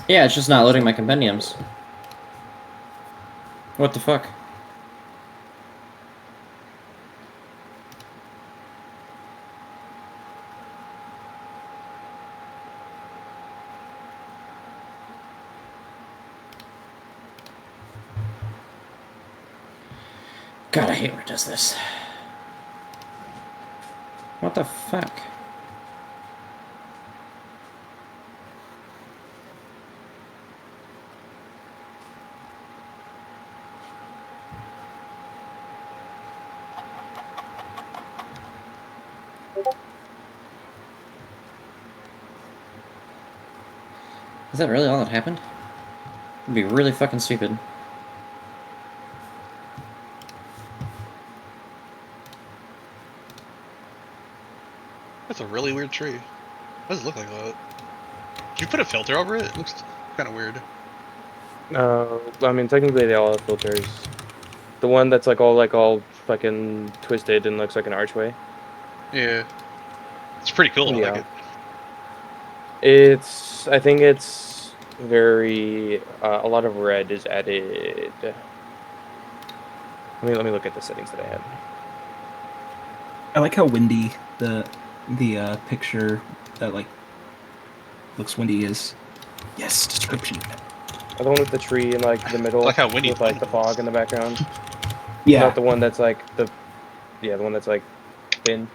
Yeah, it's just not loading my compendiums. What the fuck? God, I hate when it does this. What the fuck? Is that really all that happened? It'd be really fucking stupid. That's a really weird tree. Why does it look like that? Did you put a filter over it? It looks kind of weird. I mean, technically they all have filters. The one that's all fucking twisted and looks like an archway. Yeah. It's pretty cool. I Yeah. like it. I think it's very, a lot of red is added. Let me look at the settings that I had. I like how windy the picture that like looks windy is. Yes, description. The one with the tree in like the middle, I like how windy with like the fog in the background. Yeah, Not the one that's like the one that's like thin.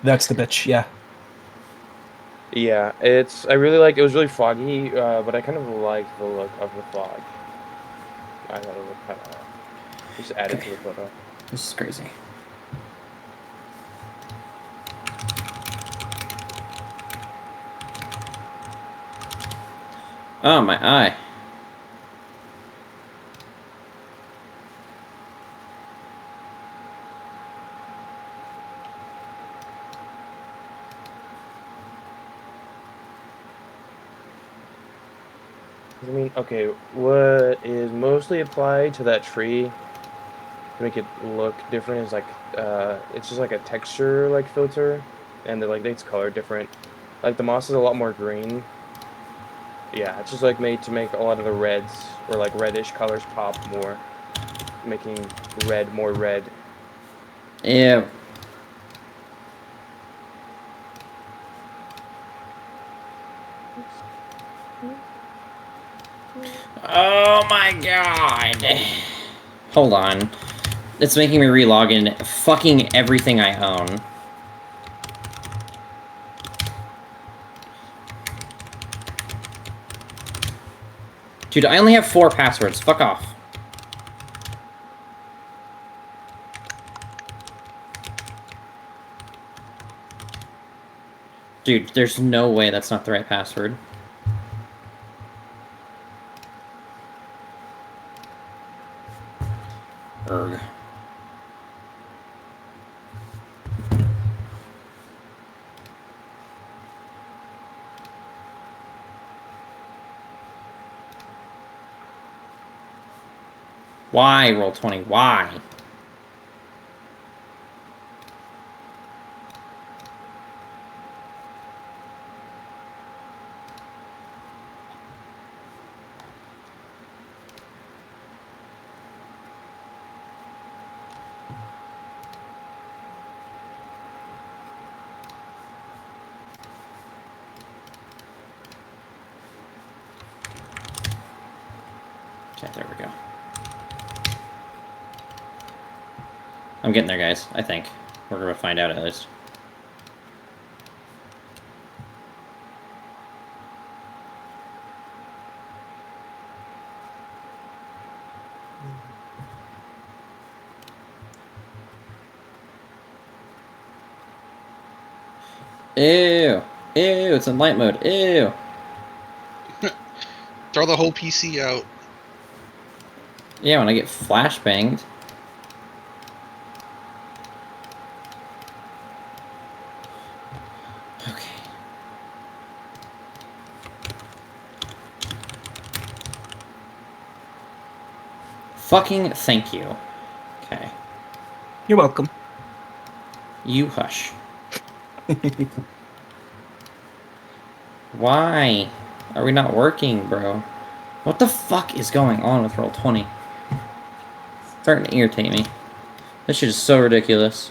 that's the bitch. Yeah. Yeah, it's. I really like. It was really foggy, but I kind of like the look of the fog. I thought it looked kind of just added Okay. to the photo. This is crazy. Oh, my eye. I mean, okay, what is mostly applied to that tree to make it look different is like, it's just like a texture like filter, and like it's colored different. Like the moss is a lot more green. Yeah, it's just like made to make a lot of the reds or like reddish colors pop more, making red more red. Ew. Oh my god. Hold on. It's making me relog in fucking everything I own. Dude, I only have 4 passwords. Fuck off. Dude, there's no way that's not the right password. Erg. Why, Roll20? Why? Okay, there we go. I'm getting there, guys. I think. We're gonna find out at least. Ew. Ew, it's in light mode. Ew. Throw the whole PC out. Yeah, when I get flashbanged. Okay. Fucking thank you. Okay. You're welcome. You hush. Why are we not working, bro? What the fuck is going on with Roll20? It's starting to irritate me. This shit is so ridiculous.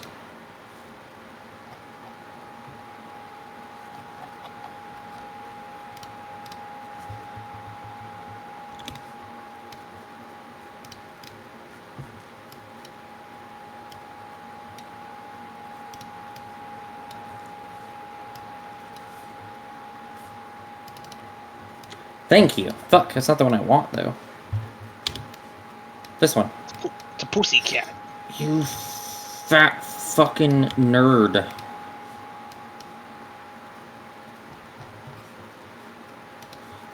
Thank you. Fuck, that's not the one I want, though. This one. It's a pussy cat. You fat fucking nerd.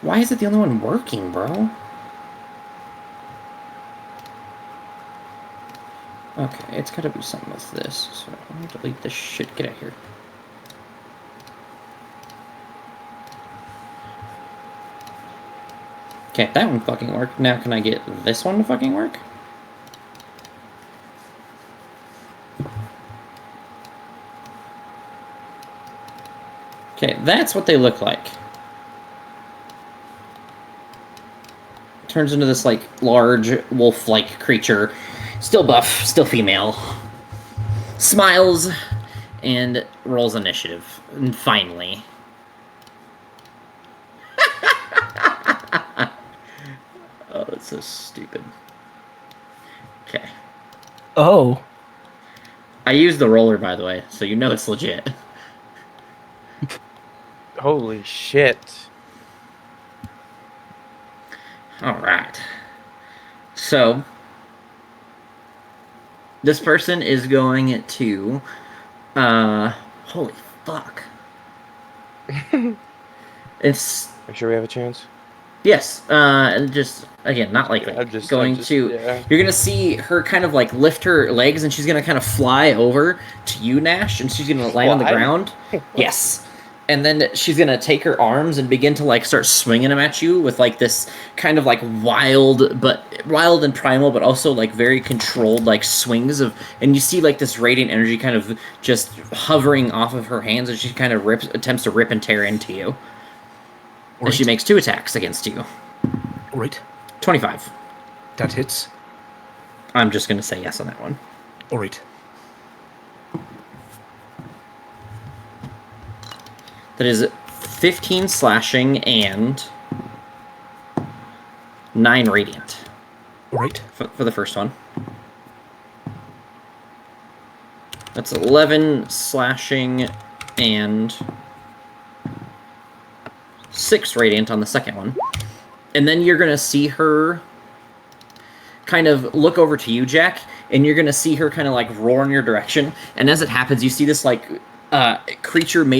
Why is it the only one working, bro? Okay, it's gotta be something with this. So let me delete this shit. Get out of here. Okay, that one fucking worked. Now can I get this one to fucking work? Okay, that's what they look like. Turns into this, like, large, wolf-like creature. Still buff, still female. Smiles, and rolls initiative. And finally. Oh, that's so stupid. Okay. Oh. I used the roller, by the way, so you know it's legit. Holy shit. All right. So this person is going to holy fuck. It's Are you sure we have a chance? yes, and just again, not likely. I'm just You're gonna see her kind of like lift her legs, and she's gonna kind of fly over to you, Nash, and she's gonna land on the Fly? ground. Yes, and then she's gonna take her arms and begin to like start swinging them at you with like this kind of like wild and primal, but also like very controlled like swings of, and you see like this radiant energy kind of just hovering off of her hands, and she kind of attempts to rip and tear into you. And she makes 2 attacks against you. Alright. 25. That hits. I'm just going to say yes on that one. Alright. That is 15 slashing and 9 radiant. Alright. For the first one. That's 11 slashing and 6 radiant on the second one. And then you're going to see her kind of look over to you, Jack, and you're going to see her kind of like roar in your direction. And as it happens, you see this like creature made